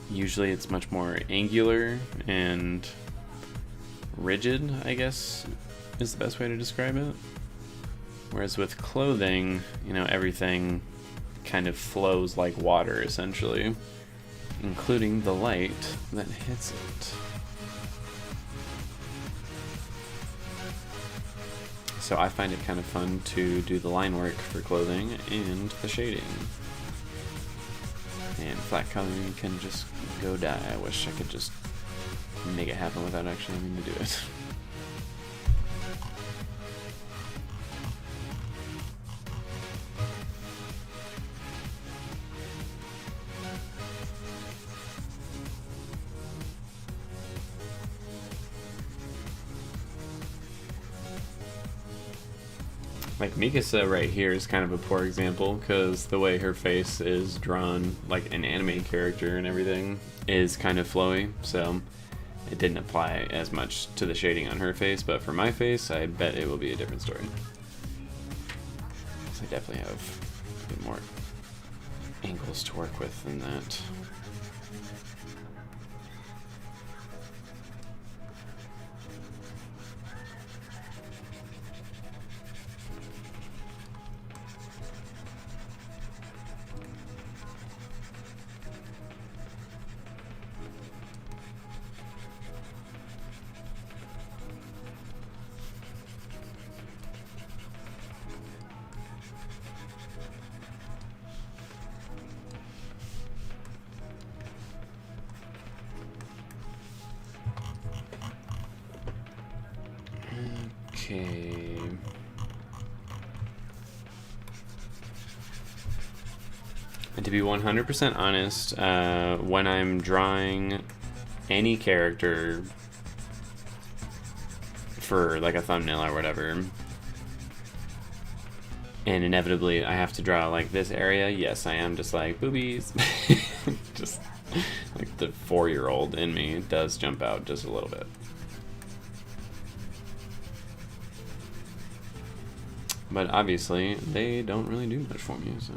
usually it's much more angular and rigid, I guess is the best way to describe it. Whereas with clothing, you know, everything kind of flows like water essentially, including the light that hits it. So I find it kind of fun to do the line work for clothing and the shading. And flat coloring can just go die. I wish I could just make it happen without actually having to do it. Like Mikasa right here is kind of a poor example because the way her face is drawn, like an anime character and everything, is kind of flowy, so it didn't apply as much to the shading on her face, but for my face, I bet it will be a different story. So I definitely have a bit more angles to work with than that. Okay. And to be 100% honest, when I'm drawing any character for like a thumbnail or whatever, and inevitably I have to draw like this area, yes, I am just like, boobies. Just like the 4-year-old in me does jump out just a little bit. But obviously, they don't really do much for me, so.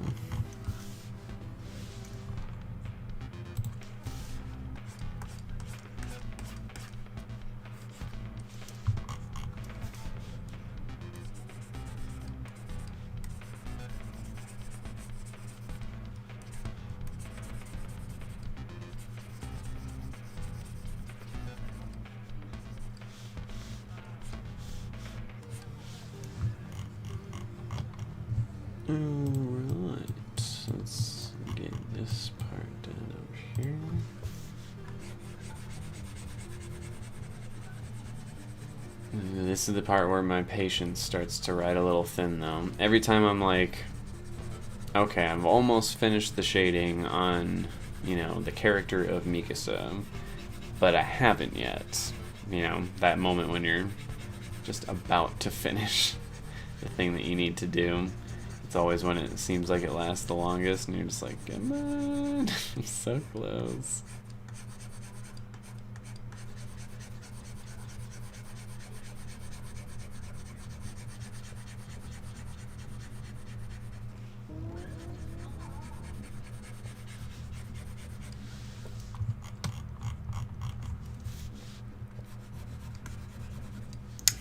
Alright, let's get this part done over here. This is the part where my patience starts to ride a little thin, though. Every time I'm like, okay, I've almost finished the shading on, you know, the character of Mikasa, but I haven't yet. You know, that moment when you're just about to finish the thing that you need to do. It's always when it seems like it lasts the longest, and you're just like, come on, I'm so close.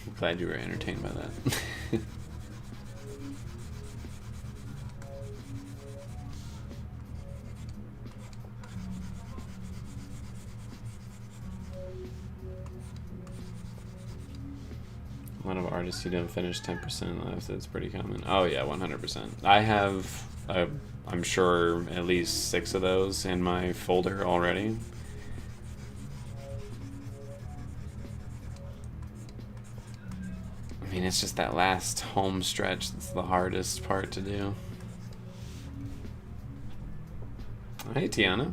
I'm glad you were entertained by that. A lot of artists who don't finish 10% lives, it's pretty common. Oh yeah, 100%. I have, I'm sure, at least 6 of those in my folder already. I mean, it's just that last home stretch that's the hardest part to do. Hey, Tiana.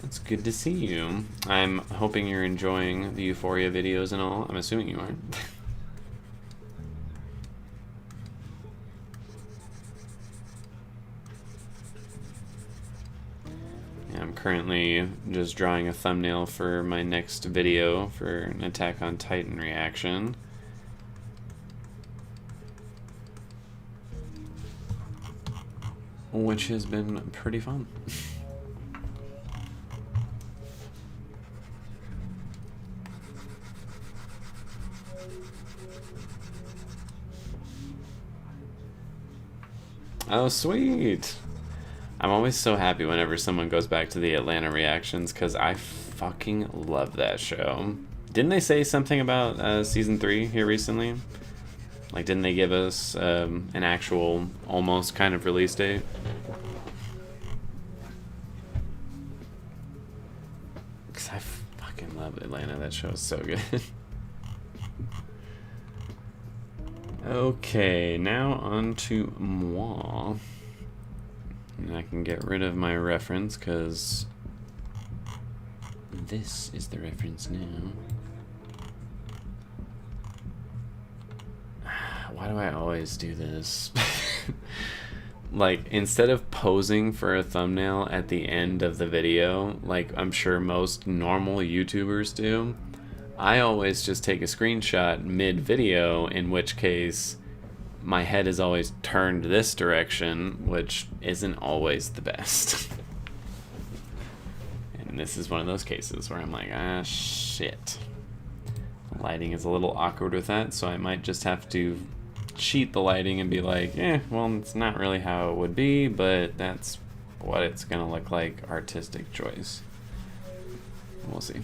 It's good to see you. I'm hoping you're enjoying the Euphoria videos and all. I'm assuming you are. Yeah, I'm currently just drawing a thumbnail for my next video for an Attack on Titan reaction. Which has been pretty fun. Oh, sweet. I'm always so happy whenever someone goes back to the Atlanta reactions, because I fucking love that show. Didn't they say something about season 3 here recently? Like, didn't they give us an actual, almost kind of release date? Because I fucking love Atlanta. That show is so good. Okay, now on to moi. And I can get rid of my reference, because this is the reference now. Why do I always do this? Like, instead of posing for a thumbnail at the end of the video, like I'm sure most normal YouTubers do, I always just take a screenshot mid-video, in which case my head is always turned this direction, which isn't always the best. And this is one of those cases where I'm like, ah, shit. The lighting is a little awkward with that, so I might just have to cheat the lighting and be like, well, it's not really how it would be, but that's what it's gonna look like. Artistic choice. We'll see.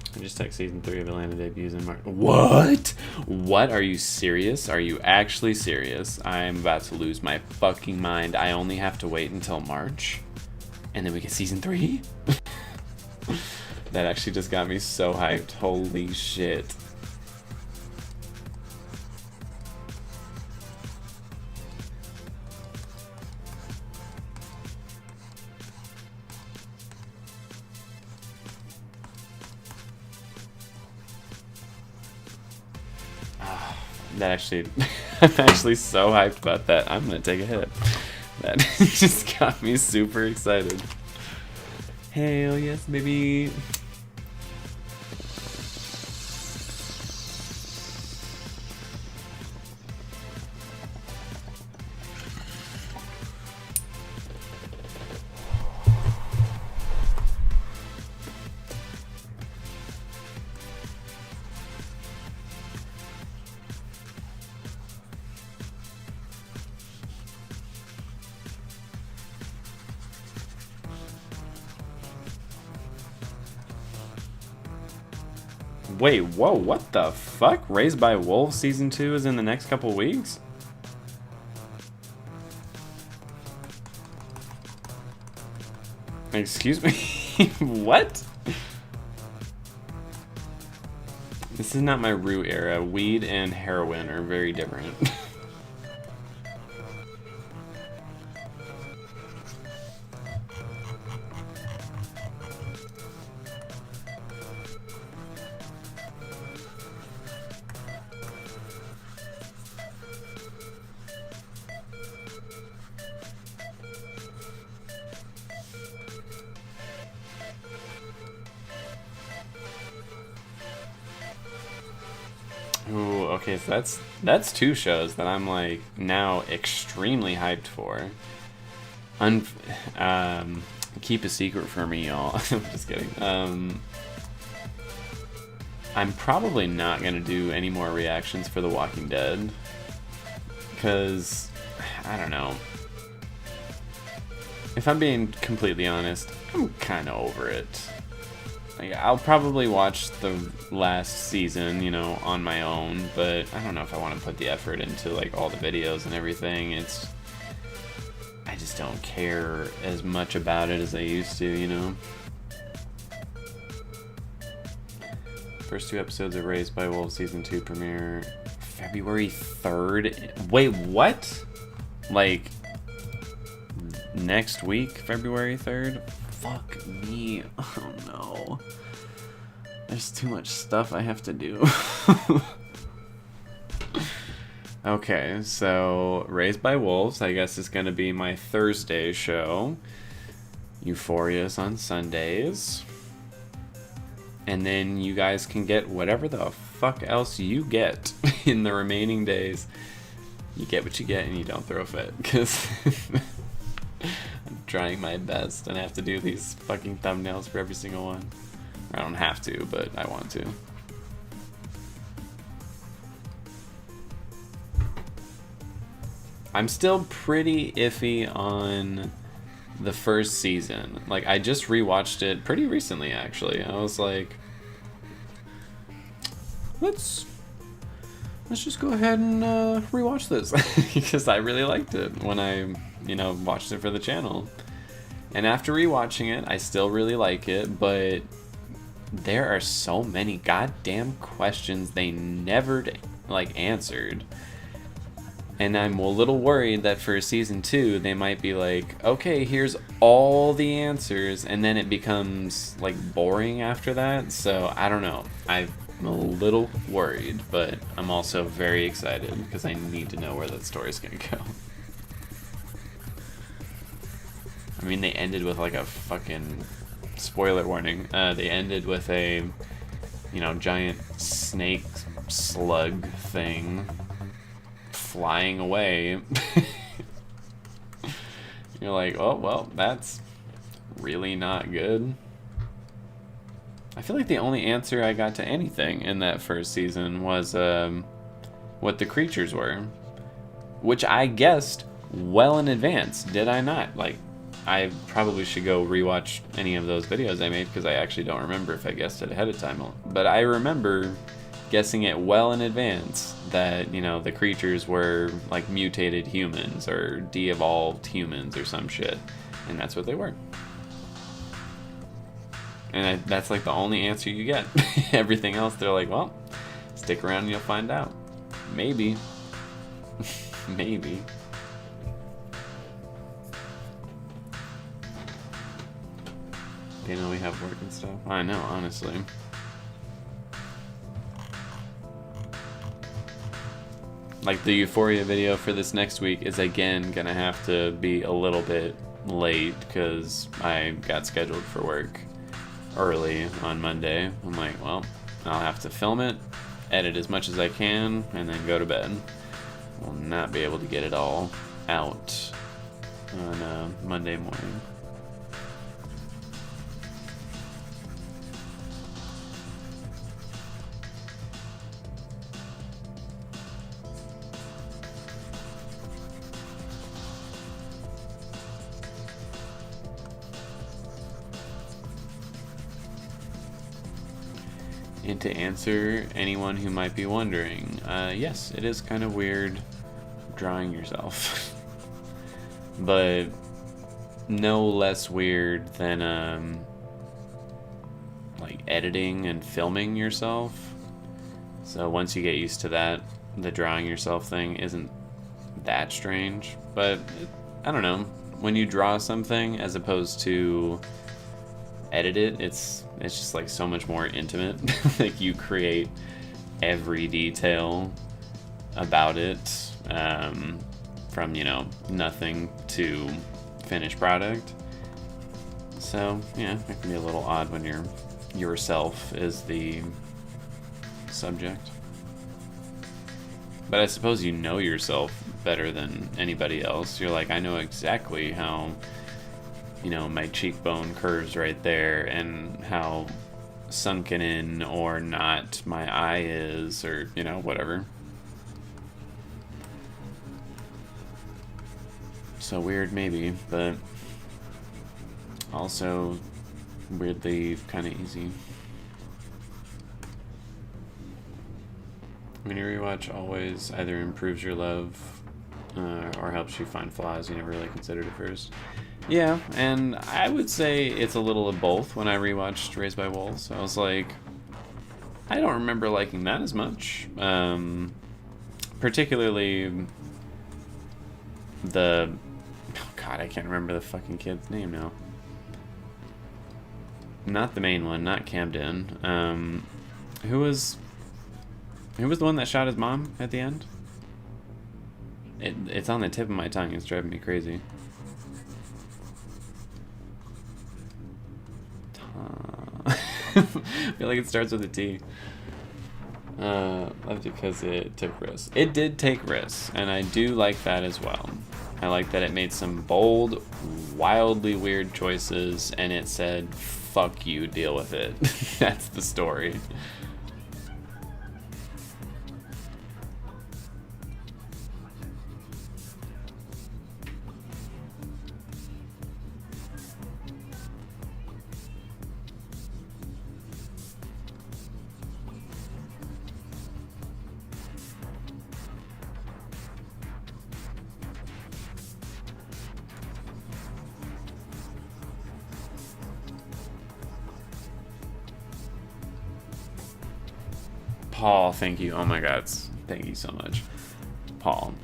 I just text season 3 of Atlanta debuts in March. What? What? Are you serious? Are you actually serious? I'm about to lose my fucking mind. I only have to wait until March? And then we get season 3? That actually just got me so hyped. Holy shit. That actually, I'm actually so hyped about that. I'm gonna take a hit. That just got me super excited. Hell yes, baby. Wait, whoa, what the fuck? Raised by Wolves Season 2 is in the next couple weeks? Excuse me? What? This is not my root era. Weed and heroin are very different. Ooh, okay, so that's two shows that I'm like now extremely hyped for. Keep a secret for me, y'all. I'm just kidding. I'm probably not gonna do any more reactions for The Walking Dead because I don't know. If I'm being completely honest, I'm kind of over it. Like, I'll probably watch the last season, you know, on my own, but I don't know if I want to put the effort into like all the videos and everything. I just don't care as much about it as I used to, you know. First 2 episodes of Raised by Wolves Season 2 premiere February 3rd. Wait, what? Like next week, February 3rd? Fuck me. Oh no. There's too much stuff I have to do. Okay, so Raised by Wolves, I guess, is going to be my Thursday show. Euphoria's on Sundays. And then you guys can get whatever the fuck else you get in the remaining days. You get what you get and you don't throw a fit. Because I'm trying my best and I have to do these fucking thumbnails for every single one. I don't have to, but I want to. I'm still pretty iffy on the first season. Like, I just rewatched it pretty recently, actually. I was like, let's just go ahead and rewatch this because I really liked it when I, you know, watched it for the channel. And after rewatching it, I still really like it, but there are so many goddamn questions they never like answered. And I'm a little worried that for season 2, they might be like, okay, here's all the answers, and then it becomes like boring after that. So I don't know. I'm a little worried, but I'm also very excited because I need to know where that story's gonna go. I mean, they ended with like a fucking spoiler warning. They ended with a, you know, giant snake slug thing flying away. You're like, oh well, that's really not good. I feel like the only answer I got to anything in that first season was what the creatures were, which I guessed well in advance, did I not? Like, I probably should go rewatch any of those videos I made because I actually don't remember if I guessed it ahead of time. But I remember guessing it well in advance that, you know, the creatures were like mutated humans or de-evolved humans or some shit, and that's what they were. And that's like the only answer you get. Everything else, they're like, well, stick around and you'll find out. Maybe. Maybe. They know we have work and stuff. I know, honestly. Like the Euphoria video for this next week is again gonna have to be a little bit late because I got scheduled for work early on Monday. I'm like, well, I'll have to film it, edit as much as I can, and then go to bed. Will not be able to get it all out on Monday morning. And to answer anyone who might be wondering, yes, it is kind of weird drawing yourself. But no less weird than like editing and filming yourself. So once you get used to that, the drawing yourself thing isn't that strange. But I don't know, when you draw something as opposed to edit it, it's just like so much more intimate. Like you create every detail about it, from nothing to finished product. So yeah, it can be a little odd when yourself is the subject. But I suppose you know yourself better than anybody else. You're like, I know exactly how my cheekbone curves right there, and how sunken in or not my eye is, or whatever. So weird maybe, but also weirdly kind of easy. When you rewatch, always either improves your love or helps you find flaws you never really considered at first. Yeah, and I would say it's a little of both. When I rewatched Raised by Wolves, I was like, I don't remember liking that as much. Particularly the... Oh God, I can't remember the fucking kid's name now. Not the main one, not Camden. Who was the one that shot his mom at the end? It's on the tip of my tongue. It's driving me crazy. I feel like it starts with a T. Loved it because it took risks. It did take risks, and I do like that as well. I like that it made some bold, wildly weird choices, and it said, fuck you, deal with it. That's the story. Paul, thank you. Oh my God, thank you so much, Paul.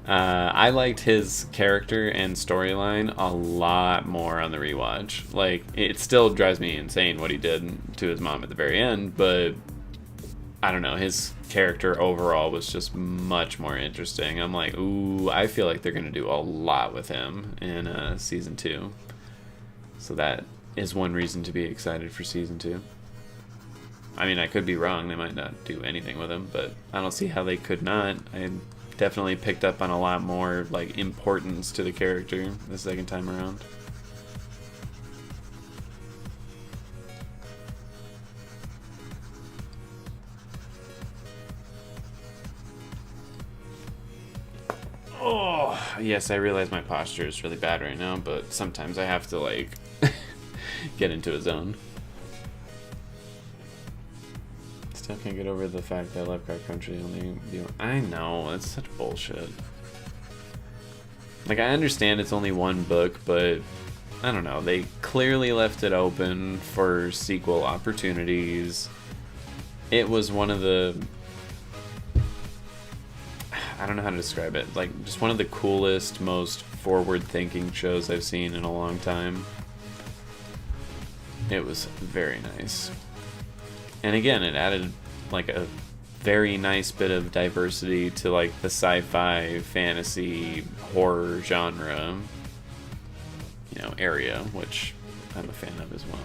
I liked his character and storyline a lot more on the rewatch. Like, it still drives me insane what he did to his mom at the very end, but I don't know, his character overall was just much more interesting. I'm like, ooh, I feel like they're gonna do a lot with him in season 2. So that is one reason to be excited for season 2. I mean, I could be wrong. They might not do anything with him, but I don't see how they could not. I definitely picked up on a lot more like importance to the character the second time around. Oh, yes, I realize my posture is really bad right now, but sometimes I have to like get into a zone. Still can't get over the fact that Lovecraft Country only... I know, it's such bullshit. Like, I understand it's only one book, but I don't know, they clearly left it open for sequel opportunities. It was one of the, I don't know how to describe it, like just one of the coolest, most forward-thinking shows I've seen in a long time. It was very nice. And again, it added like a very nice bit of diversity to like the sci-fi, fantasy, horror genre, area, which I'm a fan of as well.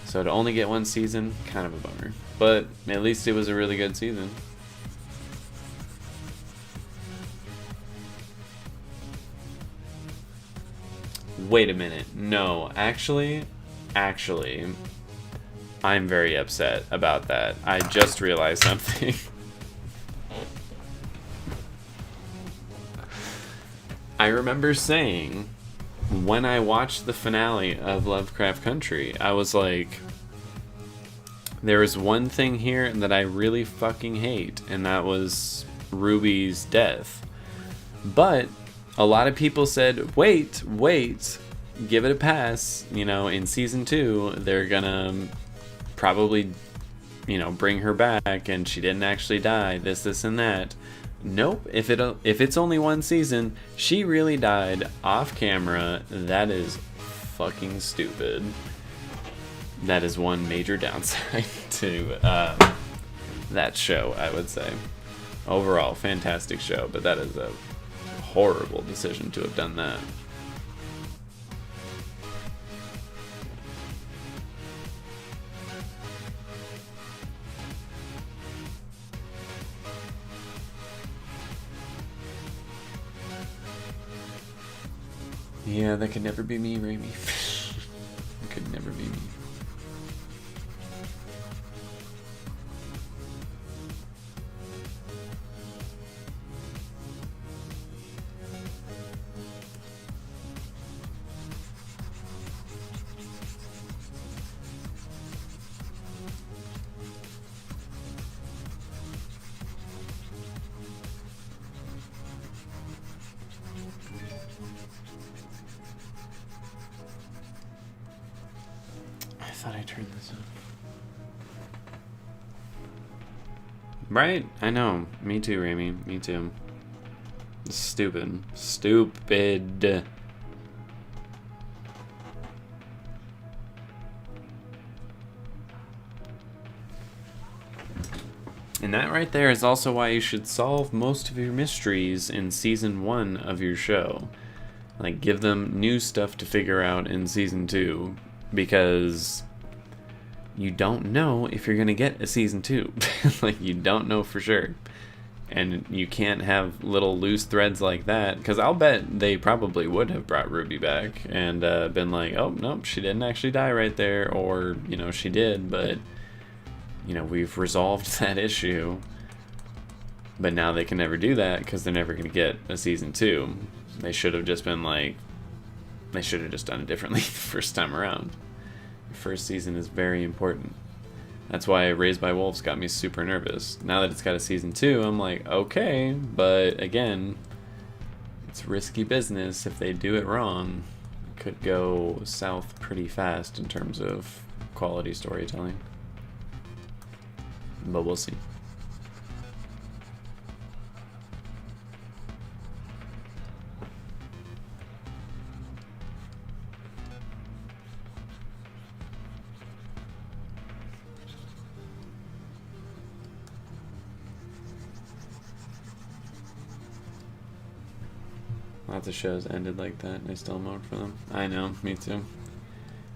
So to only get one season, kind of a bummer. But at least it was a really good season. Wait a minute. No, actually, I'm very upset about that. I just realized something. I remember saying, when I watched the finale of Lovecraft Country, I was like, there is one thing here that I really fucking hate, and that was Ruby's death. But a lot of people said, wait, give it a pass. In season 2, they're gonna probably, bring her back, and she didn't actually die, this, and that. Nope, if it's only one season, she really died off camera. That is fucking stupid. That is one major downside to that show, I would say. Overall, fantastic show, but that is a horrible decision to have done that. Yeah, that could never be me, Raimi. It could never be me. I thought I turned this on. Right? I know. Me too, Raimi. Me too. Stupid. Stupid. And that right there is also why you should solve most of your mysteries in season 1 of your show. Like, give them new stuff to figure out in season 2, because you don't know if you're going to get a season 2. Like, you don't know for sure. And you can't have little loose threads like that, because I'll bet they probably would have brought Ruby back and been like, oh, nope, she didn't actually die right there, or, she did, but, we've resolved that issue. But now they can never do that, because they're never going to get a season 2. They should have just been like, they should have just done it differently the first time around. The first season is very important. That's why Raised by Wolves got me super nervous. Now that it's got a season 2, I'm like, okay, but again, it's risky business. If they do it wrong, it could go south pretty fast in terms of quality storytelling. But we'll see. Lots of shows ended like that, and I still mourn for them. I know, me too.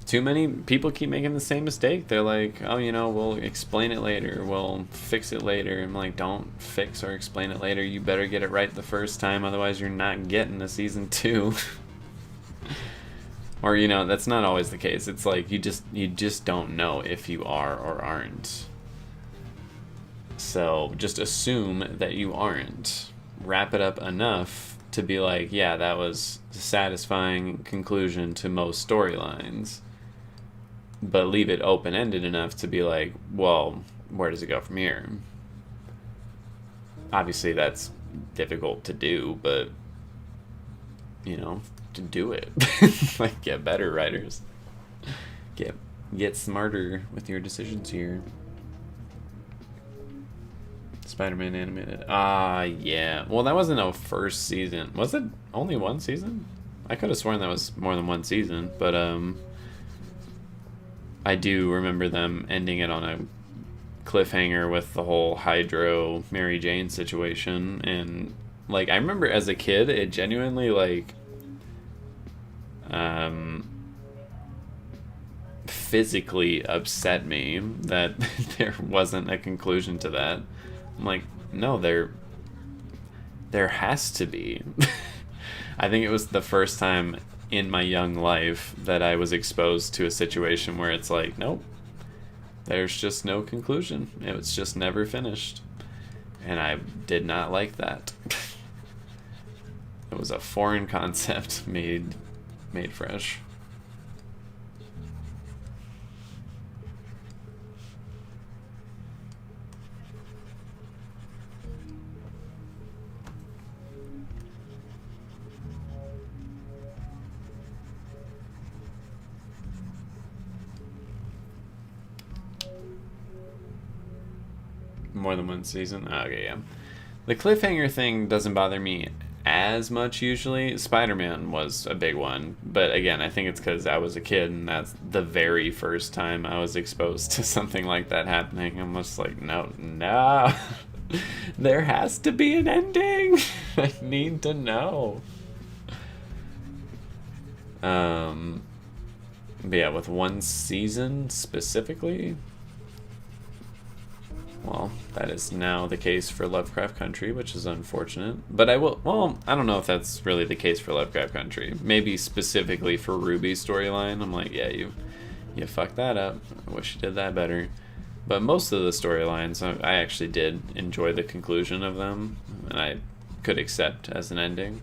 Too many people keep making the same mistake. They're like, oh, we'll explain it later. We'll fix it later. I'm like, don't fix or explain it later. You better get it right the first time, otherwise you're not getting a season 2. Or, that's not always the case. It's like, you just don't know if you are or aren't. So just assume that you aren't. Wrap it up enough to be like, yeah, that was a satisfying conclusion to most storylines. But leave it open-ended enough to be like, well, where does it go from here? Obviously, that's difficult to do, but, to do it. Like, get better, writers. Get smarter with your decisions here. Spider-Man animated. Yeah. Well, that wasn't a first season. Was it only one season? I could have sworn that was more than one season, but I do remember them ending it on a cliffhanger with the whole Hydro Mary Jane situation, and like I remember as a kid, it genuinely like physically upset me that there wasn't a conclusion to that. I'm like, no, there has to be. I think it was the first time in my young life that I was exposed to a situation where it's like, nope, there's just no conclusion. It was just never finished. And I did not like that. It was a foreign concept made fresh. More than one season? Okay, yeah. The cliffhanger thing doesn't bother me as much usually. Spider-Man was a big one, but again, I think it's because I was a kid and that's the very first time I was exposed to something like that happening. I'm just like, no. There has to be an ending. I need to know. But yeah, with one season specifically, well, that is now the case for Lovecraft Country, which is unfortunate. But I don't know if that's really the case for Lovecraft Country. Maybe specifically for Ruby's storyline. I'm like, yeah, you fucked that up. I wish you did that better. But most of the storylines, I actually did enjoy the conclusion of them, and I could accept as an ending.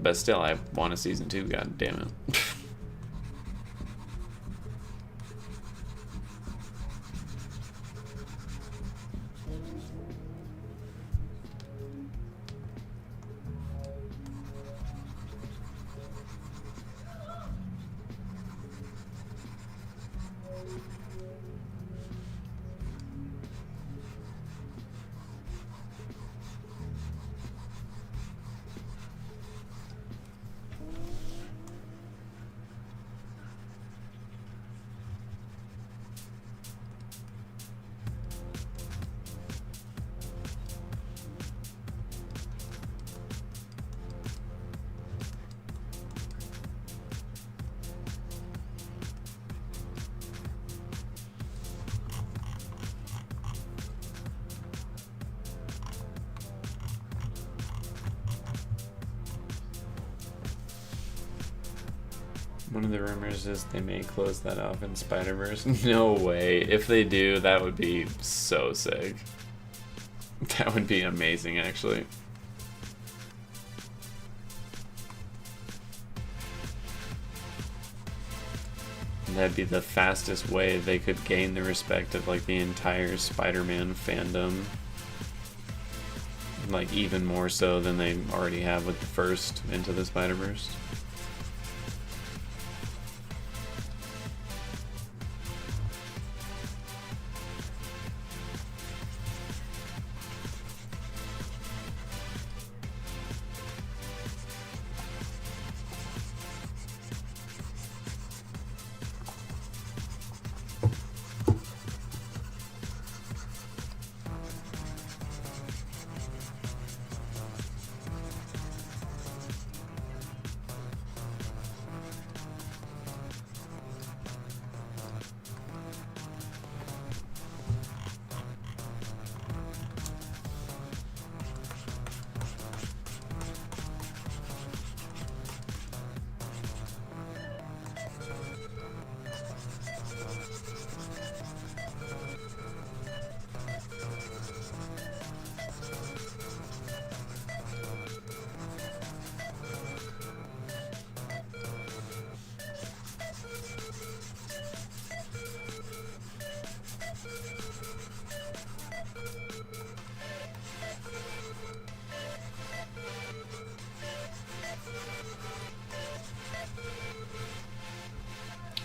But still, I want a season 2, god damn it. One of the rumors is they may close that off in Spider-Verse. No way. If they do, that would be so sick. That would be amazing, actually. That'd be the fastest way they could gain the respect of like the entire Spider-Man fandom. Like even more so than they already have with the first Into the Spider-Verse.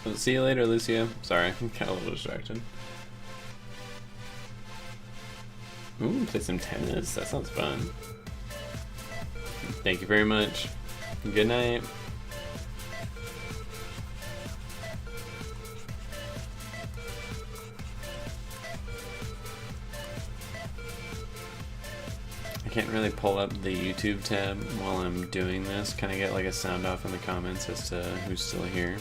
Well, see you later, Lucia. Sorry, got a little distracted. Ooh, play some tennis. That sounds fun. Thank you very much. Good night. I can't really pull up the YouTube tab while I'm doing this. Can I get like a sound off in the comments as to who's still here?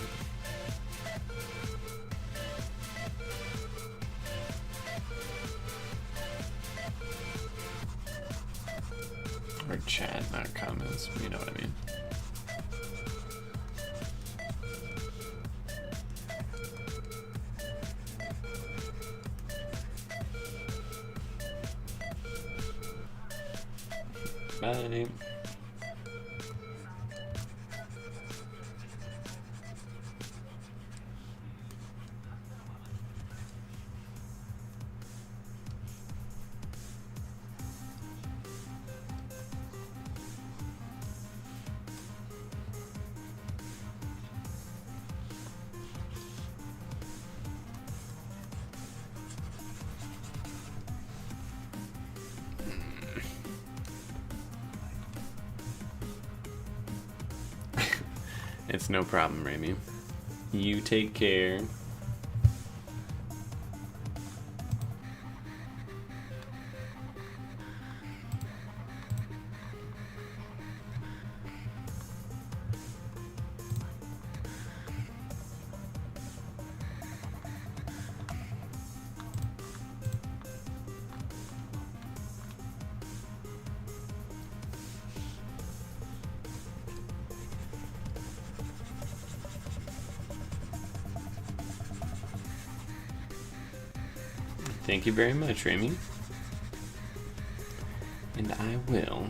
Or chat, not comments, you know what I mean. Bye. It's no problem, Remy. You take care. Thank you very much, Remy. And I will.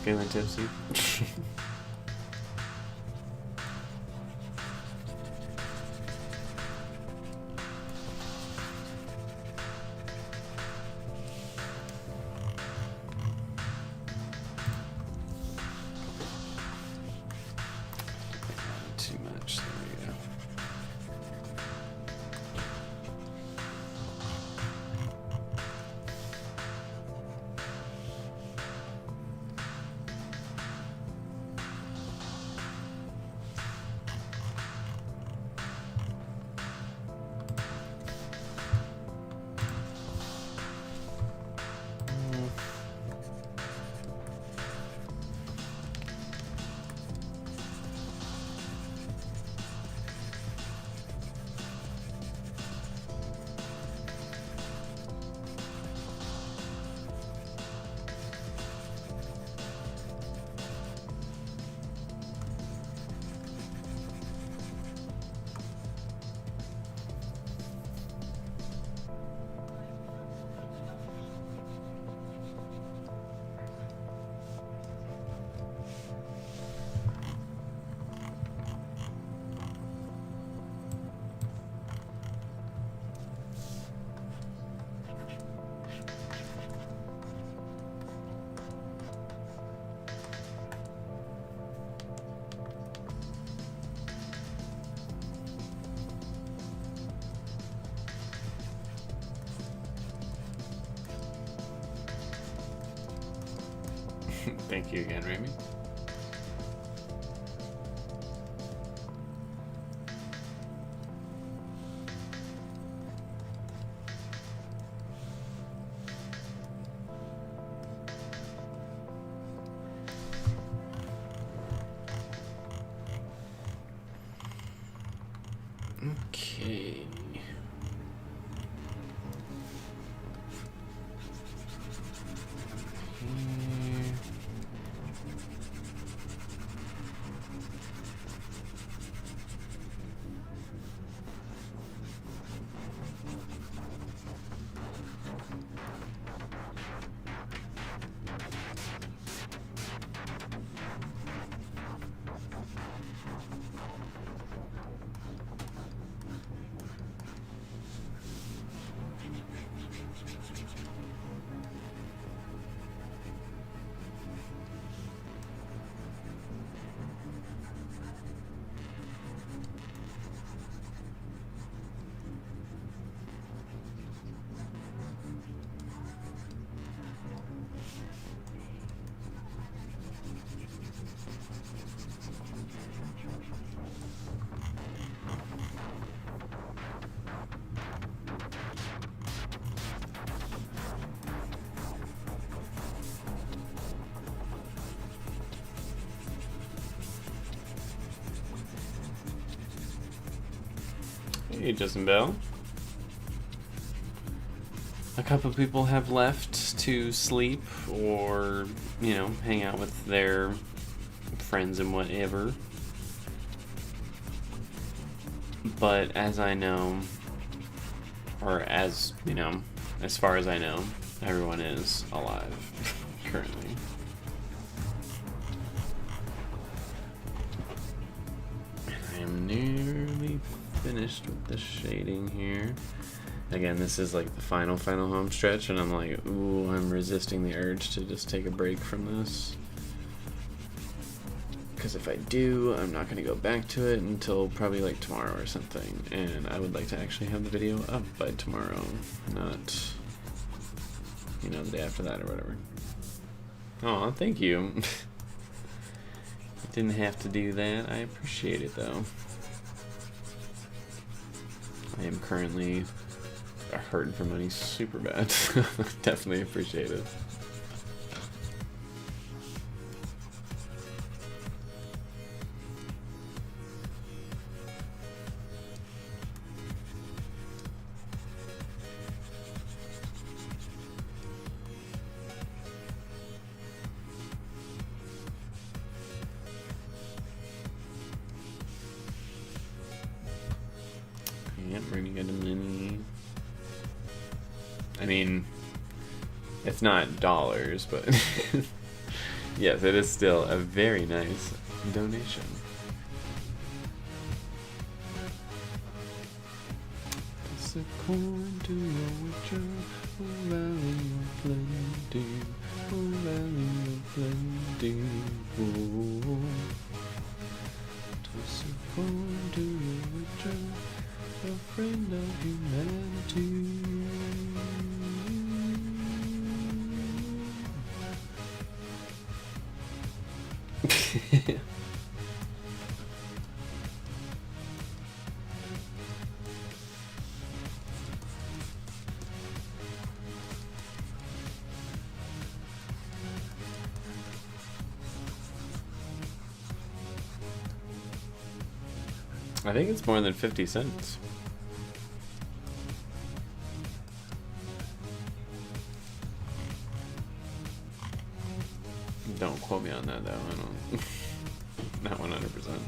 Feeling tipsy. Too much. There we go. Thank you again, Remy. Okay. Hey, Justin Bell. A couple people have left to sleep or, hang out with their friends and whatever. But as I know, or as far as I know, everyone is alive currently. I am nearly finished with the shading here. Again, this is like the final home stretch, and I'm like, ooh, I'm resisting the urge to just take a break from this. Because if I do, I'm not going to go back to it until probably like tomorrow or something. And I would like to actually have the video up by tomorrow, not, the day after that or whatever. Aw, thank you. Didn't have to do that. I appreciate it though. I am currently hurting for money super bad. Definitely appreciate it. Yep, we're gonna get a mini. I mean, it's not dollars, but yes, it is still a very nice donation. Toss a coin to your witcher, oh valley of plenty, oh valley of plenty, oh. Toss a coin to your witcher, a friend of humanity. I think it's more than 50 cents. Don't quote me on that though, I don't. Not 100%.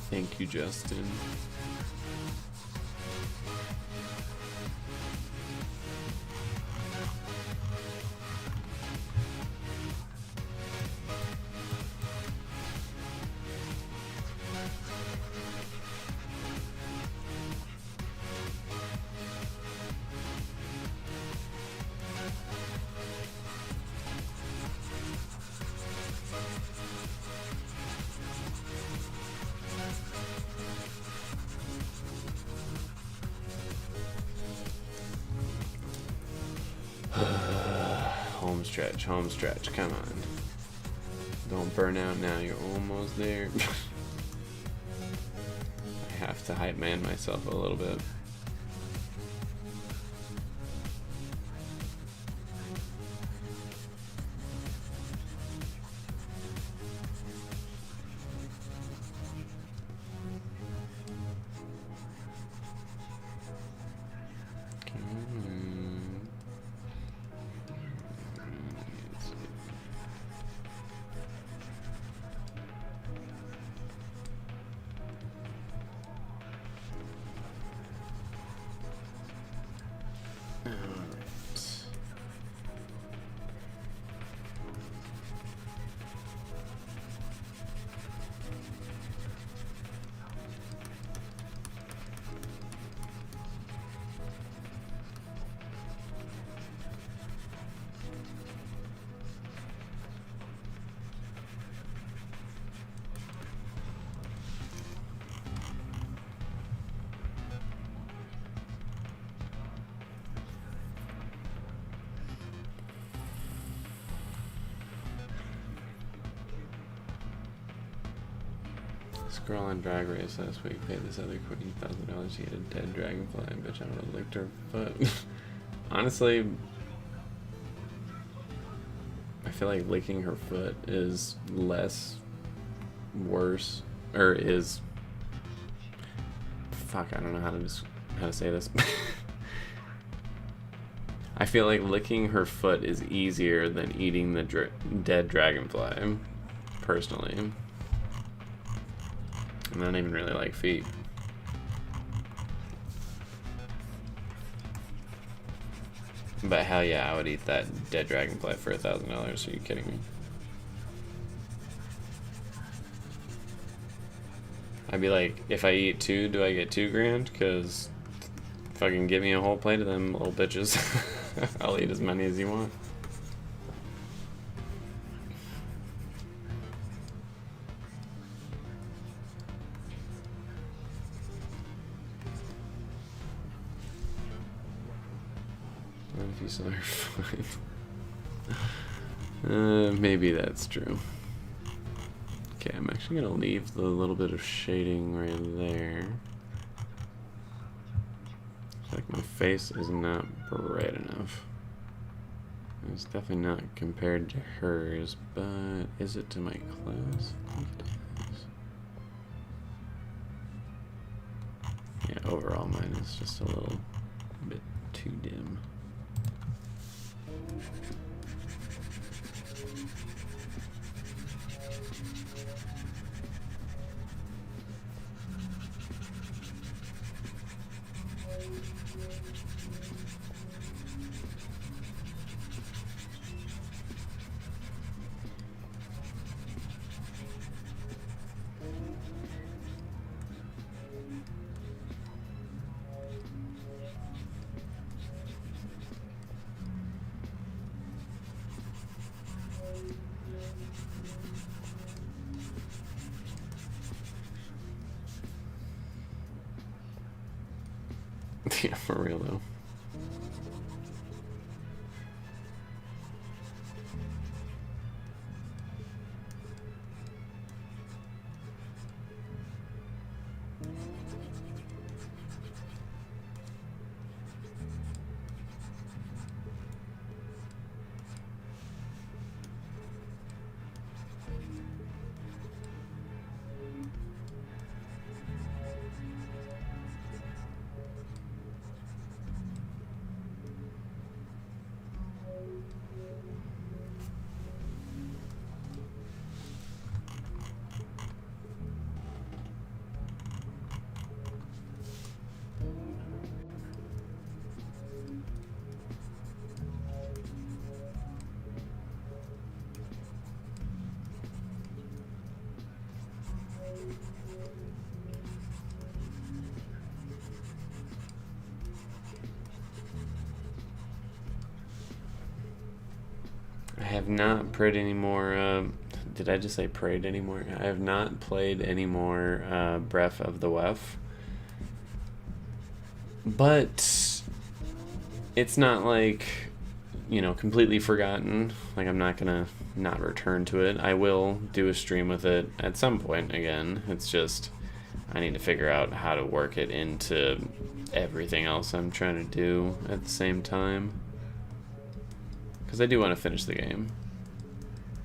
Thank you, Justin. Home stretch, come on. Don't burn out now, you're almost there. I have to hype man myself a little bit. This girl on Drag Race last week paid this other queen $1,000 to get a dead dragonfly. Bitch, I would have licked her foot. Honestly, I feel like licking her foot is less worse, or is... Fuck, I don't know how to say this. I feel like licking her foot is easier than eating the dead dragonfly, personally. I don't even really like feet. But hell yeah, I would eat that dead dragonfly for $1,000. Are you kidding me? I'd be like, if I eat 2, do I get $2,000? Cause fucking give me a whole plate of them little bitches. I'll eat as many as you want. If you saw her foot. Maybe that's true. Okay, I'm actually gonna leave the little bit of shading right there. It's like my face is not bright enough. It's definitely not compared to hers, but is it to my class? Yeah, overall mine is just a little bit too dim. Yeah, for real though. I have not prayed anymore. Did I just say prayed anymore? I have not played any more Breath of the Wild. But it's not like completely forgotten. Like, I'm not gonna not return to it. I will do a stream with it at some point again. It's just I need to figure out how to work it into everything else I'm trying to do at the same time. Because I do want to finish the game.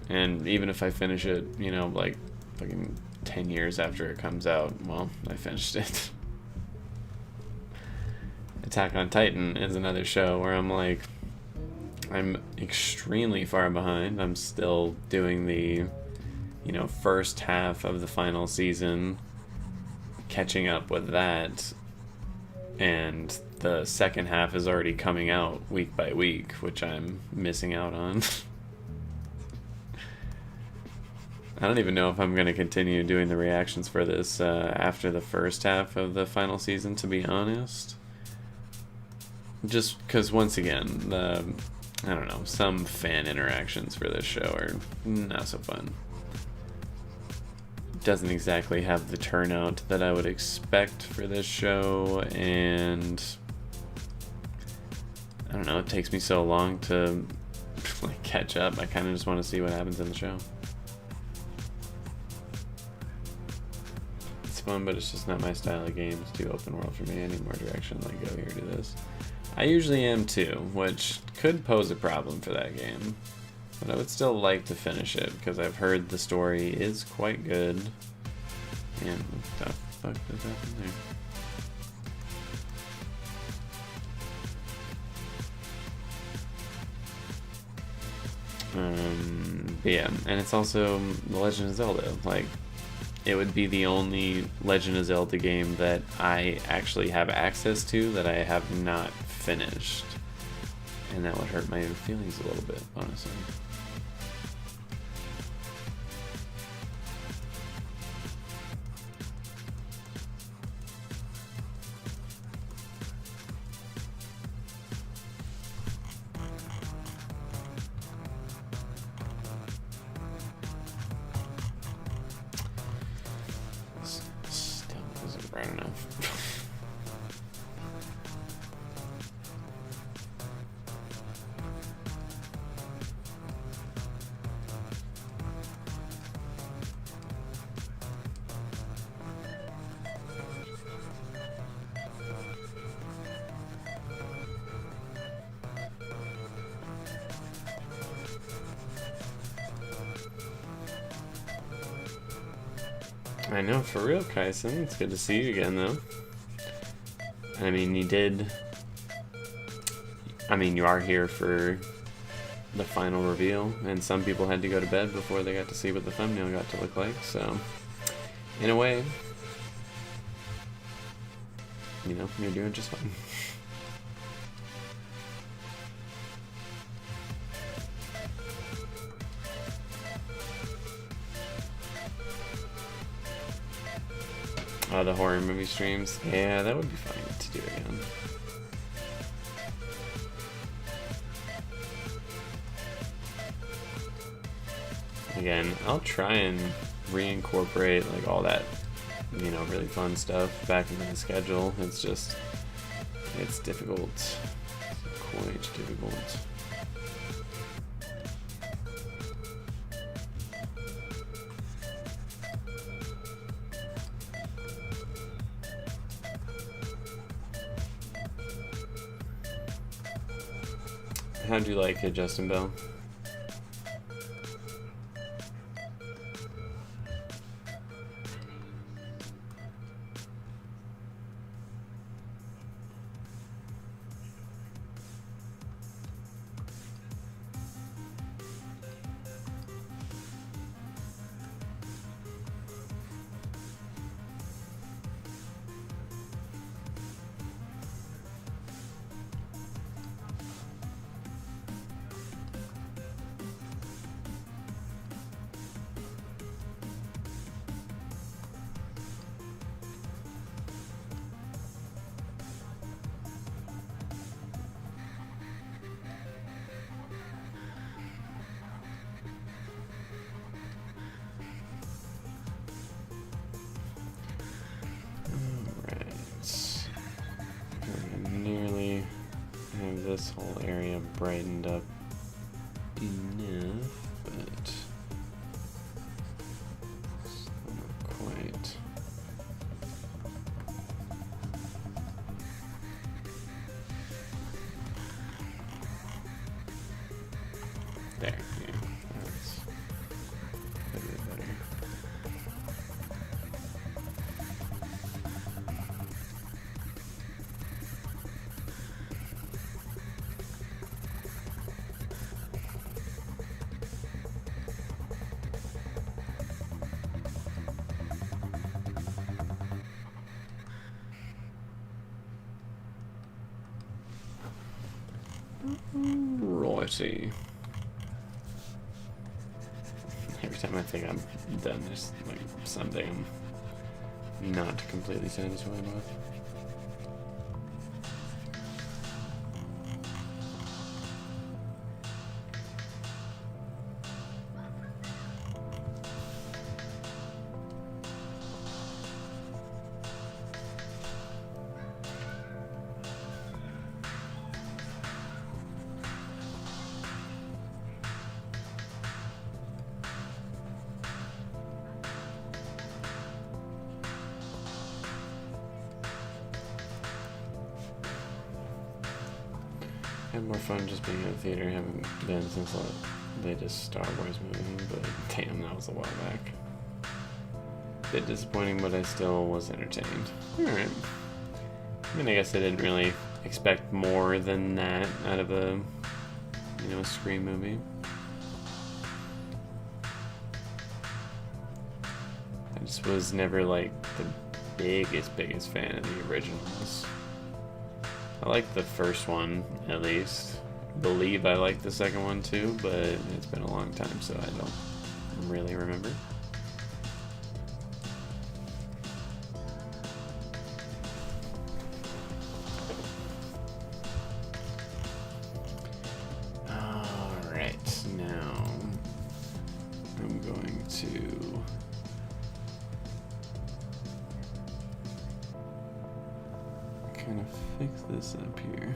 And even if I finish it, like fucking 10 years after it comes out, well, I finished it. Attack on Titan is another show where I'm extremely far behind. I'm still doing the, first half of the final season, catching up with that, and the second half is already coming out week by week, which I'm missing out on. I don't even know if I'm going to continue doing the reactions for this after the first half of the final season, to be honest. Just because, once again, I don't know, some fan interactions for this show are not so fun. Doesn't exactly have the turnout that I would expect for this show, and I don't know, it takes me so long to catch up. I kind of just want to see what happens in the show. It's fun, but it's just not my style of game. It's too open world for me. I need more direction, like go here, do this. I usually am too, which could pose a problem for that game. But I would still like to finish it, because I've heard the story is quite good. And what the fuck does happen there? But yeah, and it's also The Legend of Zelda. Like, it would be the only Legend of Zelda game that I actually have access to that I have not finished. And that would hurt my feelings a little bit, honestly. Still isn't bright enough. I know, for real, Kaisen. It's good to see you again, though. I mean, you are here for the final reveal, and some people had to go to bed before they got to see what the thumbnail got to look like, so in a way, you're doing just fine. The horror movie streams. Yeah, that would be fun to do again. Again, I'll try and reincorporate like all that, really fun stuff back into the schedule. It's just, it's difficult. It's quite difficult. How'd you like it, Justin Bell? brightened up enough, but not quite. There, yeah, that's a bit better. Righty. Every time I think I'm done, there's like something I'm not completely satisfied with. I had more fun just being at the theater. I haven't been since the latest Star Wars movie, but damn, that was a while back. Bit disappointing, but I still was entertained. Alright. I mean, I guess I didn't really expect more than that out of a, a Scream movie. I just was never like the biggest fan of the originals. I like the first one, at least. I believe I like the second one too, but it's been a long time, so I don't really remember. Alright, now I'm going to kind of fix this up here.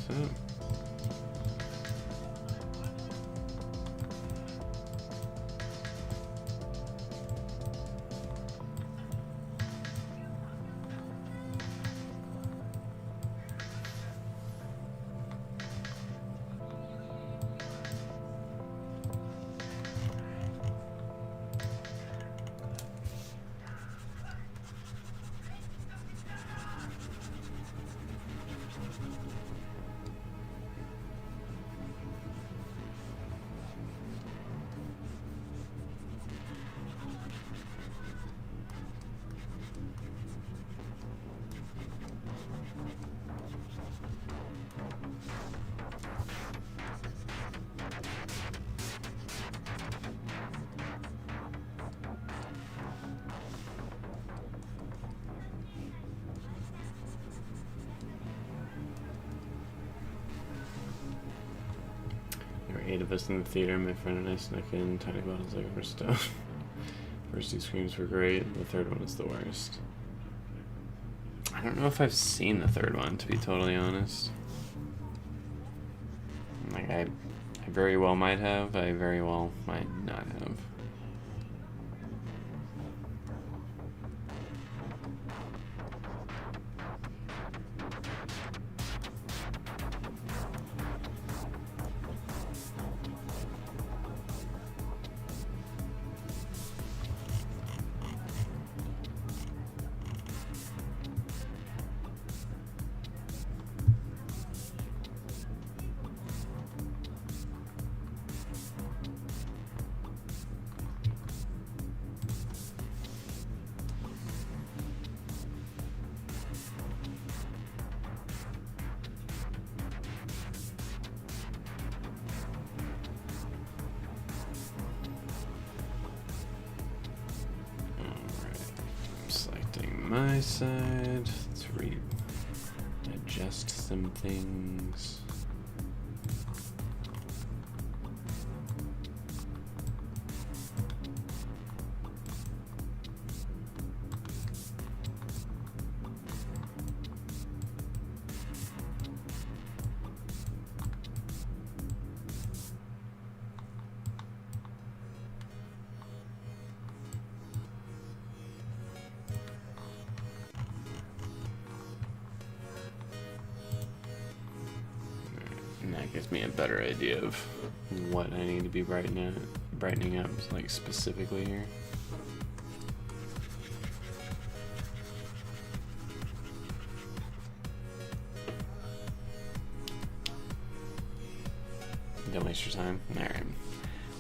Up. There were 8 of us in the theater. My friend and I snuck in tiny bottles of our stuff. First 2 screams were great. The third one is the worst. I don't know if I've seen the third one, to be totally honest. Like, I very well might have. I very well might not have. my side. Let's adjust some things. And that gives me a better idea of what I need to be brightening up, like specifically here. Don't waste your time. All right.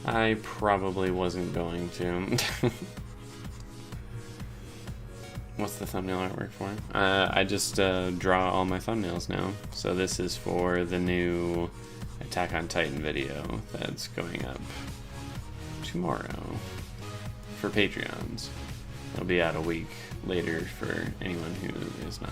I probably wasn't going to. What's the thumbnail artwork for? I just draw all my thumbnails now. So this is for the new Attack on Titan video that's going up tomorrow for Patreons. It'll be out a week later for anyone who is not.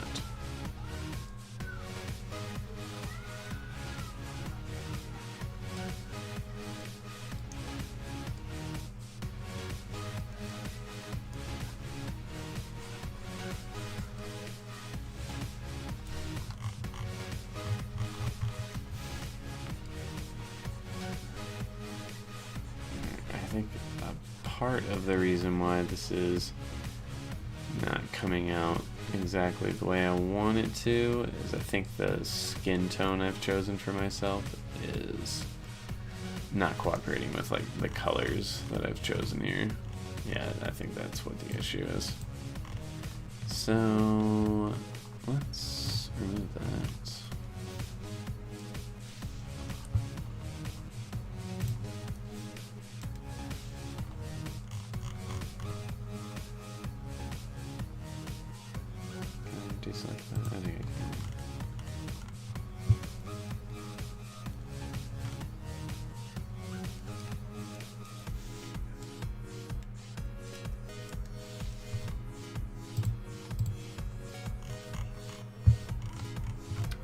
I think a part of the reason why this is not coming out exactly the way I want it to is I think the skin tone I've chosen for myself is not cooperating with like the colors that I've chosen here. Yeah, I think that's what the issue is. So let's remove that. Deselect that. I think I can.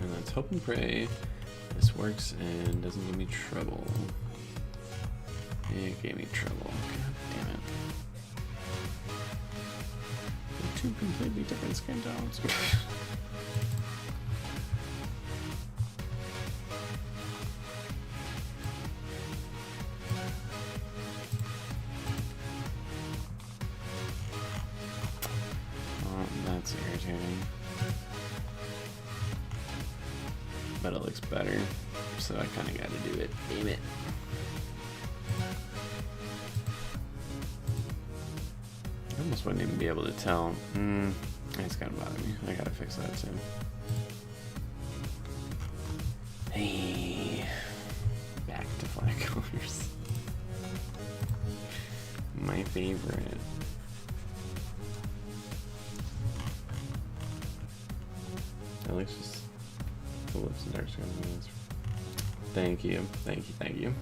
And let's hope and pray this works and doesn't give me trouble. It gave me trouble. God damn it. Two completely different skin tones. Oh, that's irritating. But it looks better, so I kind of got to do it. Damn it. I almost wouldn't even be able to tell. It's gonna bother me. I gotta fix that too. Hey, back to flat colors. My favorite. At least just the lips and dark skin. Thank you, thank you, thank you.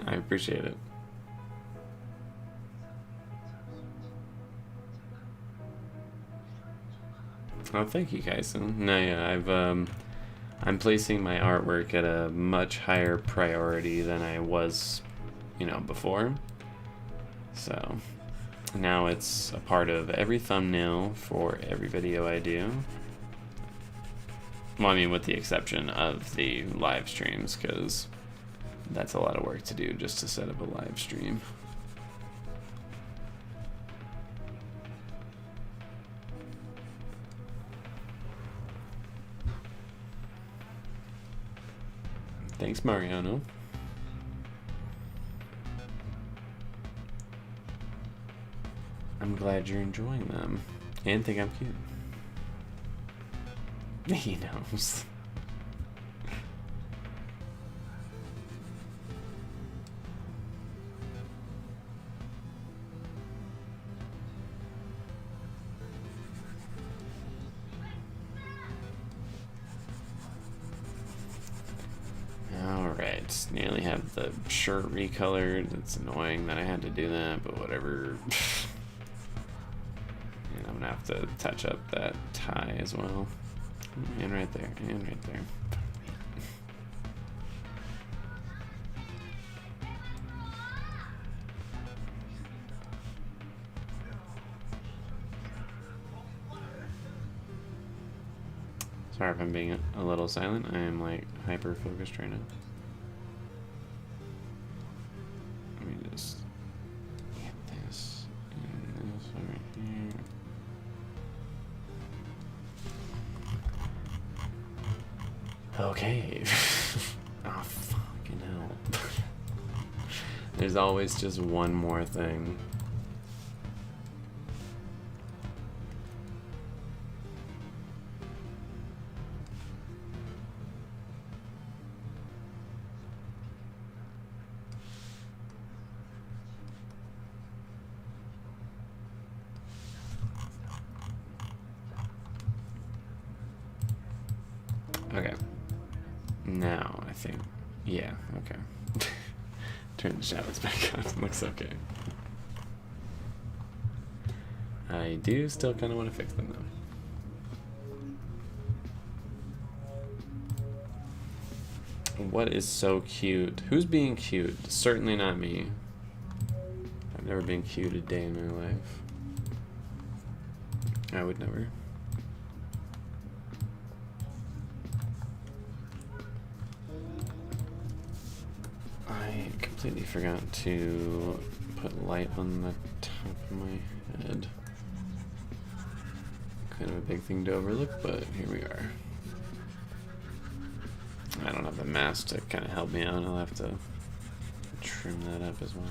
I appreciate it. Oh, thank you, Kaisen. No, yeah, I'm placing my artwork at a much higher priority than I was, before. So now it's a part of every thumbnail for every video I do. Well, I mean, with the exception of the live streams, because that's a lot of work to do just to set up a live stream. Thanks, Mariano. I'm glad you're enjoying them and think I'm cute. He knows. Nearly have the shirt recolored. It's annoying that I had to do that, but whatever. have to touch up that tie as well. And right there, and right there. Sorry if I'm being a little silent. I am like hyper focused right now. Let me just get this and this right here. Okay. Oh, fucking hell. There's always just one more thing. Okay. Now, I think. Yeah, okay. Turn the shadows back on. Looks okay. I do still kind of want to fix them, though. What is so cute? Who's being cute? Certainly not me. I've never been cute a day in my life. I would never. I completely forgot to put light on the top of my head. Kind of a big thing to overlook, but here we are. I don't have the mask to kind of help me out. I'll have to trim that up as well.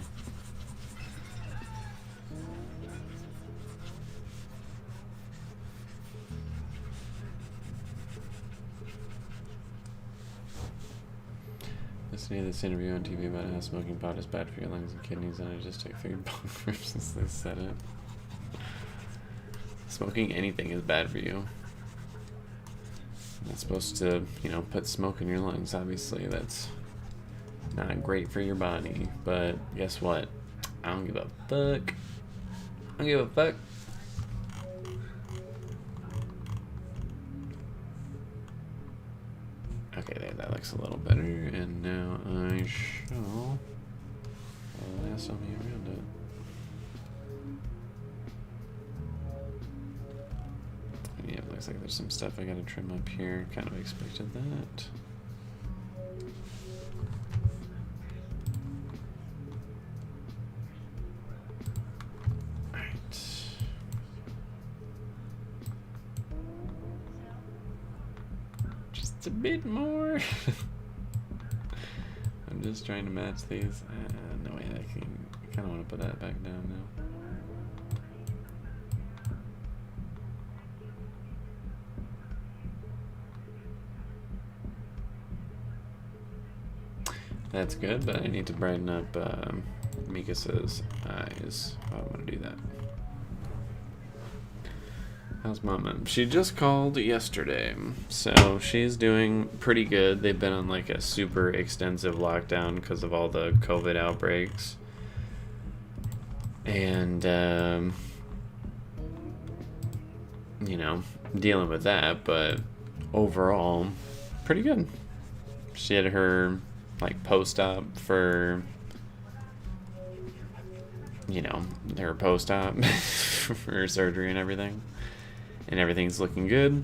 Listening to this interview on TV about how smoking pot is bad for your lungs and kidneys, and I just took 3 bong rips since they said it. Smoking anything is bad for you. It's supposed to, you know, put smoke in your lungs. Obviously, that's not great for your body. But guess what? I don't give a fuck. I don't give a fuck. Okay, there, that looks a little better. And now I shall lasso me around it. Yeah, it looks like there's some stuff I gotta trim up here. Kind of expected that. Alright. Just a bit more. I'm just trying to match these. No way, I kind of want to put that back down now. That's good, but I need to brighten up Mika's eyes. Oh, I'm gonna do that. How's Mama? She just called yesterday, so she's doing pretty good. They've been on like a super extensive lockdown because of all the COVID outbreaks. And, you know, dealing with that, but overall, pretty good. She had her like post-op for, you know, her post-op for her surgery and everything's looking good,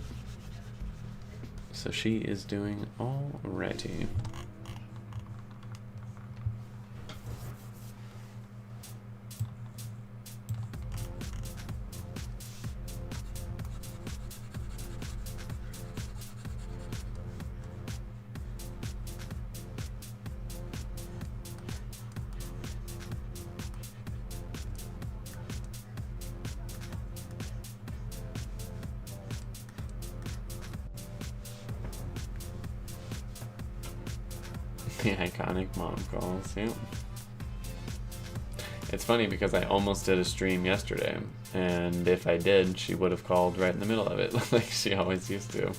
so she is doing alrighty. The iconic mom calls, yeah. It's funny because I almost did a stream yesterday, and if I did, she would have called right in the middle of it, like she always used to.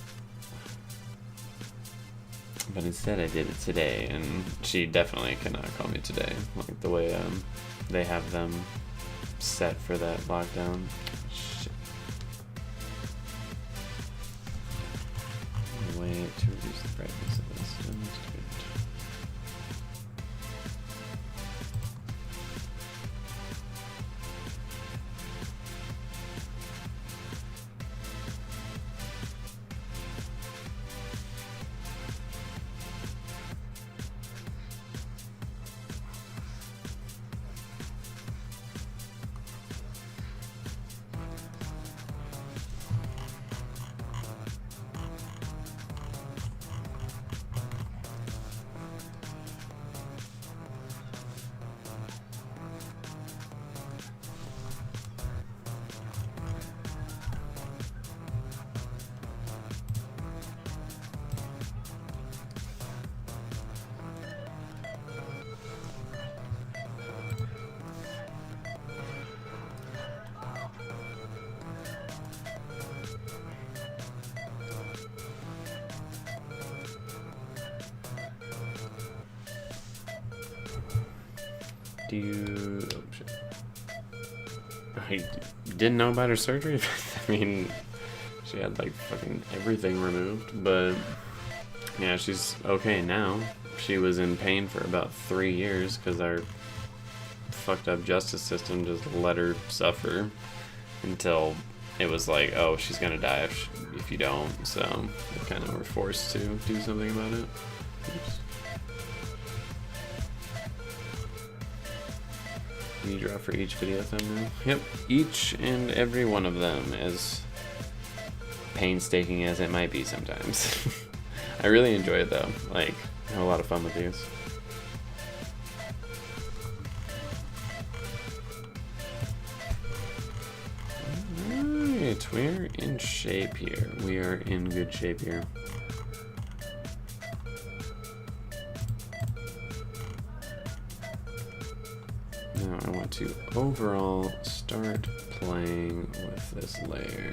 But instead I did it today, and she definitely cannot call me today, like the way they have them set for that lockdown. Shit. reduce the brightness of this. Demonstrate. Oh shit. I didn't know about her surgery. I mean, she had like fucking everything removed, but yeah, she's okay now. She was in pain for about 3 years because our fucked up justice system just let her suffer until it was like, oh, she's gonna die if you don't. So we kind of were forced to do something about it. Oops. You draw for each video thumbnail? Yep, each and every one of them, as painstaking as it might be sometimes. I really enjoy it though. Like, I have a lot of fun with these. Alright, we're in shape here. We are in good shape here. Now I want to overall start playing with this layer.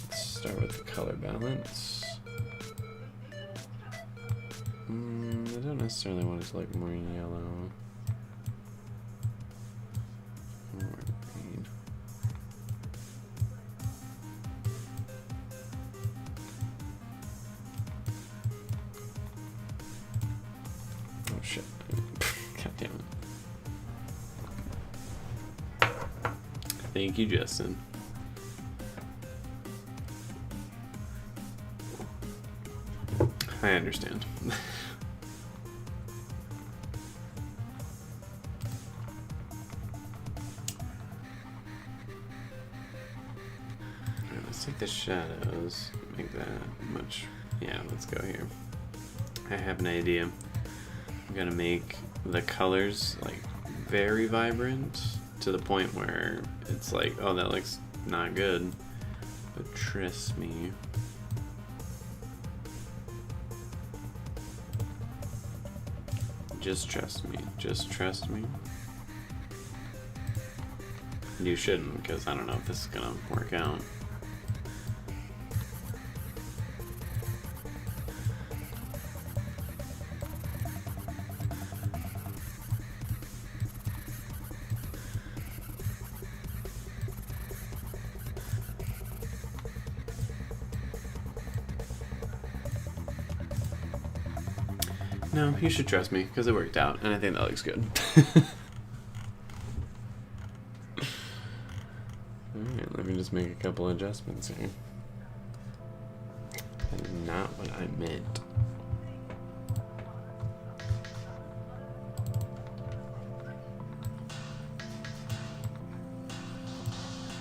Let's start with the color balance. I don't necessarily want it to look more yellow. More green. Oh shit. God damn it. Thank you, Justin. I understand. Alright, let's take the shadows, make that much. Yeah, let's go here. I have an idea. I'm gonna make the colors like very vibrant to the point where it's like, oh, that looks not good. But trust me. Just trust me. Just trust me. You shouldn't, because I don't know if this is gonna work out. No, you should trust me, because it worked out, and I think that looks good. Alright, let me just make a couple adjustments here. That is not what I meant.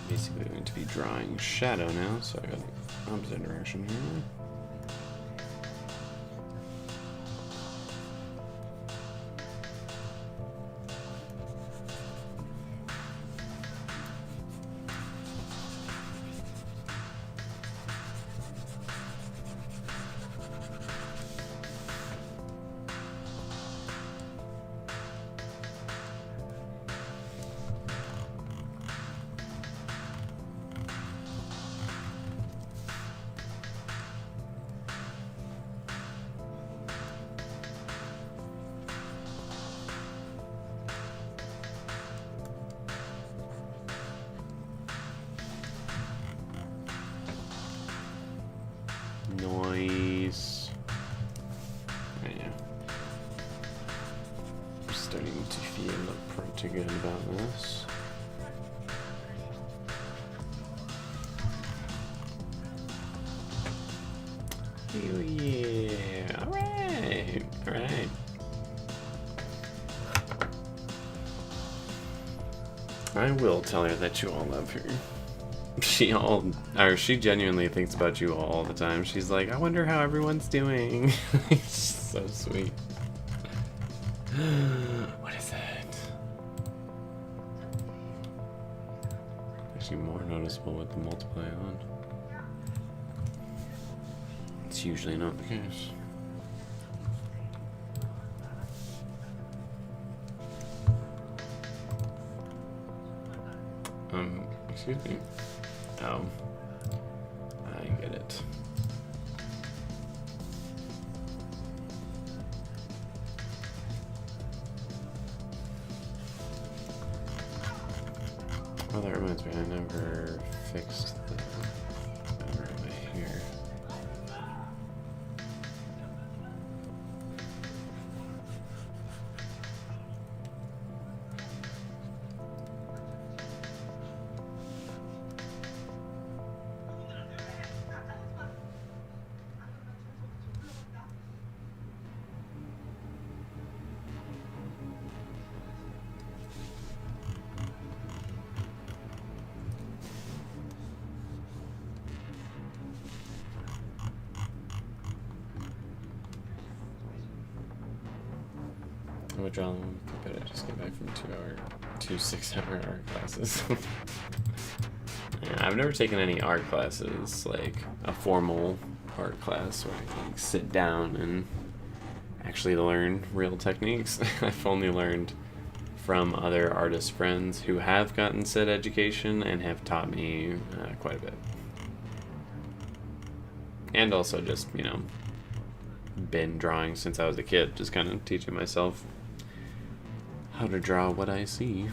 Basically going to be drawing shadow now, so I got the opposite direction here. Nice. pretty good about this. Oh yeah, alright, alright. I will tell her that you all love her. She genuinely thinks about you all the time. She's like, I wonder how everyone's doing. It's so sweet. What is that? Actually more noticeable with the multiply on. It's usually not the case. Excuse me. Oh, I get it. Oh, that reminds me, I never fixed the camera over here. I'm withdrawing. I just came back from 2 6-hour art classes. Yeah, I've never taken any art classes, like a formal art class where I can like, sit down and actually learn real techniques. I've only learned from other artist friends who have gotten said education and have taught me quite a bit. And also just, you know, been drawing since I was a kid, just kind of teaching myself how to draw what I see.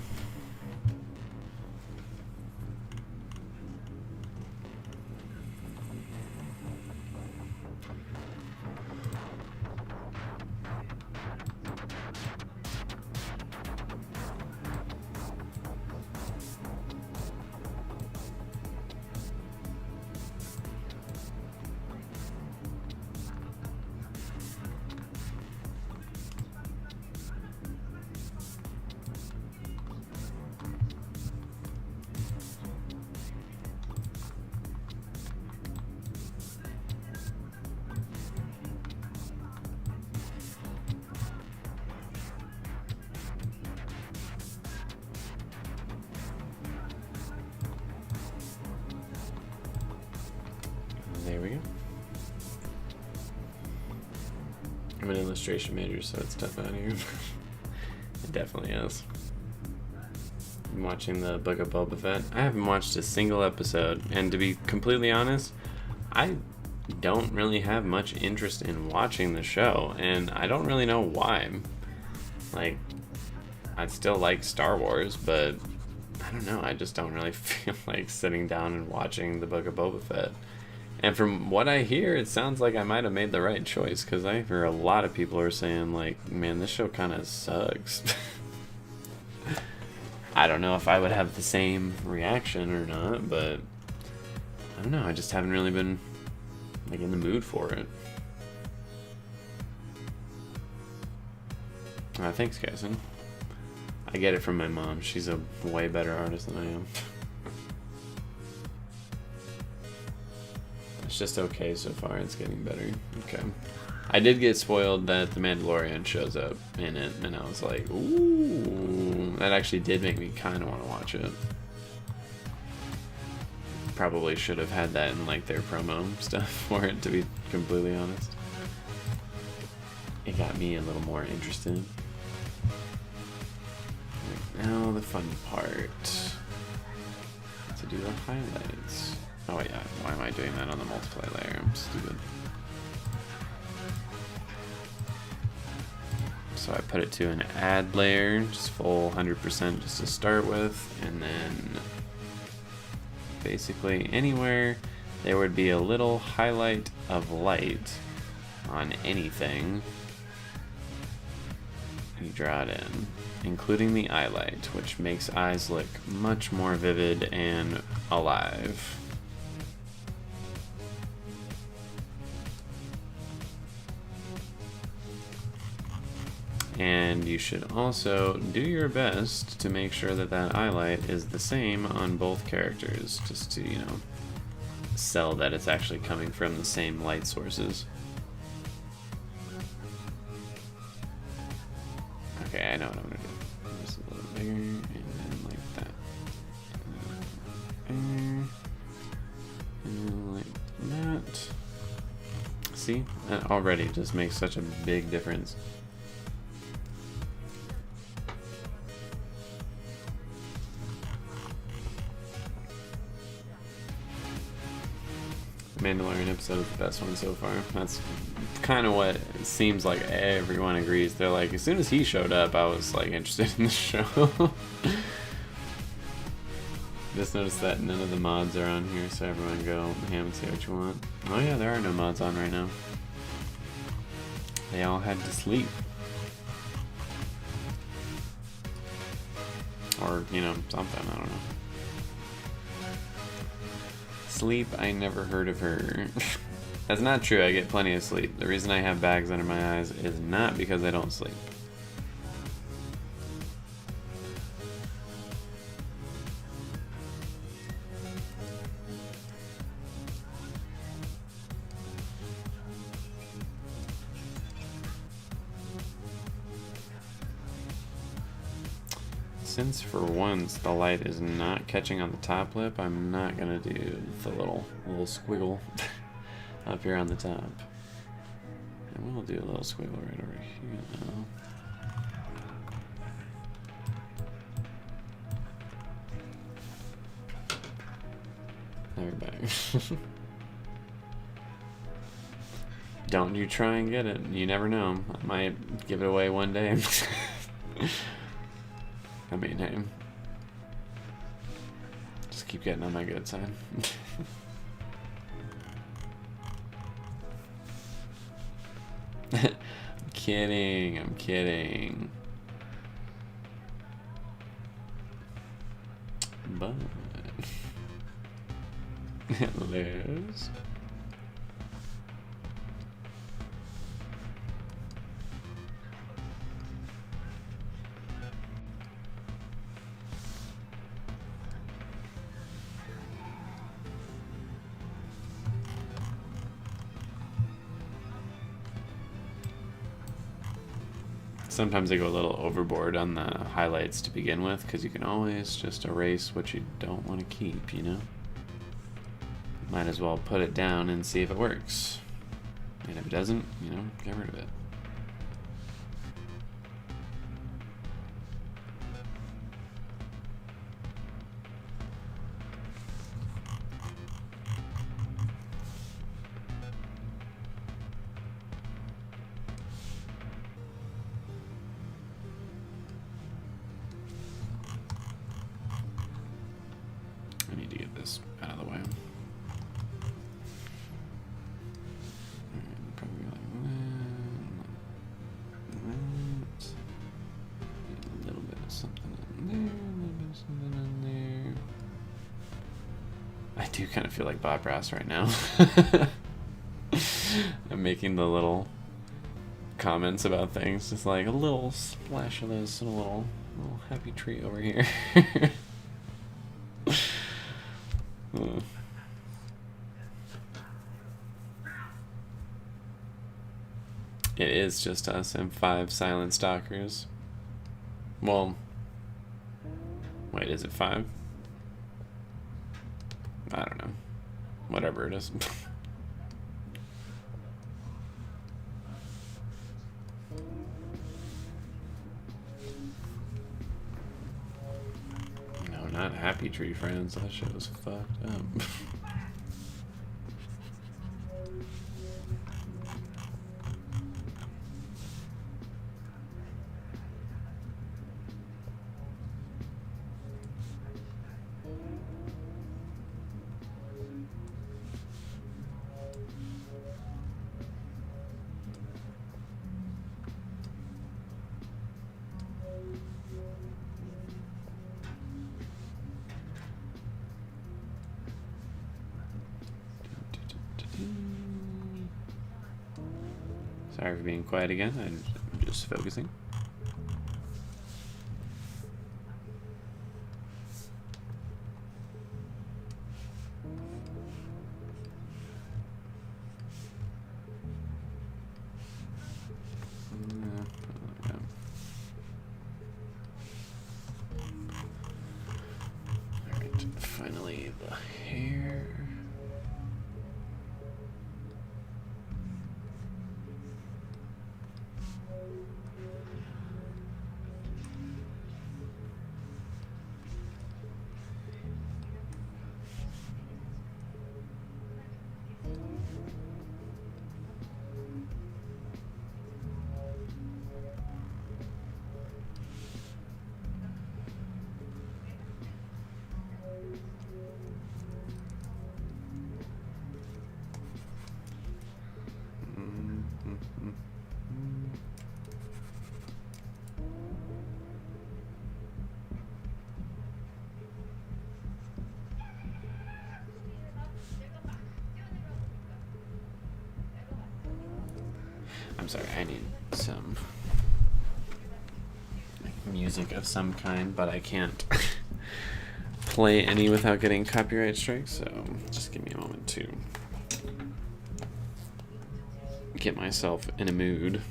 There we go. I'm an illustration major, so it's tough out here. It definitely is. I'm watching the Book of Boba Fett. I haven't watched a single episode, and to be completely honest, I don't really have much interest in watching the show, and I don't really know why. Like, I'd still like Star Wars, but I don't know, I just don't really feel like sitting down and watching the Book of Boba Fett. And from what I hear, it sounds like I might have made the right choice, because I hear a lot of people are saying, like, man, this show kind of sucks. I don't know if I would have the same reaction or not, but I don't know, I just haven't really been, like, in the mood for it. Thanks, Kyson. I get it from my mom. She's a way better artist than I am. It's just okay so far. It's getting better. Okay. I did get spoiled that the Mandalorian shows up in it, and I was like, ooh. That actually did make me kind of want to watch it. Probably should have had that in like their promo stuff for it, to be completely honest. It got me a little more interested. Now the fun part. To do the highlights. Oh yeah, why am I doing that on the multiply layer? I'm stupid. So I put it to an add layer, just full 100% just to start with, and then basically anywhere there would be a little highlight of light on anything, you draw it in, including the eye light, which makes eyes look much more vivid and alive. And you should also do your best to make sure that that eye light is the same on both characters, just to, you know, sell that it's actually coming from the same light sources. Okay, I know what I'm gonna do. Just a little bigger, and then like that. And then like that. See? That already just makes such a big difference. Mandalorian episode is the best one so far. That's kind of what it seems like everyone agrees. They're like, as soon as he showed up, I was like interested in the show. Just noticed that none of the mods are on here, so everyone go ham and say what you want. Oh yeah, there are no mods on right now. They all had to sleep. Or, you know, something, I don't know. Sleep, I never heard of her. That's not true, I get plenty of sleep. The reason I have bags under my eyes is not because I don't sleep. Since for once the light is not catching on the top lip, I'm not gonna do the little squiggle up here on the top. And we'll do a little squiggle right over here now. Now we're back. Don't you try and get it. You never know. I might give it away one day. I mean, hey, just keep getting on my good side. I'm kidding, I'm kidding. But Liz. Sometimes I go a little overboard on the highlights to begin with, because you can always just erase what you don't want to keep, you know? Might as well put it down and see if it works. And if it doesn't, you know, get rid of it. I need to get this out of the way. Probably like that. A little bit of something in there, a little bit of something in there. I do kind of feel like Bob Ross right now. I'm making the little comments about things, just like a little splash of this and a little happy tree over here. It is just us and 5 silent stalkers. Well, wait, is it 5? I don't know. Whatever it is. No, not Happy Tree Friends. That shit was fucked up. Sorry for being quiet again. I'm just focusing. Alright, finally the hair. I'm sorry, I need some music of some kind, but I can't play any without getting copyright strikes, so just give me a moment to get myself in a mood.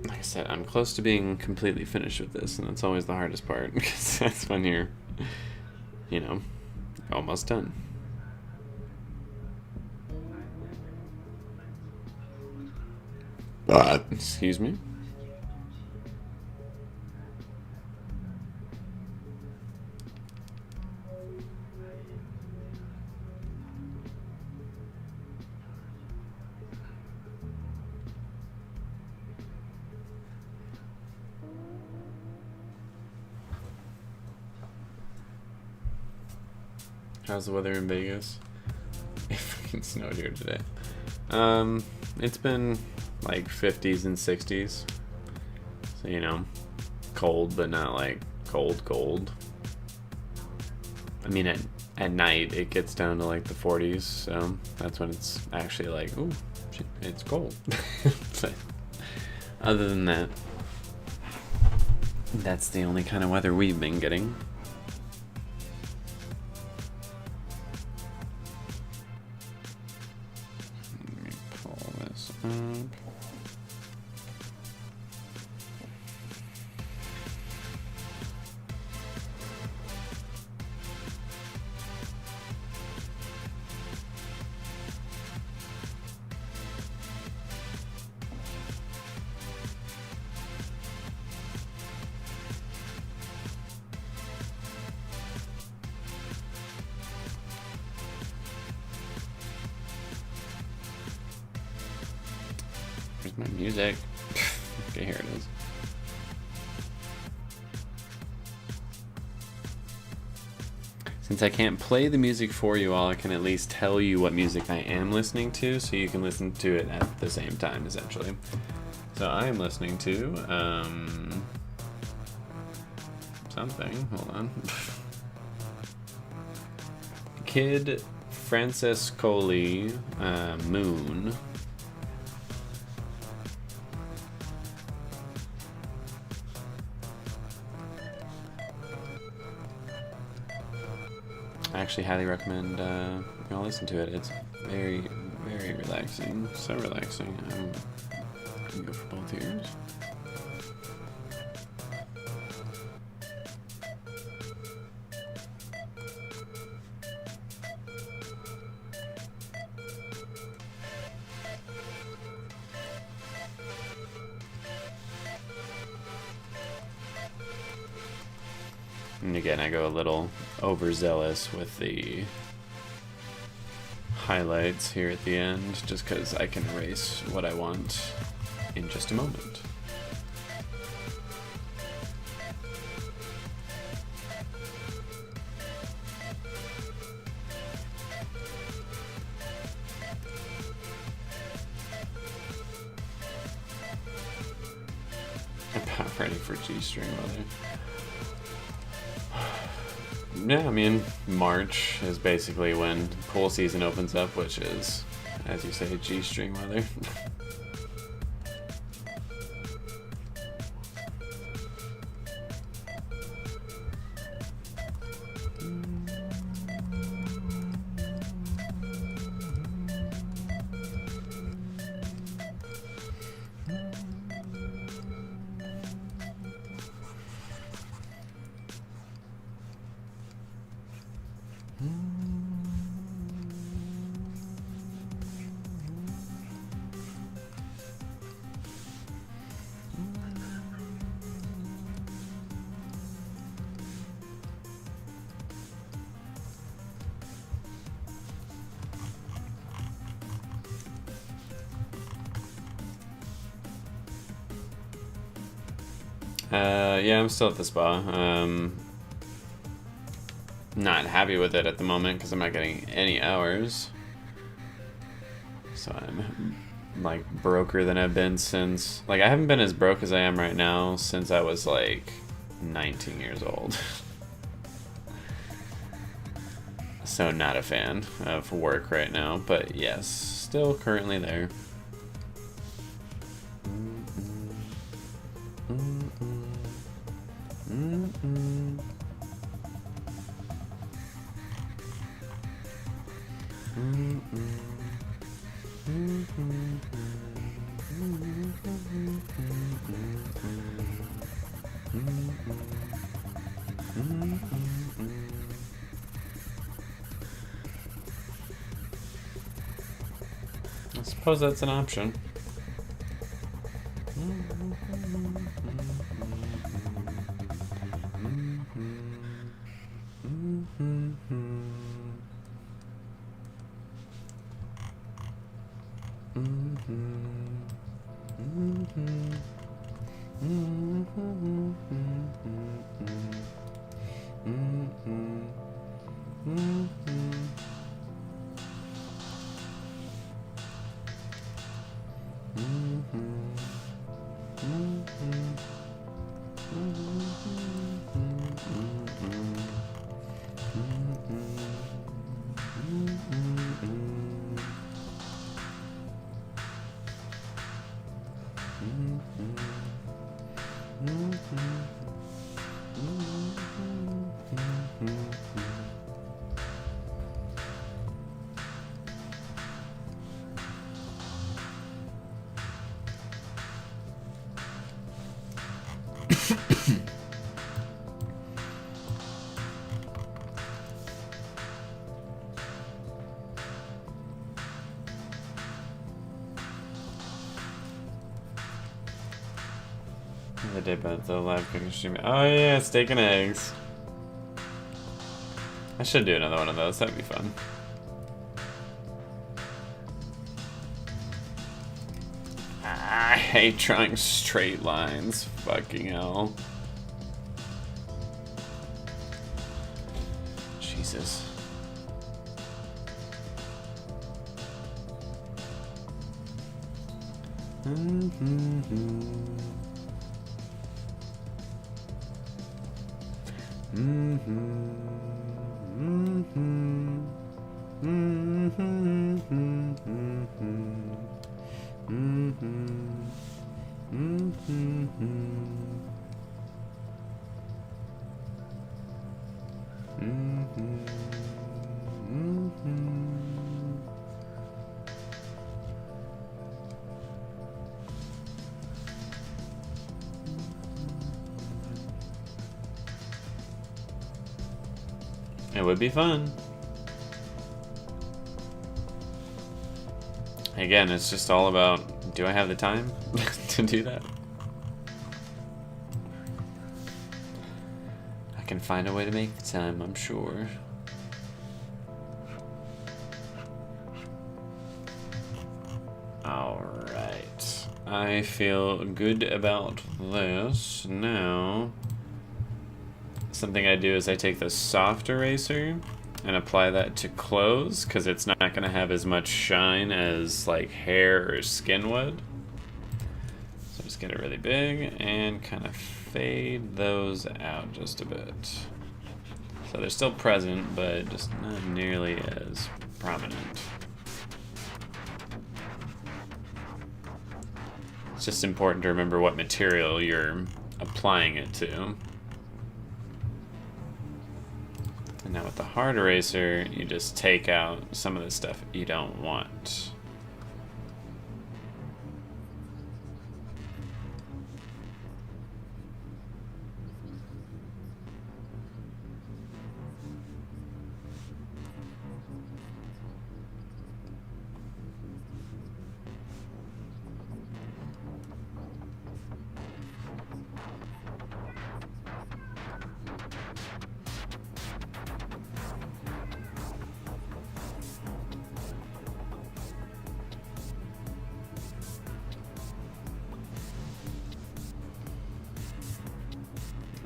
Like I said, I'm close to being completely finished with this, and that's always the hardest part, because that's when you're, you know, almost done. Excuse me. How's the weather in Vegas? It fucking snowed here today. It's been like 50s and 60s. So, you know, cold, but not like cold. I mean, at night it gets down to like the 40s, so that's when it's actually like, ooh, shit, it's cold. But other than that, that's the only kind of weather we've been getting. Let me pull this up. Where's my music? Okay, here it is. Since I can't play the music for you all, I can at least tell you what music I am listening to, so you can listen to it at the same time, essentially. So I am listening to, something, hold on. Kid Francescoli, Moon. I actually highly recommend you all listen to it. It's very, very relaxing. So relaxing. I'm gonna go for both ears. And again, I go a little overzealous with the highlights here at the end, just because I can erase what I want in just a moment. About ready for G-string weather. Yeah, I mean, March is basically when pool season opens up, which is, as you say, G-string weather. Yeah, I'm still at the spa. Not happy with it at the moment because I'm not getting any hours. So I'm like broker than I've been since, like I haven't been as broke as I am right now since I was like 19 years old. So not a fan of work right now, but yes, still currently there. I suppose that's an option. The day about the live cooking stream. Oh yeah, steak and eggs. I should do another one of those. That'd be fun. I hate drawing straight lines. Fucking hell. Jesus. It would be fun. Again, it's just all about, do I have the time to do that? I can find a way to make the time, I'm sure. Alright. I feel good about this. Now, something I do is I take the soft eraser and apply that to clothes because it's not going to have as much shine as like hair or skin would. So just get it really big and kind of fade those out just a bit. So they're still present, but just not nearly as prominent. It's just important to remember what material you're applying it to. And now with the hard eraser, you just take out some of the stuff you don't want.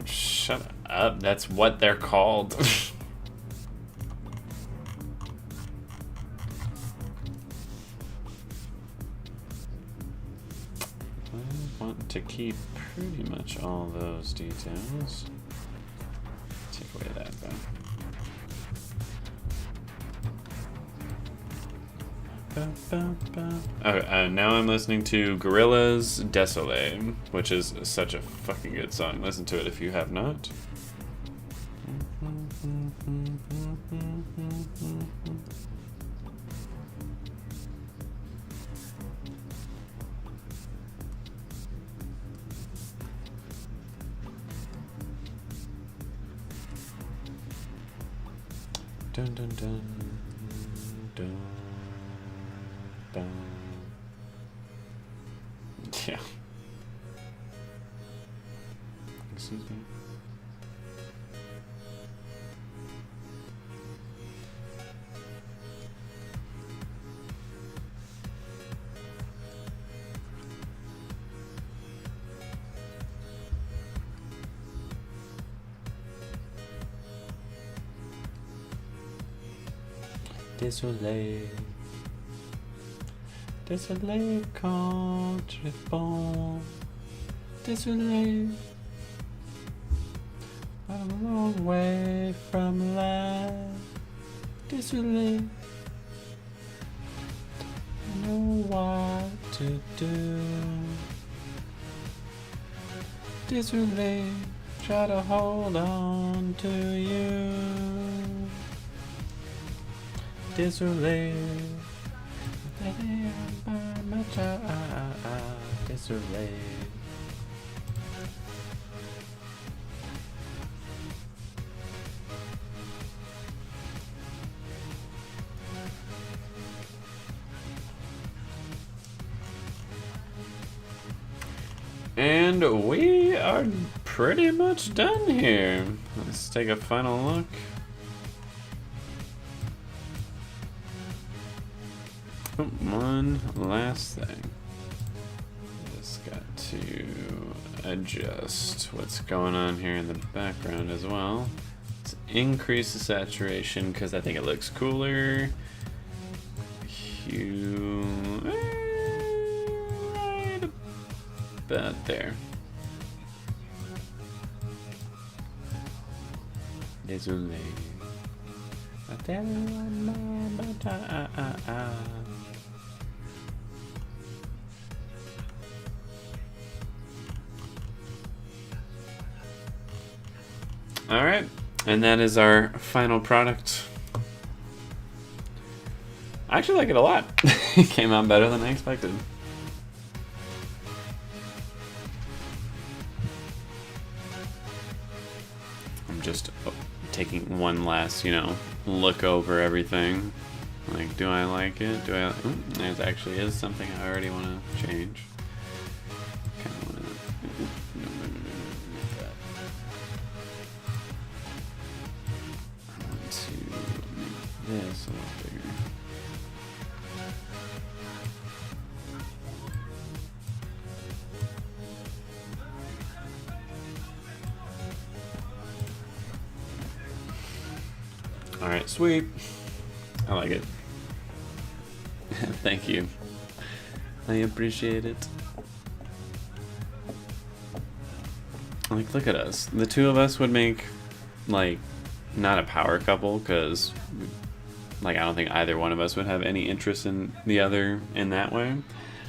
Shut up, that's what they're called. I want to keep pretty much all those details. Take away that though. Okay, now I'm listening to Gorillaz Désolé, which is such a fucking good song. Listen to it if you have not. Dun dun dun dun. Yeah. Excuse me. Désolé. Désolé quand je réponds. Désolé. I'm a long way from life. Désolé. I know what to do. Désolé. Try to hold on to you. Désolé. Désolé. And we are pretty much done here. Let's take a final look. Oh, one last thing. Just got to adjust what's going on here in the background as well. Let's increase the saturation because I think it looks cooler. Hue right about there. Désolé. All right, and that is our final product. I actually like it a lot. It came out better than I expected. I'm just taking one last, look over everything. Like, do I like it? There actually is something I already want to change. Kind of want to. I want to make this a little bigger. All right, sweet. I like it. Thank you. I appreciate it. Like, look at us. The two of us would make, like, not a power couple, because like I don't think either one of us would have any interest in the other in that way.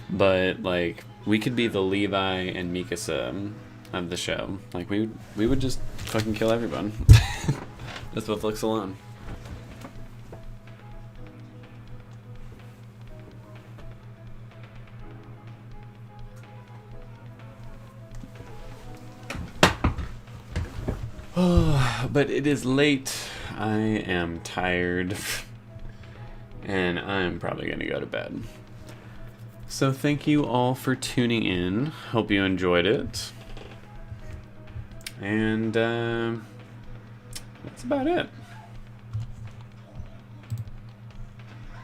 But like we could be the Levi and Mikasa of the show. Like we would just fucking kill everyone. That's what looks alone. Oh, but it is late. I am tired. And I'm probably going to go to bed. So thank you all for tuning in. Hope you enjoyed it. And that's about it.